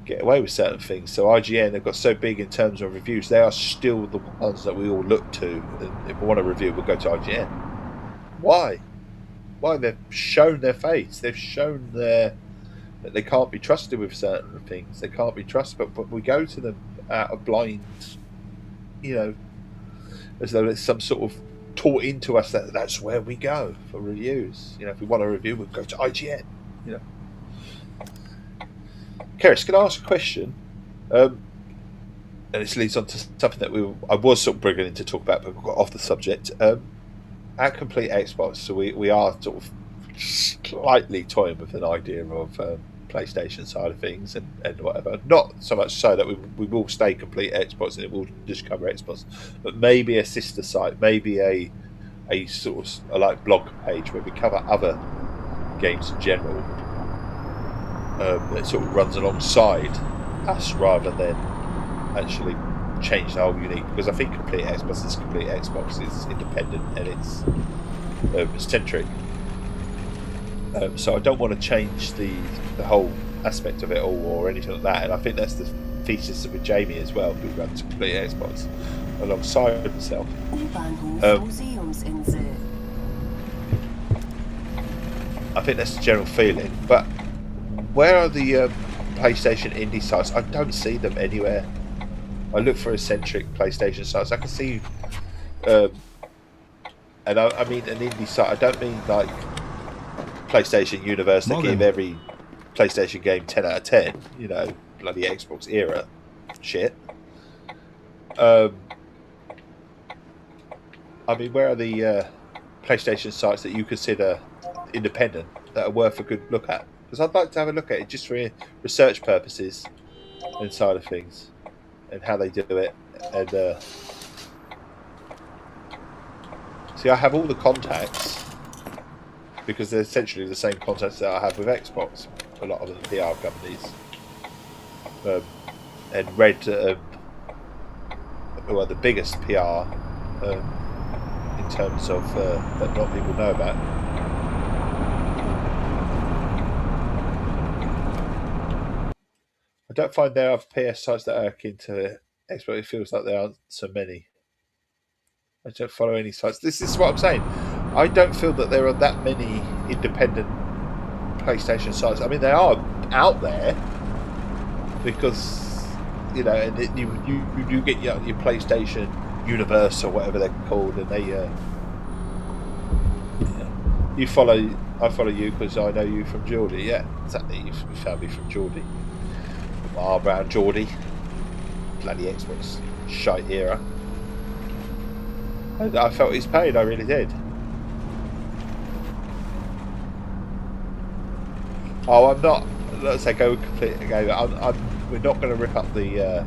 get away with certain things. So IGN, they've got so big in terms of reviews, they are still the ones that we all look to, and if we want a review, we'll go to IGN. Why? They've shown their face. They've shown that they can't be trusted with certain things. They can't be trusted, but we go to them out of blind, as though it's some sort of taught into us that that's where we go for reviews. If we want a review, we'll go to IGN. Keris, can I ask a question? And this leads on to something that I was sort of bringing in to talk about, but we got off the subject. At Complete Xbox, so we are sort of slightly toying with an idea of PlayStation side of things and whatever. Not so much so that we will stay Complete Xbox and it will just cover Xbox, but maybe a sister site, maybe a sort of like blog page where we cover other games in general that sort of runs alongside us rather than actually change the whole unique, because I think Complete Xbox is Complete Xbox. It's independent and it's centric. So I don't want to change the whole aspect of it all or anything like that. And I think that's the thesis with Jamie as well, who runs Complete Xbox alongside himself. I think that's the general feeling. But where are the PlayStation indie sites, I don't see them anywhere. I look for eccentric PlayStation sites. I can see, and I mean an indie site. I don't mean like PlayStation Universe that give every PlayStation game 10 out of 10. You know, bloody Xbox era shit. I mean, where are the PlayStation sites that you consider independent that are worth a good look at? Because I'd like to have a look at it just for research purposes and side of things and how they do it. And see, I have all the contacts because they're essentially the same contacts that I have with Xbox. A lot of the PR companies, and Red, who are the biggest PR in terms of that not people know about. I don't find there are PS sites that are akin to Xbox. It feels like there aren't so many. I don't follow any sites. This is what I'm saying. I don't feel that there are that many independent PlayStation sites. I mean, they are out there because, you know, and you do get your PlayStation Universe or whatever they're called, and they you follow. I follow you because I know you from Geordie. Yeah, exactly. You found me from Geordie. R Brown Geordie. Bloody Xbox shite era. And I felt his pain. I really did. Oh, I'm not. Let's say go complete game. We're not going to rip up the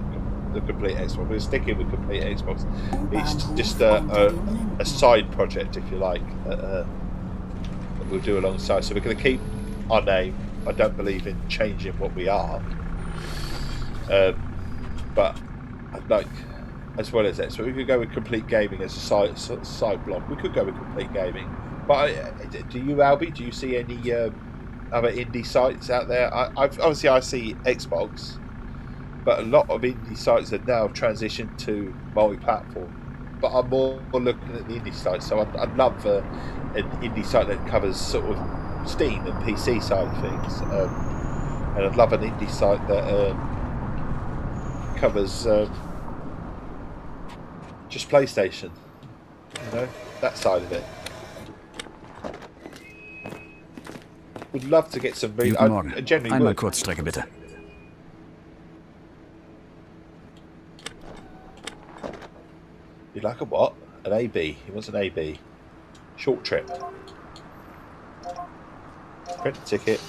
complete Xbox. We're sticking with complete Xbox. It's just a side project, if you like, that we'll do alongside. So we're going to keep our name. I don't believe in changing what we are, but I'd like, as well as that. So we could go with complete gaming as a side block. We could go with complete gaming. But do you, Albie? Do you see any other indie sites out there? Obviously I see Xbox, but a lot of indie sites are now transitioned to multi-platform. But I'm more looking at the indie sites, so I'd love an indie site that covers sort of Steam and PC side of things, and I'd love an indie site that covers just PlayStation, you know, that side of it. Would love to get some. Guten Morgen. Einmal Kurzstrecke, bitte. You'd like a what? An AB. He wants an AB. Short trip. Print a ticket.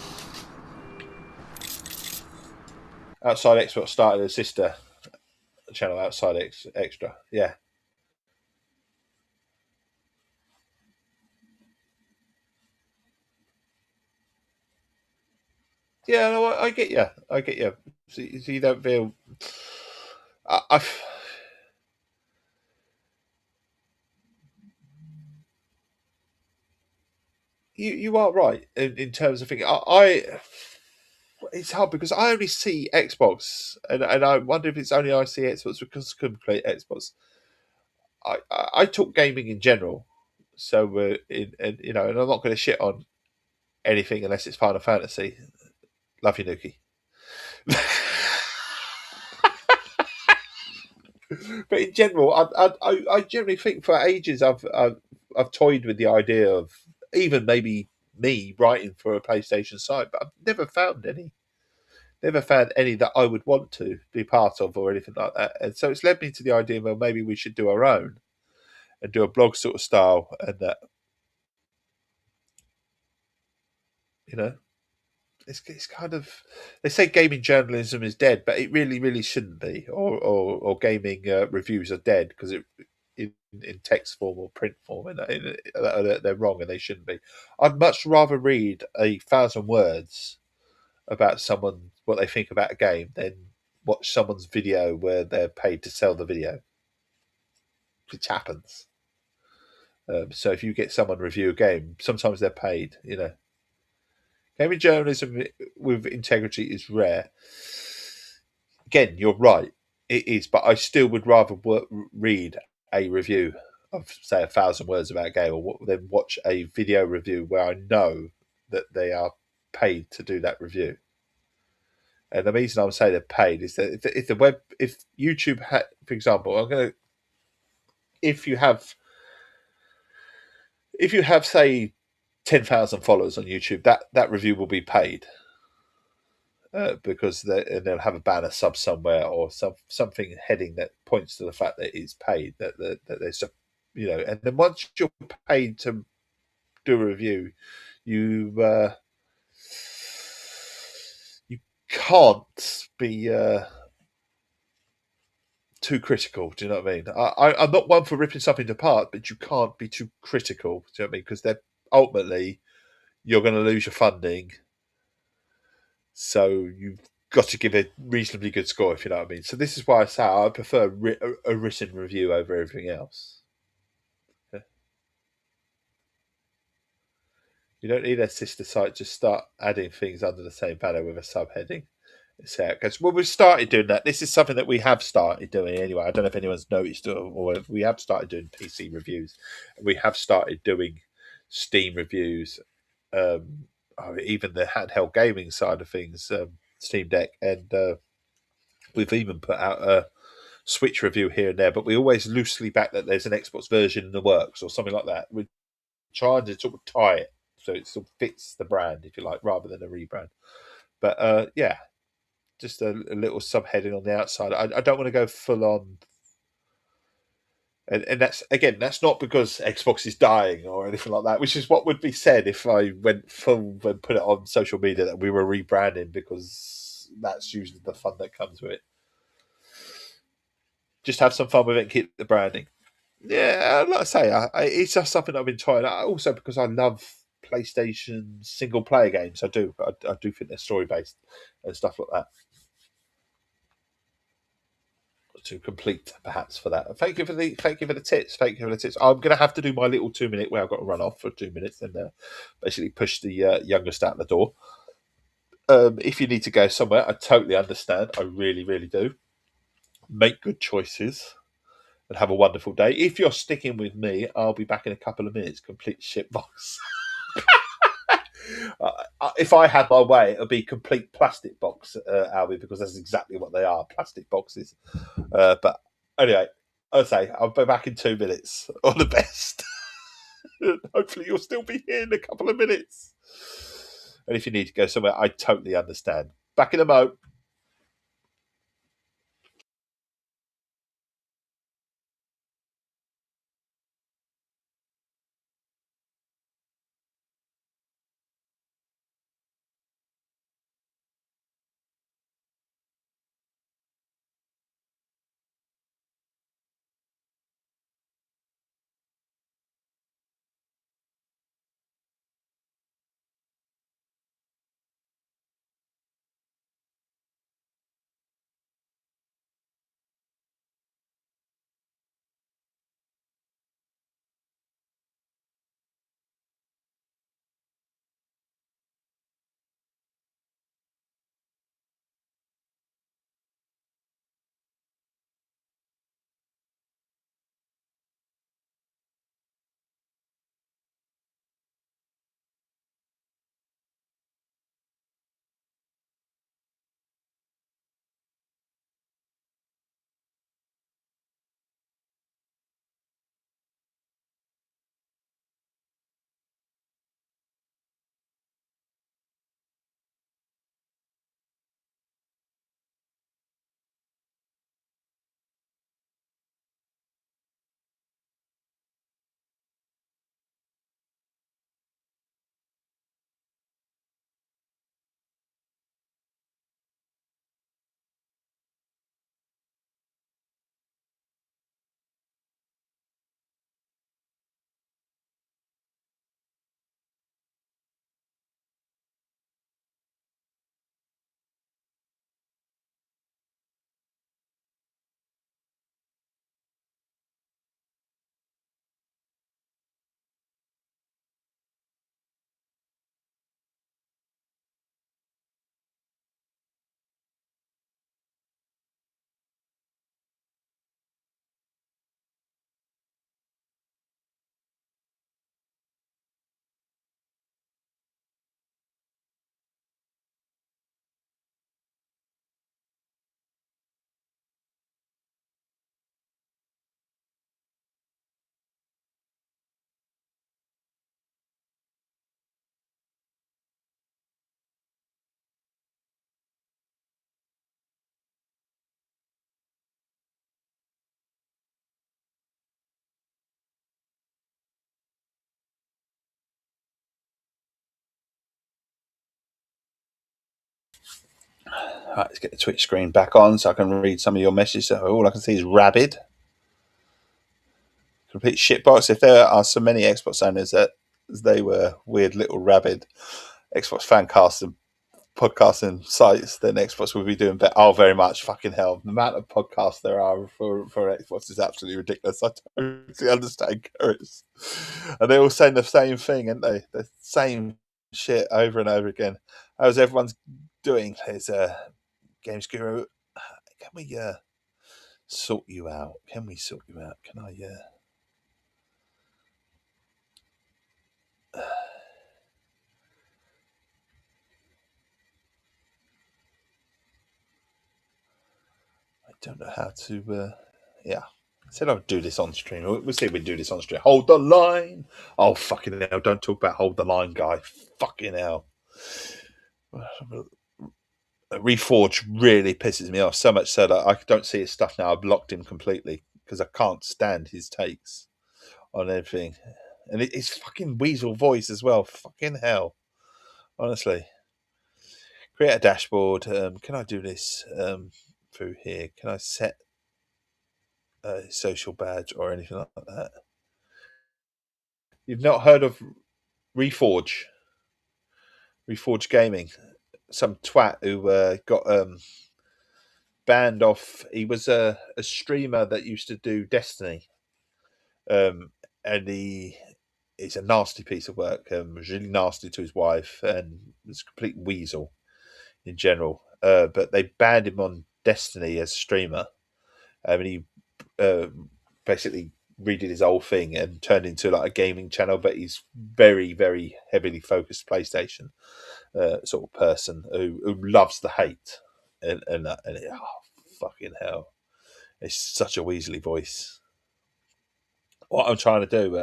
Outside Xbox started a sister channel, Outside Extra. Yeah. Yeah, no, I get you. I get you. So you don't feel. I've. You are right in terms of thinking. It's hard because I only see Xbox, and I wonder if it's only I see Xbox because complete Xbox. I talk gaming in general, so and you know, and I'm not going to shit on anything unless it's Final Fantasy. Love you, Nuki. But in general, I generally think for ages I've toyed with the idea of even maybe me writing for a PlayStation site, but I've never found any. Never found any that I would want to be part of or anything like that. And so it's led me to the idea, well, maybe we should do our own and do a blog sort of style, and that, you know, it's kind of, they say gaming journalism is dead, but it really shouldn't be, or gaming reviews are dead because it in text form or print form, and they're wrong and they shouldn't be. I'd much rather read 1,000 words about someone, what they think about a game, than watch someone's video where they're paid to sell the video, which happens. So if you get someone review a game, sometimes they're paid, you know. Gaming journalism with integrity is rare. Again, you're right, it is, but I still would rather read a review of, say, 1,000 words about a game, or then watch a video review where I know that they are paid to do that review. And the reason I'm saying they're paid is that if YouTube had, for example, if you have say 10,000 followers on YouTube, that review will be paid because they'll have a banner sub somewhere or something heading that points to the fact that it's paid. That there's and then once you're paid to do a review, you you can't be too critical. Do you know what I mean? I'm not one for ripping something apart, but you can't be too critical. Do you know what I mean? Because they're ultimately you're going to lose your funding, so you've got to give a reasonably good score, if you know what I mean. So this is why I say I prefer a written review over everything else. Yeah. You don't need a sister site to start adding things under the same banner with a subheading. Because well, we've started doing that. This is something that we have started doing anyway. I don't know if anyone's noticed or we have started doing PC reviews. We have started doing Steam reviews, even the handheld gaming side of things, Steam Deck, and we've even put out a Switch review here and there. But we always loosely back that there's an Xbox version in the works or something like that. We're trying to sort of tie it so it sort of fits the brand, if you like, rather than a rebrand. But yeah. Just a little subheading on the outside. I don't want to go full on, and that's not because Xbox is dying or anything like that. Which is what would be said if I went full and put it on social media that we were rebranding, because that's usually the fun that comes with it. Just have some fun with it and keep the branding. Yeah, like I say, it's just something I've been trying. Also because I love PlayStation single player games. I do think they're story based and stuff like that. To complete perhaps for that. Thank you for the tips. Thank you for the tips. I'm going to have to do my little 2 minute where I've got to run off for 2 minutes and basically push the youngest out the door. If you need to go somewhere, I totally understand. I really, really do. Make good choices and have a wonderful day. If you're sticking with me, I'll be back in a couple of minutes. Complete shitbox. If I had my way, it would be complete plastic box, Albie, because that's exactly what they are, plastic boxes. But anyway, I'll say I'll be back in 2 minutes. All the best. Hopefully you'll still be here in a couple of minutes. And if you need to go somewhere, I totally understand. Back in a mo. Right, let's get the Twitch screen back on so I can read some of your messages. So all I can see is rabid. Complete shitbox. If there are so many Xbox owners that they were weird little rabid Xbox fancast and podcasting sites, then Xbox will be doing better. Oh, very much. Fucking hell. The amount of podcasts there are for Xbox is absolutely ridiculous. I totally understand, Chris. And they're all saying the same thing, aren't they? The same shit over and over again. How's everyone's doing? There's Games Guru. Can we sort you out? Can we sort you out? Can I I don't know how to yeah. I said I'd do this on stream. We'll see if we do this on stream. Hold the line. Oh, fucking hell. Don't talk about hold the line, guy. Fucking hell. Reforge really pisses me off so much so that I don't see his stuff now. I've blocked him completely because I can't stand his takes on everything. And his fucking weasel voice as well. Fucking hell. Honestly. Create a dashboard. Can I do this through here? Can I set a social badge or anything like that? You've not heard of Reforge Gaming? Some twat who got banned off. He was a streamer that used to do Destiny, and he's a nasty piece of work. Was really nasty to his wife, and was a complete weasel in general. But they banned him on Destiny as streamer. And he basically redid his whole thing and turned into like a gaming channel, but he's very, very heavily focused PlayStation sort of person who loves the hate and oh, fucking hell, it's such a Weasley voice. What I'm trying to do,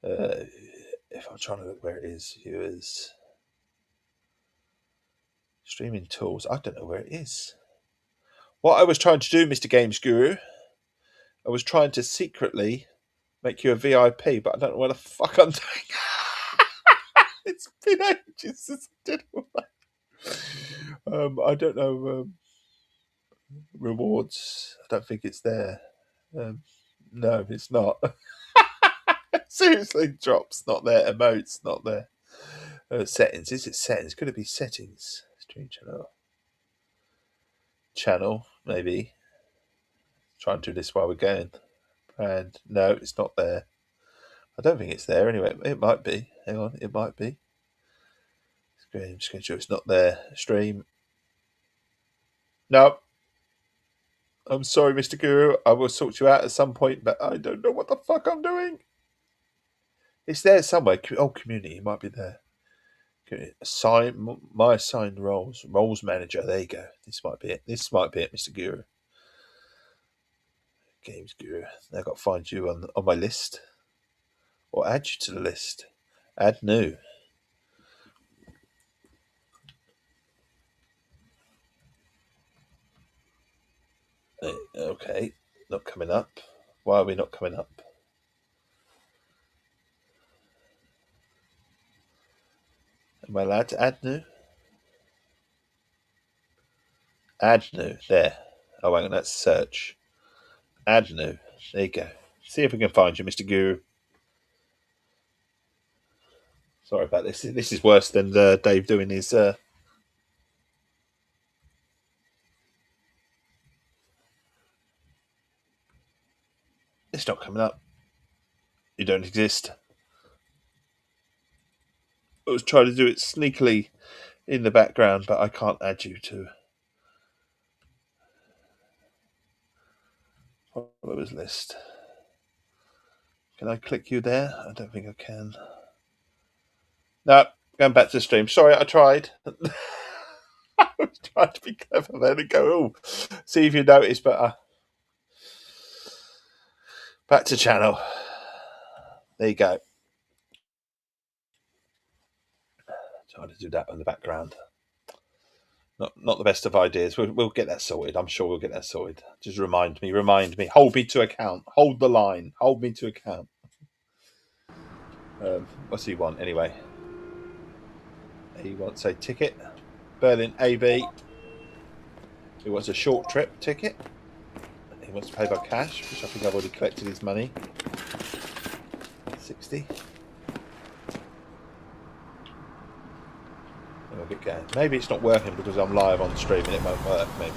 if I'm trying to look where it is, viewers, streaming tools. I don't know where it is. What I was trying to do, Mr. Games Guru, I was trying to secretly make you a VIP, but I don't know what the fuck I'm doing. It's been ages since I did all that. I don't know. Rewards. I don't think it's there. No, it's not. Seriously, drops not there. Emotes not there. Settings. Is it settings? Could it be settings? Stream channel. Channel, maybe. Try and do this while we're going. And no, it's not there. I don't think it's there anyway. It might be. Hang on, it might be. Stream schedule. It's not there. Stream. No. I'm sorry, Mr. Guru. I will sort you out at some point, but I don't know what the fuck I'm doing. It's there somewhere. Oh, community. It might be there. Assign my assigned roles. Roles manager. There you go. This might be it. This might be it, Mr. Guru. Games Guru. Now I've got to find you on my list. Or add you to the list. Add new. Okay. Not coming up. Why are we not coming up? Am I allowed to add new? Add new. There. Oh, hang on. That's search. Add new. There you go. See if we can find you, Mr. Guru. Sorry about this. This is worse than Dave doing his... It's not coming up. You don't exist. I was trying to do it sneakily in the background, but I can't add you to followers list. Can I click you there? I don't think I can. No, going back to the stream. Sorry, I tried. I was trying to be clever then and go, oh, see if you notice better. Back to channel. There you go. Trying to do that in the background. Not the best of ideas. We'll get that sorted. I'm sure we'll get that sorted. Just remind me. Hold me to account. Hold the line. Hold me to account. What's he want anyway? He wants a ticket. Berlin AB. He wants a short trip ticket. He wants to pay by cash, which I think I've already collected his money. 60. We'll get going. Maybe it's not working because I'm live on stream and it won't work, maybe.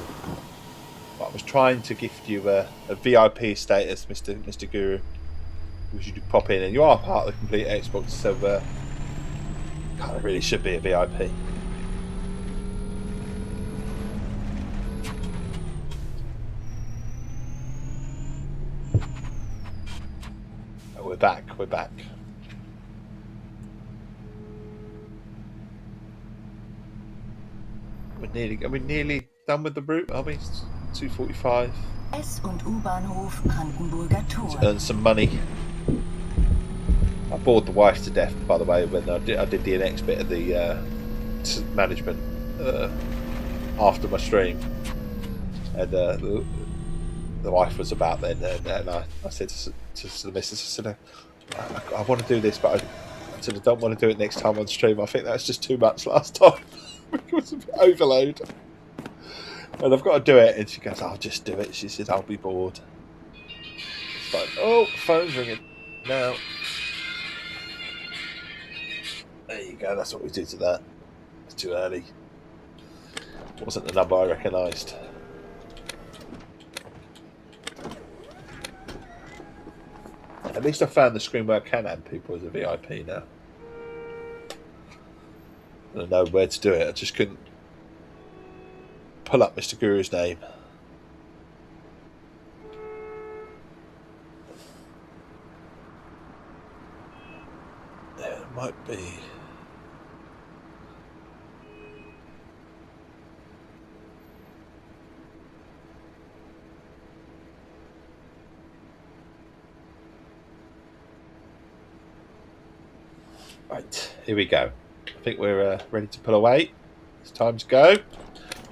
But I was trying to gift you a VIP status, Mr. Guru. Which you pop in, and you are part of the complete Xbox, so kind of really should be a VIP. Oh, we're back. We're back. Are we nearly done with the route? Are we? 2:45. S- und U-Bahnhof Brandenburger Tor. Earn some money. I bored the wife to death, by the way, when I did the next bit of the management after my stream, and the wife was about then, and I said to the missus, I said, I want to do this, but I said I don't want to do it next time on stream. I think that's just too much last time. It was a bit overload. And I've got to do it, and she goes, I'll just do it. She says, I'll be bored. It's like, oh, phone's ringing now. There you go, that's what we do to that. It's too early. Wasn't the number I recognised. At least I found the screen where I can add people as a VIP now. I don't know where to do it, I just couldn't pull up Mr. Guru's name. It might be. Right, here we go. I think we're ready to pull away. It's time to go.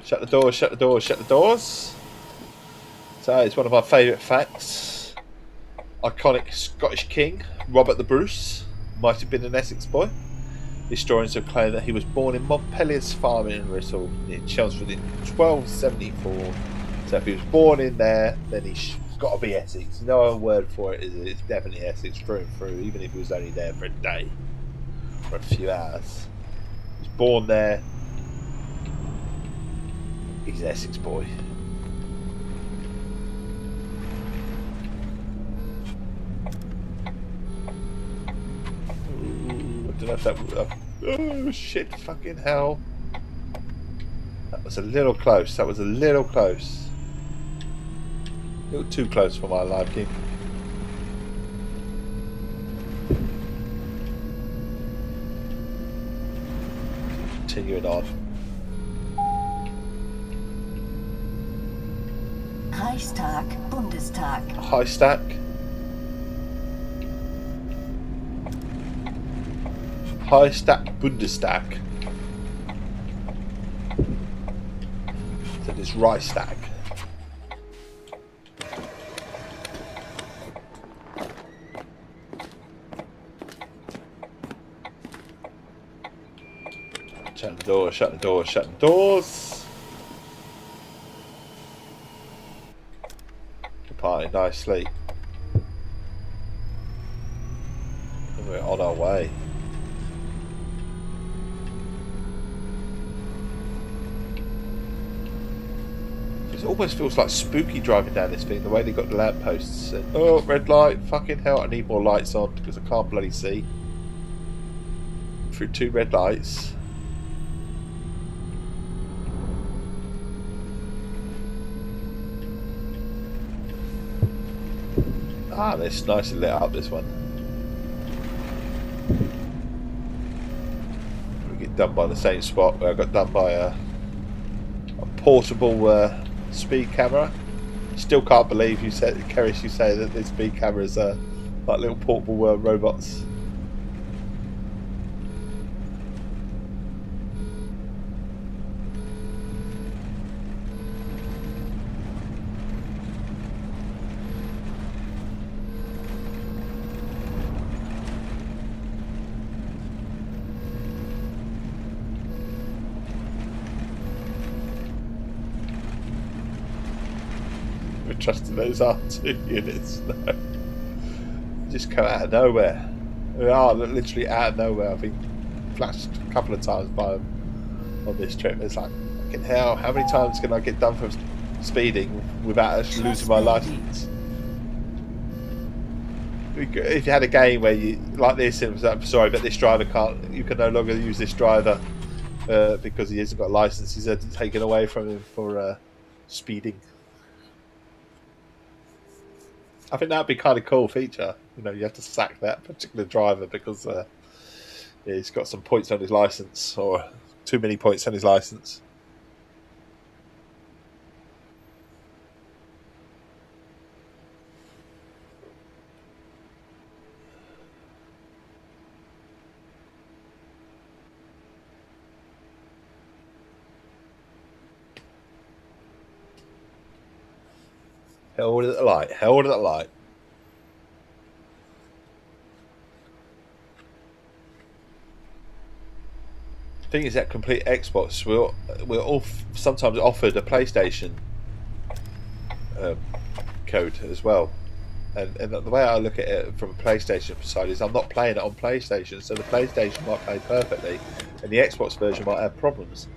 Shut the doors, shut the doors, shut the doors. So it's one of my favourite facts. Iconic Scottish king, Robert the Bruce, might have been an Essex boy. Historians have claimed that he was born in Montpellier's farm in Wrissell in Chelmsford in 1274. So if he was born in there, then he's got to be Essex. No other word for it. It's definitely Essex through and through, even if he was only there for a day or a few hours. He was born there. He's an Essex boy. Ooh, I don't know if that was... oh, shit, fucking hell. That was a little close. That was a little close. A little too close for my liking. Continuing on. Reichstag, Bundestag. High stack. High stack Bundestag. So there's Reichstag. Shut the doors, shut the doors, shut the doors. Departing nicely. And we're on our way. It almost feels like spooky driving down this thing, the way they got the lampposts. And, oh, red light, fucking hell, I need more lights on because I can't bloody see. Through two red lights. Ah, this nicely lit up, this one. We get done by the same spot where I got done by a portable speed camera. Still can't believe you said, Keris, you say that the speed cameras are like little portable robots. never trusted those R2 units. No. Just come out of nowhere. They are literally out of nowhere. I've been flashed a couple of times by them on this trip. It's like, fucking hell, how many times can I get done for speeding without actually losing my license? If you had a game where you like this, it was like, sorry, but this driver can't. You can no longer use this driver because he hasn't got a license. He's taken away from him for speeding. I think that'd be kind of cool feature. You know, you have to sack that particular driver because he's got some points on his license, or too many points on his license. Hold at the light. Hold at the light. The thing is that complete Xbox, we're all sometimes offered a PlayStation code as well. And the way I look at it from a PlayStation side is I'm not playing it on PlayStation, so the PlayStation might play perfectly, and the Xbox version might have problems.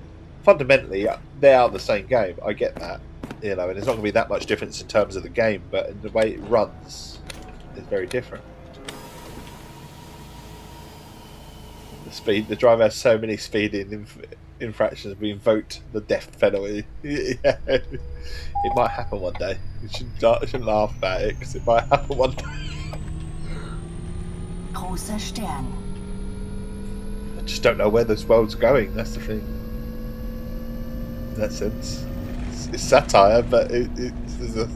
Fundamentally, they are the same game. I get that, you know, and there's not going to be that much difference in terms of the game, but in the way it runs is very different. The driver has so many speeding infractions. We invoked the death penalty. Yeah. It might happen one day. You shouldn't laugh about it because it might happen one day. Großer Stern. I just don't know where this world's going. That's the thing. In that sense, it's satire, but it's a.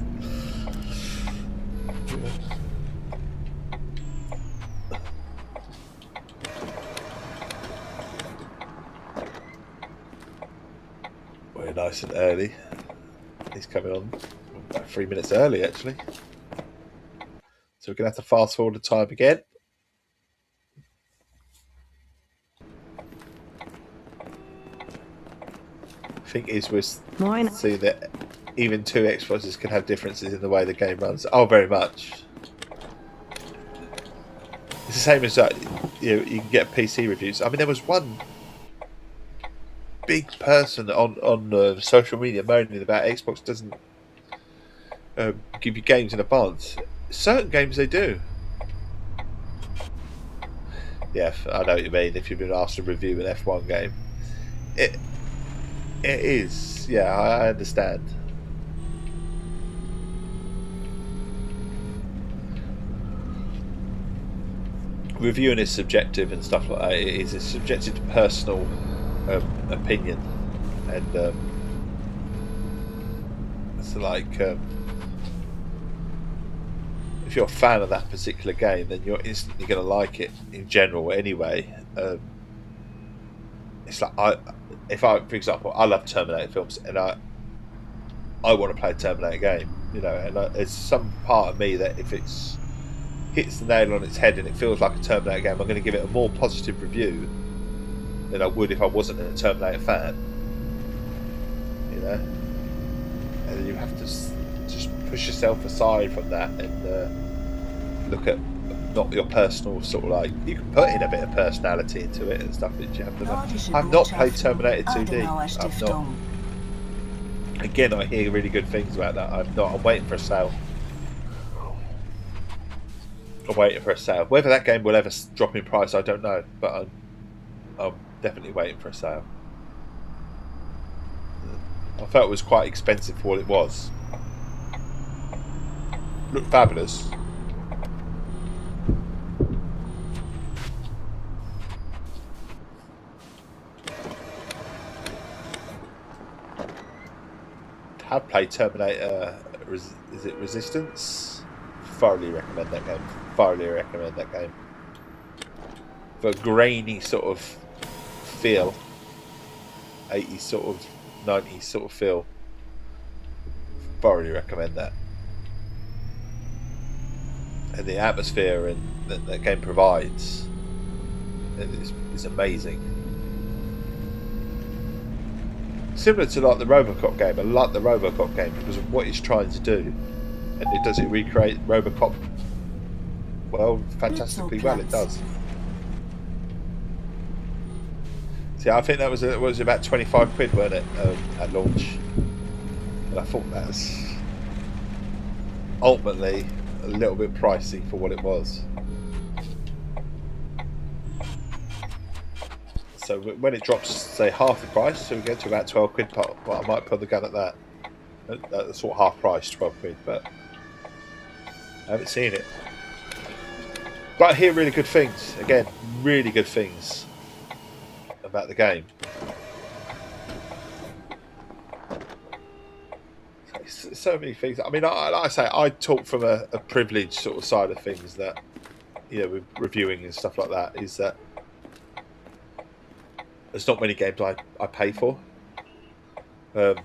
Very nice and early. He's coming on about 3 minutes early, actually. So we're going to have to fast forward the time again. The thing is, we're seeing that even two Xboxes can have differences in the way the game runs. Oh, very much. It's the same as that. You can get PC reviews. I mean, there was one big person on social media moaning about Xbox doesn't give you games in advance. Certain games they do. Yeah, I know what you mean. If you've been asked to review an F1 game, it is. Yeah, I understand. Reviewing is subjective and stuff like that. It is a subjective, personal opinion, and it's like if you're a fan of that particular game, then you're instantly going to like it in general anyway. It's like for example, I love Terminator films, and I want to play a Terminator game, you know, and there's some part of me that if it's hits the nail on its head and it feels like a Terminator game, I'm going to give it a more positive review than I would if I wasn't a Terminator fan, you know. And you have to just push yourself aside from that and look at not your personal sort of like, you can put in a bit of personality into it and stuff, but you have to know. I've not played Terminator 2D. I've not. Again, I hear really good things about that. I've not. I'm waiting for a sale. I'm waiting for a sale. Whether that game will ever drop in price, I don't know, but I'm definitely waiting for a sale. I felt it was quite expensive for what it was. Looked fabulous. Have played Terminator. Is it Resistance? Thoroughly recommend that game. Thoroughly recommend that game. For a grainy sort of feel, 80s sort of 90s sort of feel. Thoroughly recommend that. And the atmosphere and that game provides is amazing. similar to like the RoboCop game. I like the RoboCop game because of what it's trying to do, and it does it recreate RoboCop well, fantastically well. It does. See, I think that was about 25 quid, weren't it, at launch? And I thought that's ultimately a little bit pricey for what it was. So when it drops, say, half the price, so we get to about 12 quid, well, I might put the gun at that. At sort of half price, 12 quid, but I haven't seen it. But I hear really good things. Again, really good things about the game. So many things. I mean, like I say, I talk from a privileged sort of side of things that, you know, with reviewing and stuff like that, is that there's not many games I pay for. And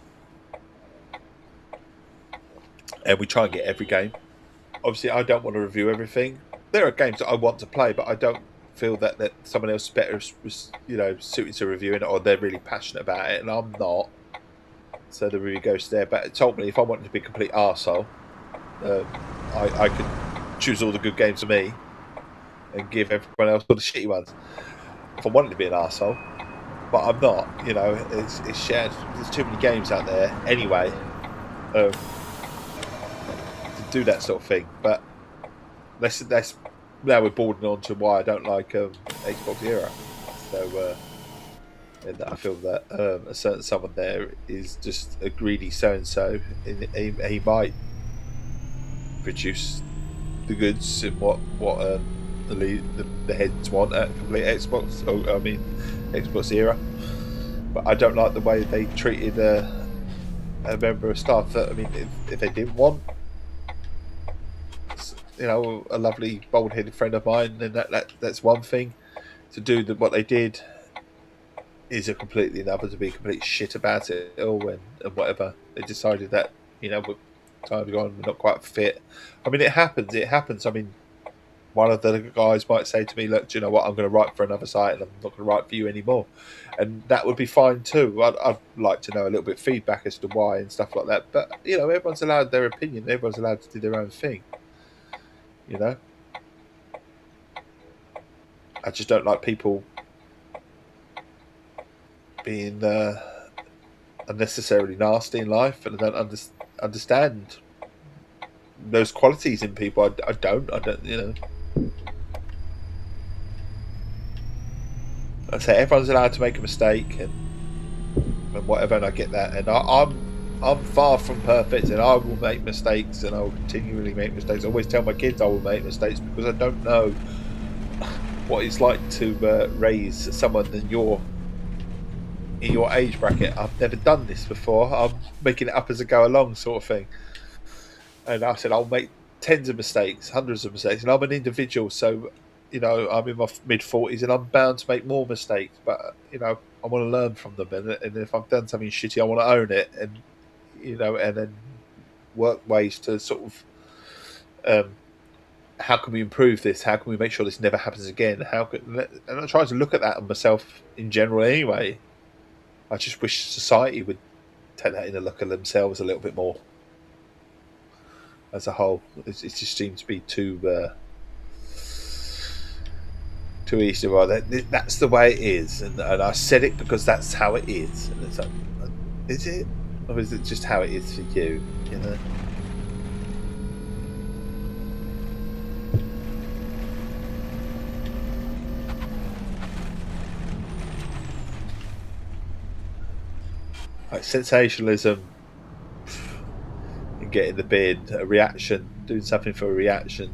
we try and get every game. Obviously, I don't want to review everything. There are games that I want to play, but I don't feel that someone else better, you know, suited to reviewing it, or they're really passionate about it, and I'm not. So the review goes there. But it told me if I wanted to be a complete arsehole, I could choose all the good games for me and give everyone else all the shitty ones. If I wanted to be an arsehole, but I'm not. You know, it's shared. There's too many games out there anyway to do that sort of thing. But that's now we're boarding on to why I don't like Xbox Era. So. And I feel that a certain someone there is just a greedy so-and-so, and he might produce the goods in what the heads want at complete Xbox. I mean, Xbox Era. But I don't like the way they treated a member of staff. That, I mean, if they didn't want, you know, a lovely bald-headed friend of mine, then that's one thing. To do what they did is a completely another. To be complete shit about it all and whatever. They decided that, you know, time's gone, we're not quite fit. I mean, it happens. I mean, one of the guys might say to me, look, do you know what, I'm going to write for another site and I'm not going to write for you anymore. And that would be fine too. I'd like to know a little bit of feedback as to why and stuff like that. But, you know, everyone's allowed their opinion. Everyone's allowed to do their own thing. You know? I just don't like people being unnecessarily nasty in life, and I don't understand those qualities in people. I don't, you know. I say everyone's allowed to make a mistake and whatever, and I get that. And I'm far from perfect, and I will make mistakes, and I will continually make mistakes. I always tell my kids I will make mistakes because I don't know what it's like to raise someone in your age bracket. I've never done this before. I'm making it up as I go along, sort of thing. And I said I'll make tens of mistakes, hundreds of mistakes, and I'm an individual, so, you know, I'm in my mid-40s and I'm bound to make more mistakes, but, you know, I want to learn from them, and if I've done something shitty, I want to own it, and, you know, and then work ways to sort of how can we improve this? How can we make sure this never happens again? And I try to look at that on myself in general anyway. I just wish society would take that in a look at themselves a little bit more as a whole. It just seems to be too easy. Well, that's the way it is, and I said it because that's how it is. And it's like, is it, or is it just how it is for you? You know. Like sensationalism, and getting the bid, a reaction, doing something for a reaction.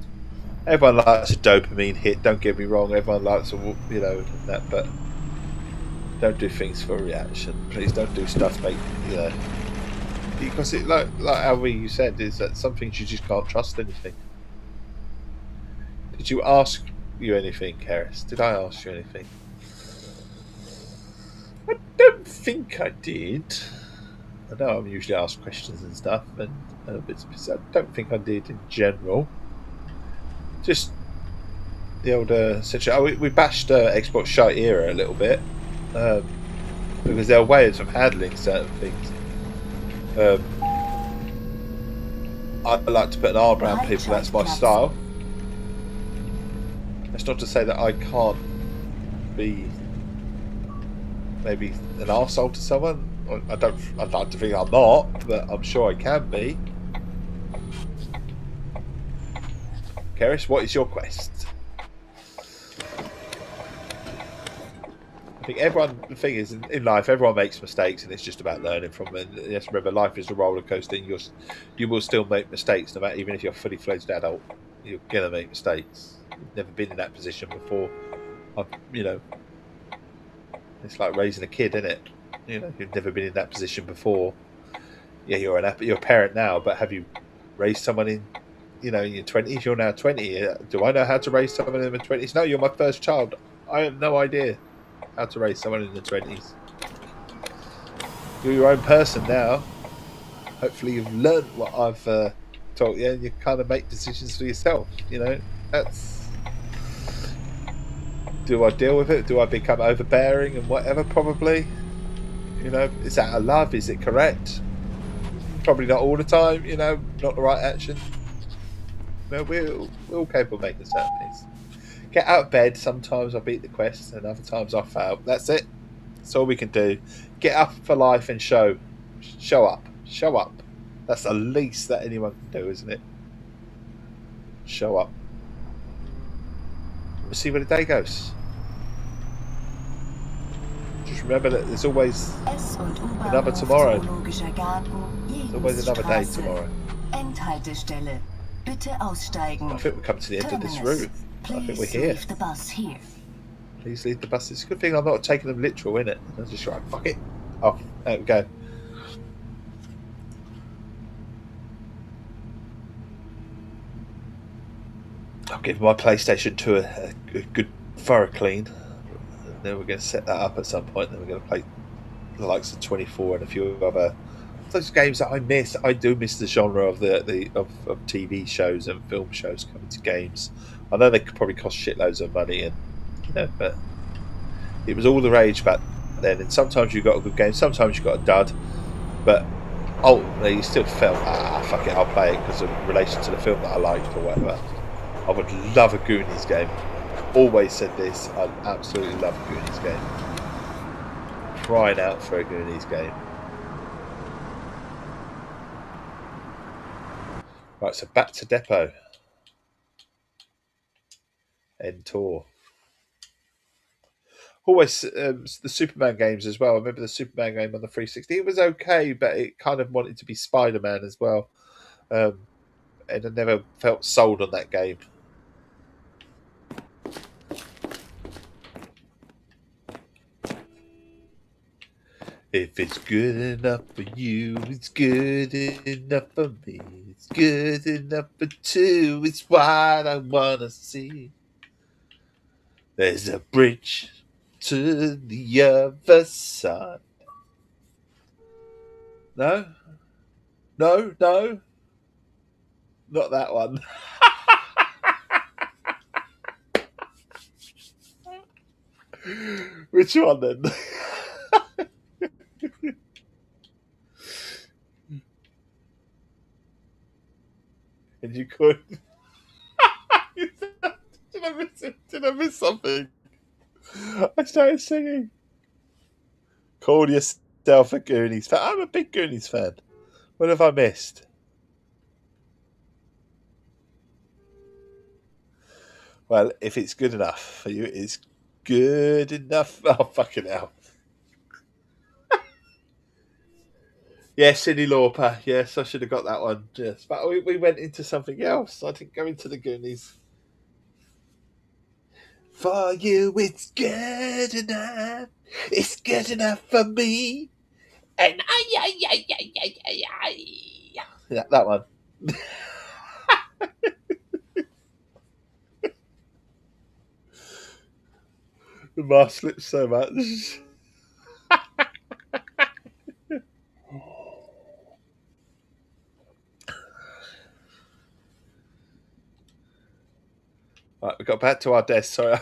Everyone likes a dopamine hit. Don't get me wrong. Everyone likes you know, that, but don't do things for a reaction. Please don't do stuff make, you know, because it like how you said, is that some things you just can't trust anything. Did you ask you anything, Harris? Did I ask you anything? I don't think I did. I know I'm usually asked questions and stuff, and I don't think I did in general. Just the old situation. We bashed Xbox Shite Era a little bit. because there are ways of handling certain things. I like to put an arm around people. That's my style. That's not to say that I can't be maybe an arsehole to someone. I'd like to think I'm not, but I'm sure I can be. Keris, what is your quest? I think the thing is, in life, everyone makes mistakes, and it's just about learning from them. And just remember, life is a roller coaster, and you will still make mistakes, no matter, even if you're a fully fledged adult. You're gonna make mistakes. You've never been in that position before. It's like raising a kid, isn't it? You've never been in that position before. Yeah, you're a parent now, but have you raised someone in your 20s? You're now 20. Do I know how to raise someone in the 20s? No, you're my first child. I have no idea how to raise someone in the 20s. You're your own person now. Hopefully you've learned what I've taught you, and you kind of make decisions for yourself. That's... Do I deal with it? Do I become overbearing and whatever? Probably. Is that a love? Is it correct? Probably not all the time, not the right action. We're all capable of making certain things. Get out of bed. Sometimes I beat the quest, and other times I fail. That's it. That's all we can do. Get up for life and show up. Show up. That's the least that anyone can do, isn't it? Show up. We'll see where the day goes. Just remember that there's always another tomorrow. There's always another day tomorrow. Endhaltestelle. Bitte aussteigen. I think we've come to the end of this route. I think we're here. Leave the bus here. Please leave the bus. It's a good thing I'm not taking them literal, innit? I'm just right, fuck it. Off. There we go. I'll give my PlayStation 2 a good thorough clean. And then we're going to set that up at some point. Then we're going to play the likes of 24 and a few other those games that I miss. I do miss the genre of of TV shows and film shows coming to games. I know they could probably cost shitloads of money, and but it was all the rage back then. And sometimes you got a good game, sometimes you got a dud, but ultimately you still felt fuck it, I'll play it because of relation to the film that I liked or whatever. I would love a Goonies game. Always said this. I absolutely love a Goonies game. Crying out for a Goonies game. Right, so back to depot. End tour. Always the Superman games as well. I remember the Superman game on the 360. It was okay, but it kind of wanted to be Spider-Man as well. And I never felt sold on that game. If it's good enough for you, it's good enough for me. It's good enough for two. It's what I want to see. There's a bridge to the other side. No? No? No? Not that one. Which one then? And you could. Did I miss something? I started singing. Call yourself a Goonies fan. I'm a big Goonies fan. What have I missed? Well, if it's good enough for you, it's good enough. Oh, fucking hell. Yes, Cyndi Lauper. Yes, I should have got that one. Yes, but we went into something else. I didn't go into the Goonies. For you, it's good enough. It's good enough for me. And yeah, that one. The mask slips so much. Right, we got back to our desk. Sorry,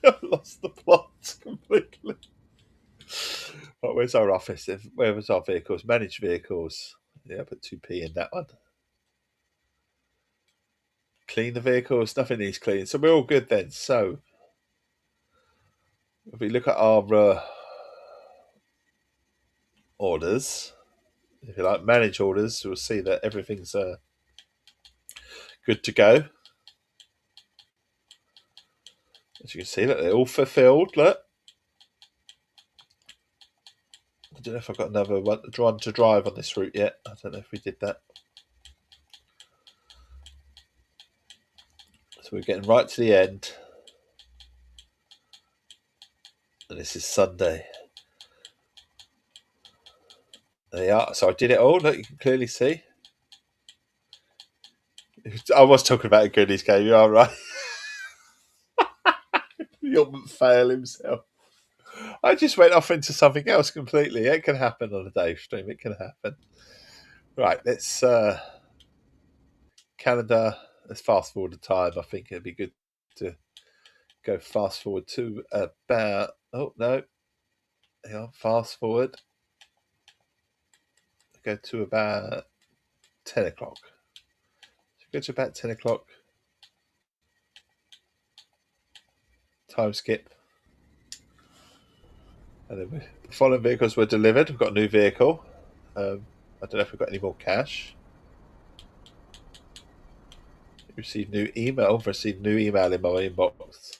I lost the plot completely. Where's our office? Where was our vehicles? Managed vehicles. Yeah, put 2p in that one. Clean the vehicles. Nothing needs cleaning. So we're all good then. So if we look at our orders, if you like, manage orders, we'll see that everything's good to go. As you can see, look, they're all fulfilled. Look. I don't know if I've got another one to drive on this route yet. I don't know if we did that. So we're getting right to the end. And this is Sunday. There you are. So I did it all. Look, you can clearly see. I was talking about a goodies game. You are right. You'll fail himself. I just went off into something else completely. It can happen on a Dave stream. It can happen. Right, let's Canada. Let's fast forward the time. I think it'd be good to go fast forward to about. Oh no, hang on. Fast forward. Go to about 10 o'clock. So go to about 10 o'clock. Time skip. And then the following vehicles were delivered. We've got a new vehicle. I don't know if we've got any more cash. Received new email. Received new email in my inbox.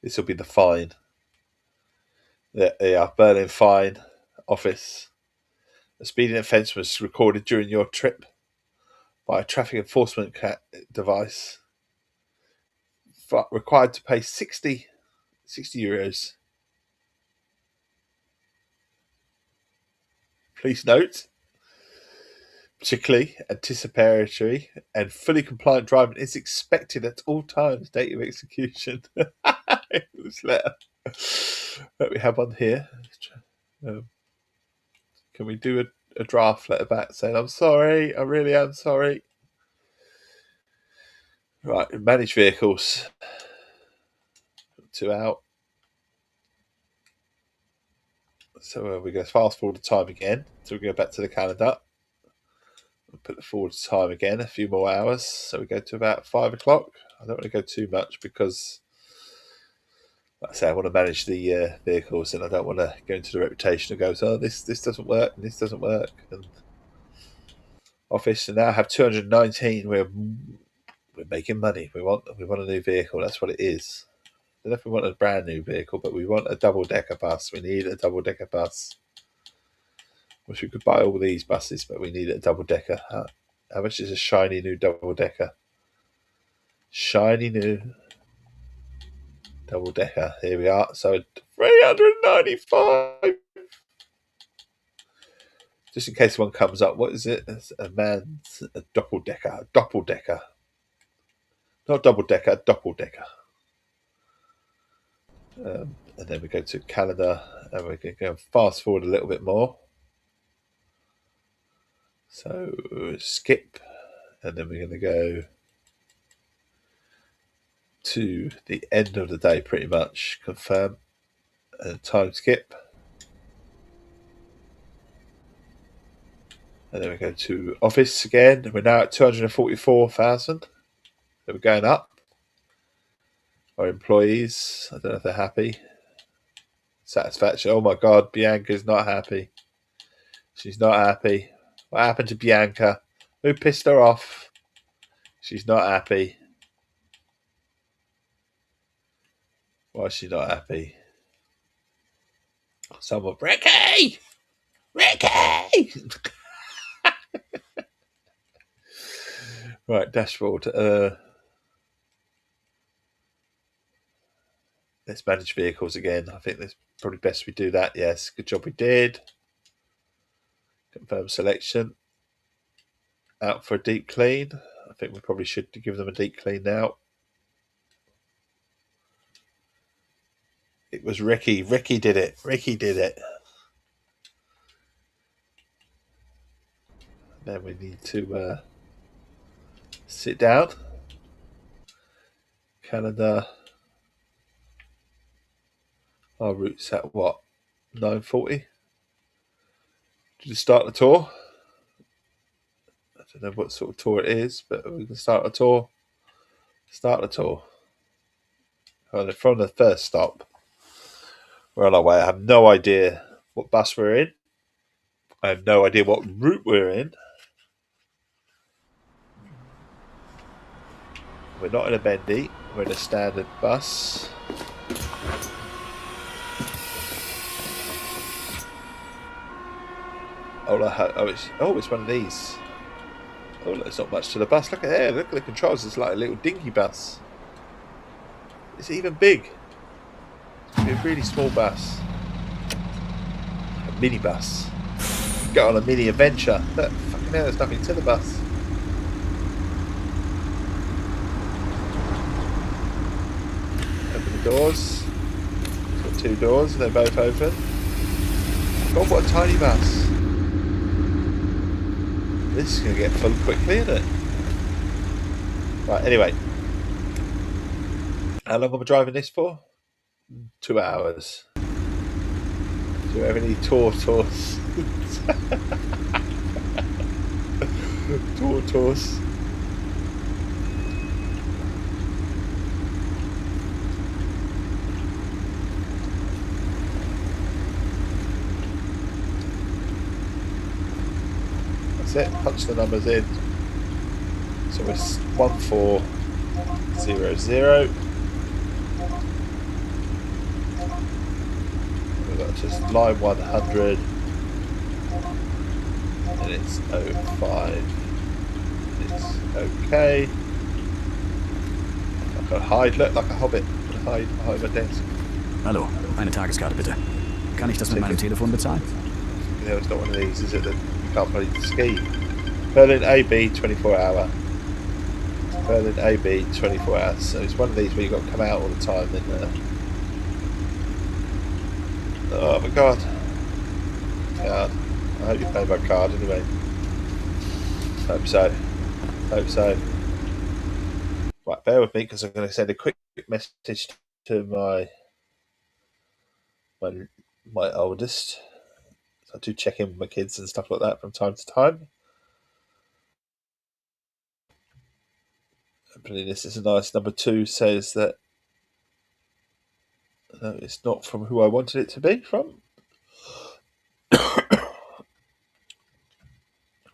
This will be the fine. There they are. Berlin fine. Office. A speeding offence was recorded during your trip by a traffic enforcement device. Required to pay 60 euros. Please note, particularly anticipatory and fully compliant driving is expected at all times. Date of execution. This letter that we have on here. Can we do a draft letter back saying, I'm sorry, I really am sorry. Right, manage vehicles. 2 out. So we go fast forward the time again. So we go back to the calendar. We'll put the forward time again, a few more hours. So we go to about 5 o'clock. I don't want to go too much because, like I say, I want to manage the vehicles and I don't want to go into the reputation and go, oh, this doesn't work and this doesn't work. And office, and now have 219. We're making money. We want a new vehicle. That's what it is. I don't know if we want a brand new vehicle, but we want a double-decker bus. We need a double-decker bus. Wish we could buy all these buses, but we need a double-decker. How much is a shiny new double-decker? Shiny new double-decker. Here we are. So 395. Just in case one comes up, what is it? It's a double-decker. Doppeldecker. Not double-decker, doppeldecker. And then we go to calendar and we're going to go fast forward a little bit more. So skip, and then we're going to go to the end of the day pretty much. Confirm and time skip. And then we go to office again. We're now at 244,000. So we're going up. Our employees, I don't know if they're happy. Satisfaction. Oh my God, Bianca's not happy. She's not happy. What happened to Bianca? Who pissed her off? She's not happy. Why is she not happy? Someone, Ricky! Right, dashboard. Let's manage vehicles again. I think it's probably best we do that. Yes, good job we did. Confirm selection. Out for a deep clean. I think we probably should give them a deep clean now. It was Ricky. Ricky did it. Ricky did it. Then we need to sit down. Canada. Our route's at what? 9:40. to start the tour. I don't know what sort of tour it is, but we can start the tour. Start the tour. From the first stop, we're on our way. I have no idea what bus we're in. I have no idea what route we're in. We're not in a bendy. We're in a standard bus. It's one of these. Oh, there's not much to the bus. Look at there. Look at the controls. It's like a little dinky bus. It's even big. It's a really small bus. A mini bus. Go on a mini adventure. Look, fucking hell, there's nothing to the bus. Open the doors. It's got 2 doors and they're both open. God, what a tiny bus. This is going to get full quickly, isn't it? Right, anyway. How long am I driving this for? 2 hours. Do you have any tours? Tours. That's it. Punch the numbers in. So it's 1400. We've got just line 100. And it's 05. It's okay. I can hide, look, like a hobbit. I can hide behind my desk. Hallo, eine Tageskarte bitte. Kann ich das mit meinem Telefon bezahlen? You know, it's not one of these, is it? That you can't play the ski. Berlin AB 24 hour. Berlin AB 24 hours. So it's one of these where you've got to come out all the time. And, oh my god. Card. I hope you pay by card anyway. Hope so. Right, bear with me because I'm going to send a quick message to my oldest. So I do check in with my kids and stuff like that from time to time. Hopefully this is a nice number 2. Says that no, it's not from who I wanted it to be from.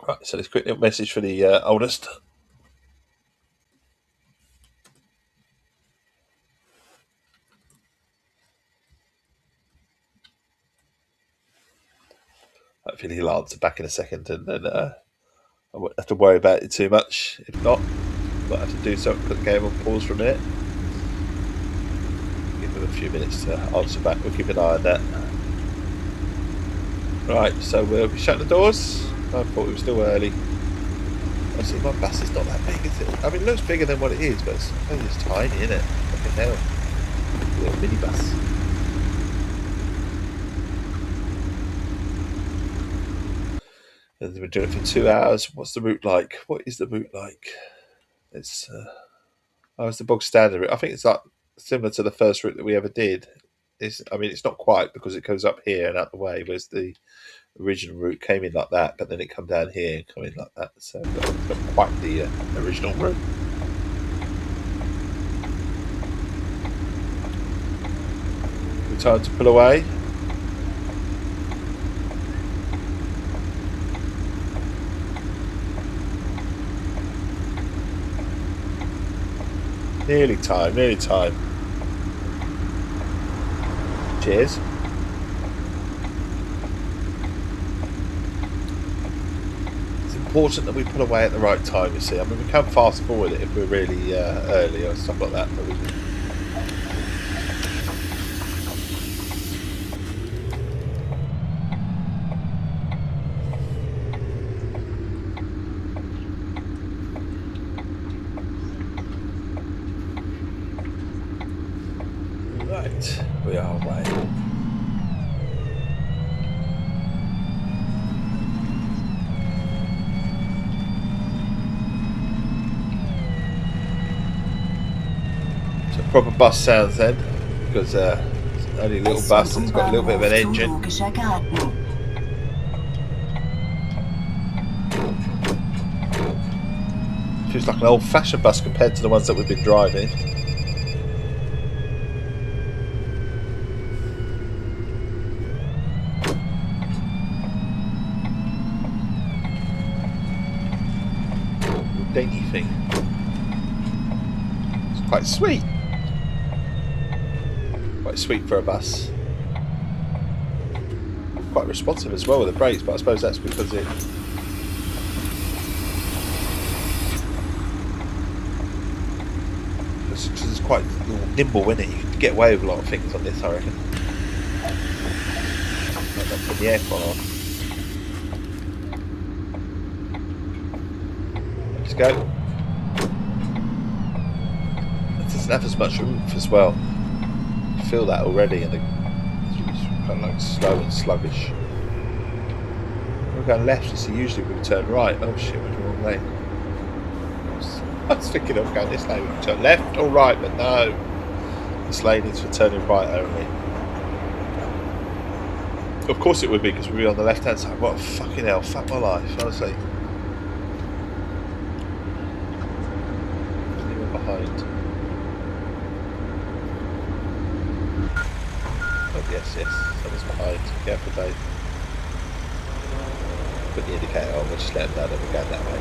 Right, so this quick little message for the oldest. Hopefully he'll answer back in a second, and then I won't have to worry about it too much. If not, I might have to do something, put the game on pause for a minute. Give him a few minutes to answer back. We'll keep an eye on that. Right, so we'll be shutting the doors. I thought we were still early. Obviously, my bus is not that big, is it? I mean, it looks bigger than what it is, but it's tiny, isn't it? Fucking hell. A little mini bus. And we've been doing it for 2 hours. What's the route like? What is the route like? It's it's the bog standard route. I think it's like similar to the first route that we ever did. It's not quite because it goes up here and out the way, whereas the original route came in like that, but then it come down here and come in like that. So it's not quite the original route. Good time to pull away. Nearly time. Cheers. It's important that we pull away at the right time, you see. I mean, we can fast forward it if we're really early or stuff like that, but we can. Right, we are away. So proper bus sounds then, because it's only a little bus and it's got a little bit of an engine. Feels like an old-fashioned bus compared to the ones that we've been driving. Dainty thing. It's quite sweet. Quite sweet for a bus. Quite responsive as well with the brakes, but I suppose that's because it's quite nimble, isn't it? You can get away with a lot of things on this, I reckon. Like not put the aircon on. Let's go. It doesn't have as much oomph as well. You feel that already, and it's kind of like slow and sluggish. We're going left, so usually we would turn right. Oh shit, we're the wrong lane. I was thinking of going this lane, we can turn left or right, but no. This lane is for turning right only. Of course it would be, because we'd be on the left hand side. What a fucking hell, fuck my life, honestly. Anyone behind? Oh yes, someone's behind. Careful, Dave. Put the indicator on, we'll just let them know that we're going that way.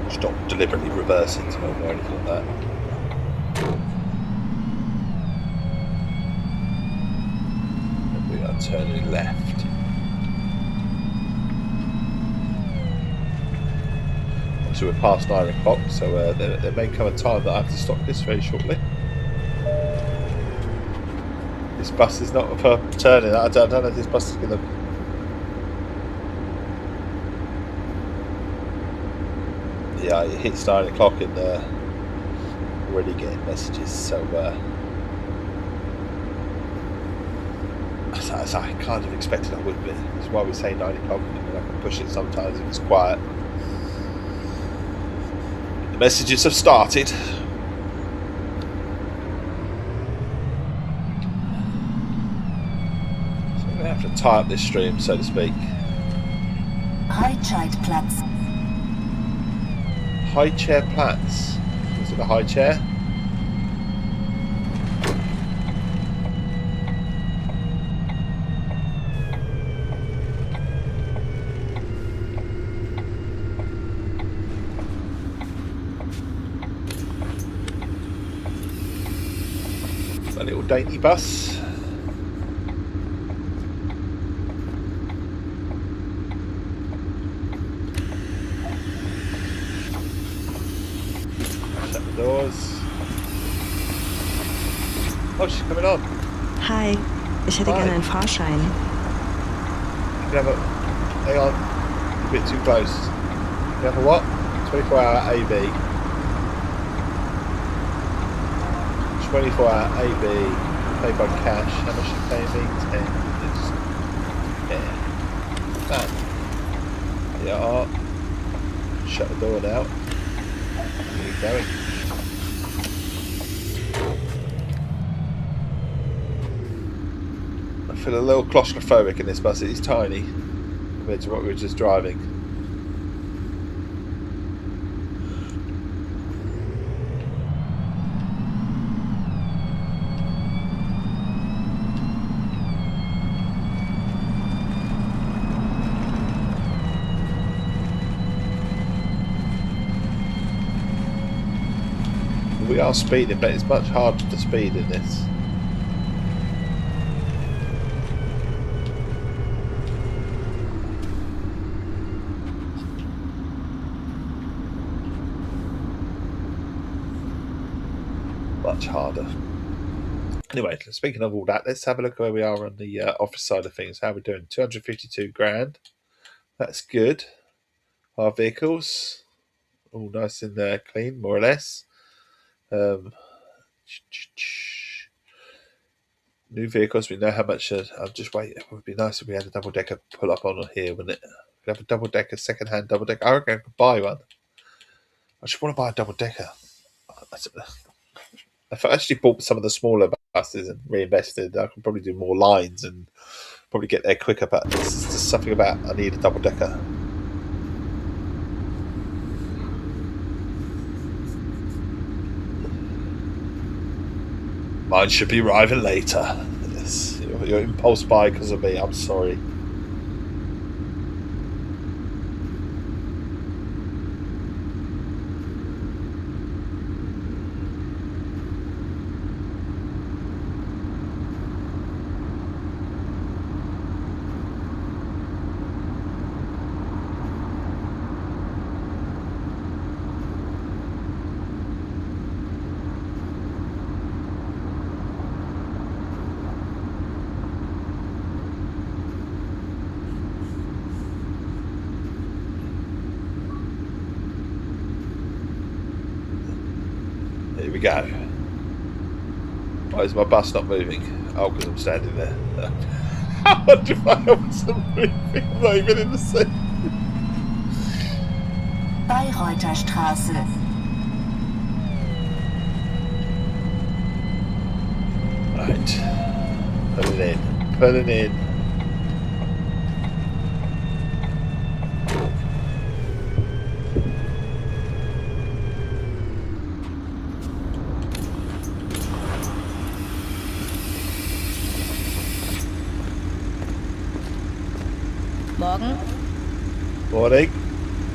Just not deliberately reversing to them or anything like that. And we are turning left. So we're past 9 o'clock, so there may come a time that I have to stop this very shortly. This bus is not for turning. I don't know if this bus is going to... Yeah, it hits 9 o'clock and already getting messages, so as I kind of expected I would be. That's why we say 9 o'clock, and I can push it sometimes if it's quiet. The messages have started. So I'm going to have to tie up this stream, so to speak. Reitscheidplatz. High chair Platz. Is it a high chair? A little dainty bus. Shut the doors. Oh, she's coming on. Hi, ich hätte gerne einen Fahrschein. You have a... Hang on. A bit too close. You have a what? 24-hour AB. 24-hour AB. Paid by cash. How much you pay me? 10. Yeah. That. Yeah. Shut the door now. Where are you going? I feel a little claustrophobic in this bus. It is tiny compared to what we were just driving. We are speeding, but it's much harder to speed in this. Much harder. Anyway, speaking of all that, let's have a look at where we are on the office side of things. How are we doing? 252 grand. That's good. Our vehicles, all nice and clean, more or less. New vehicles, we know how much. I'm just waiting. It would be nice if we had a double decker pull up on here, wouldn't it? We'd have a double decker, second hand double decker. I reckon I could buy one. I just want to buy a double decker. If I actually bought some of the smaller buses and reinvested, I could probably do more lines and probably get there quicker, but there's just something about I need a double decker. Mine should be arriving later. Yes, your impulse buy because of me. I'm sorry. Here we go. Why is my bus not moving? Oh, because I'm standing there. I wonder if I wasn't moving. I'm not even in the seat. Bayreuther Straße. Right. Put it in. Put it in. Morgen. Morning.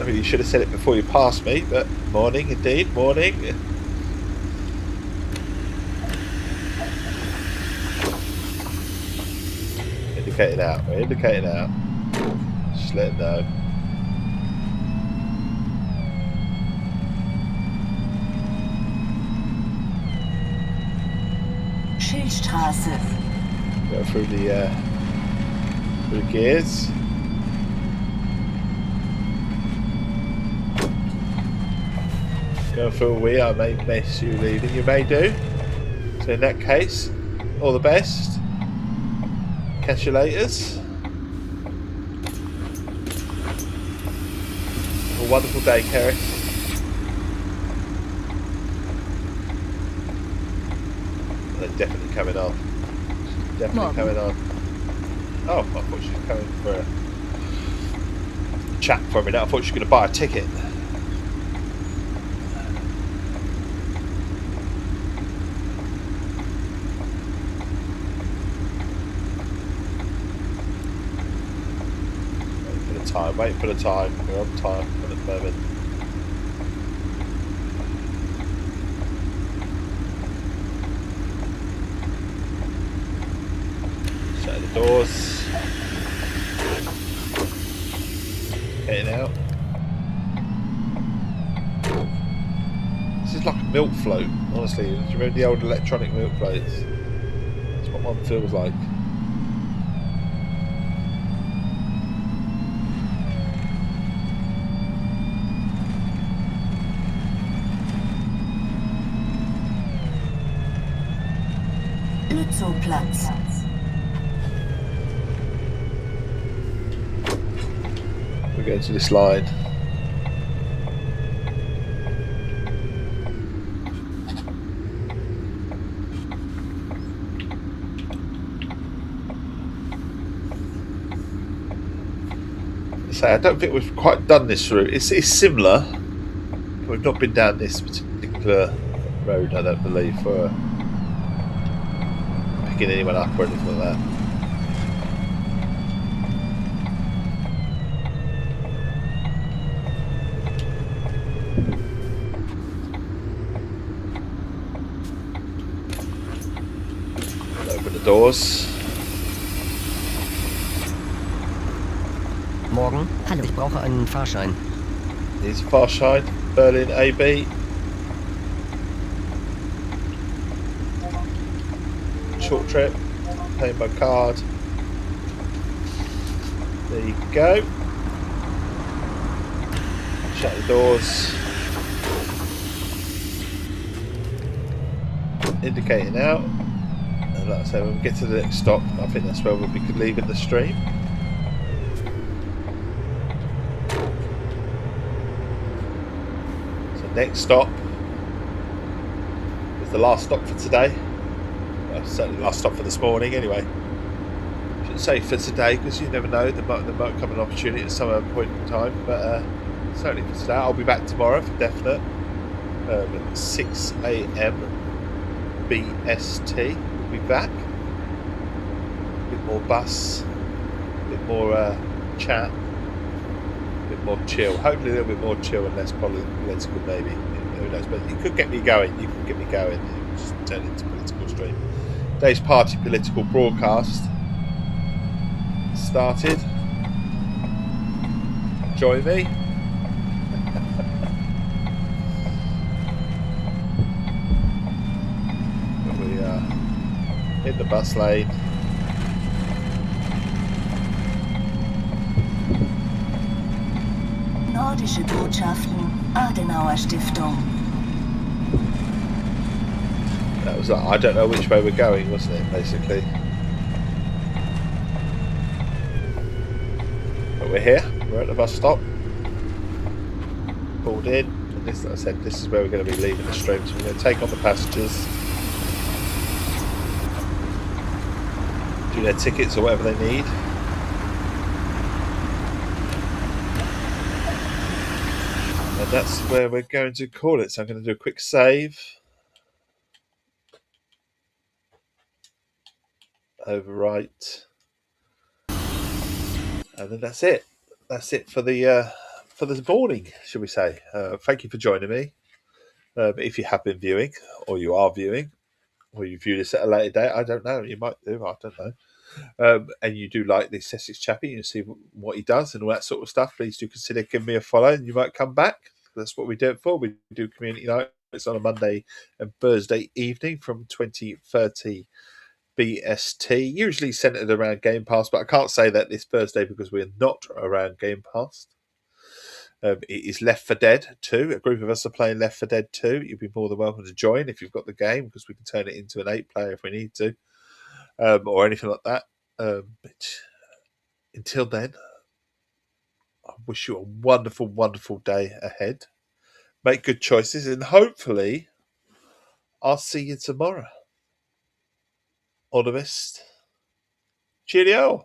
I mean, you should have said it before you passed me, but morning indeed. Morning. Indicating out. We're indicating out. Just let it know. Schildstraße. Go through the gears. Going for a wee, I may miss you leaving. You may do. So in that case, all the best. Catch you laters. Have a wonderful day, Kerry. They're definitely coming on. Definitely coming on. Oh, I thought she was coming for a chat for a minute. I thought she was going to buy a ticket. Wait for the time. We're on time at the moment. Shut the doors. Getting out. This is like a milk float, honestly. Do you remember the old electronic milk floats? That's what one feels like. Lützowplatz. We're going to this line. So I don't think we've quite done this route. It's similar. We've not been down this particular road, I don't believe, for picking anyone up or anything like that. Open the doors. Morgen. Hallo. Ich brauche einen Fahrschein. Here's a Fahrschein, Berlin AB. Short trip, paying by card. There you go. Shut the doors. Indicating out. And like I say, when we get to the next stop, I think that's where we'll be leaving the stream. So next stop is the last stop for today. Well, certainly last stop for this morning anyway. wouldn't say for today because you never know. There might come an opportunity at some point in time, but certainly for today. I'll be back tomorrow for definite at 6 a.m. BST. We'll be back. A bit more bus, a bit more chat, a bit more chill. Hopefully a little bit more chill and less political maybe. Who knows? But you could get me going. You could get me going. You just turn it into a political stream. Today's party political broadcast started. Join me. We are in the bus lane. Nordische Botschaften, Adenauer Stiftung. That was like, I don't know which way we're going, wasn't it, basically? But we're here. We're at the bus stop. Pulled in. And this, like I said, this is where we're going to be leaving the stream. So we're going to take on the passengers, do their tickets or whatever they need. And that's where we're going to call it. So I'm going to do a quick save. Overwrite. And then that's it. That's it for the morning, should we say. Thank you for joining me. If you have been viewing, or you are viewing, or you view this at a later date, I don't know. You might do, I don't know. And you do like this Essex chappie, you see what he does and all that sort of stuff, please do consider giving me a follow and you might come back. That's what we do it for. We do community nights on a Monday and Thursday evening from 20:30 BST, usually centered around Game Pass, but I can't say that this Thursday because we're not around Game Pass. It is Left 4 Dead 2. A group of us are playing Left 4 Dead 2. You'd be more than welcome to join if you've got the game, because we can turn it into an 8-player if we need to, or anything like that. But until then, I wish you a wonderful, wonderful day ahead. Make good choices, and hopefully I'll see you tomorrow. All the best. Cheerio.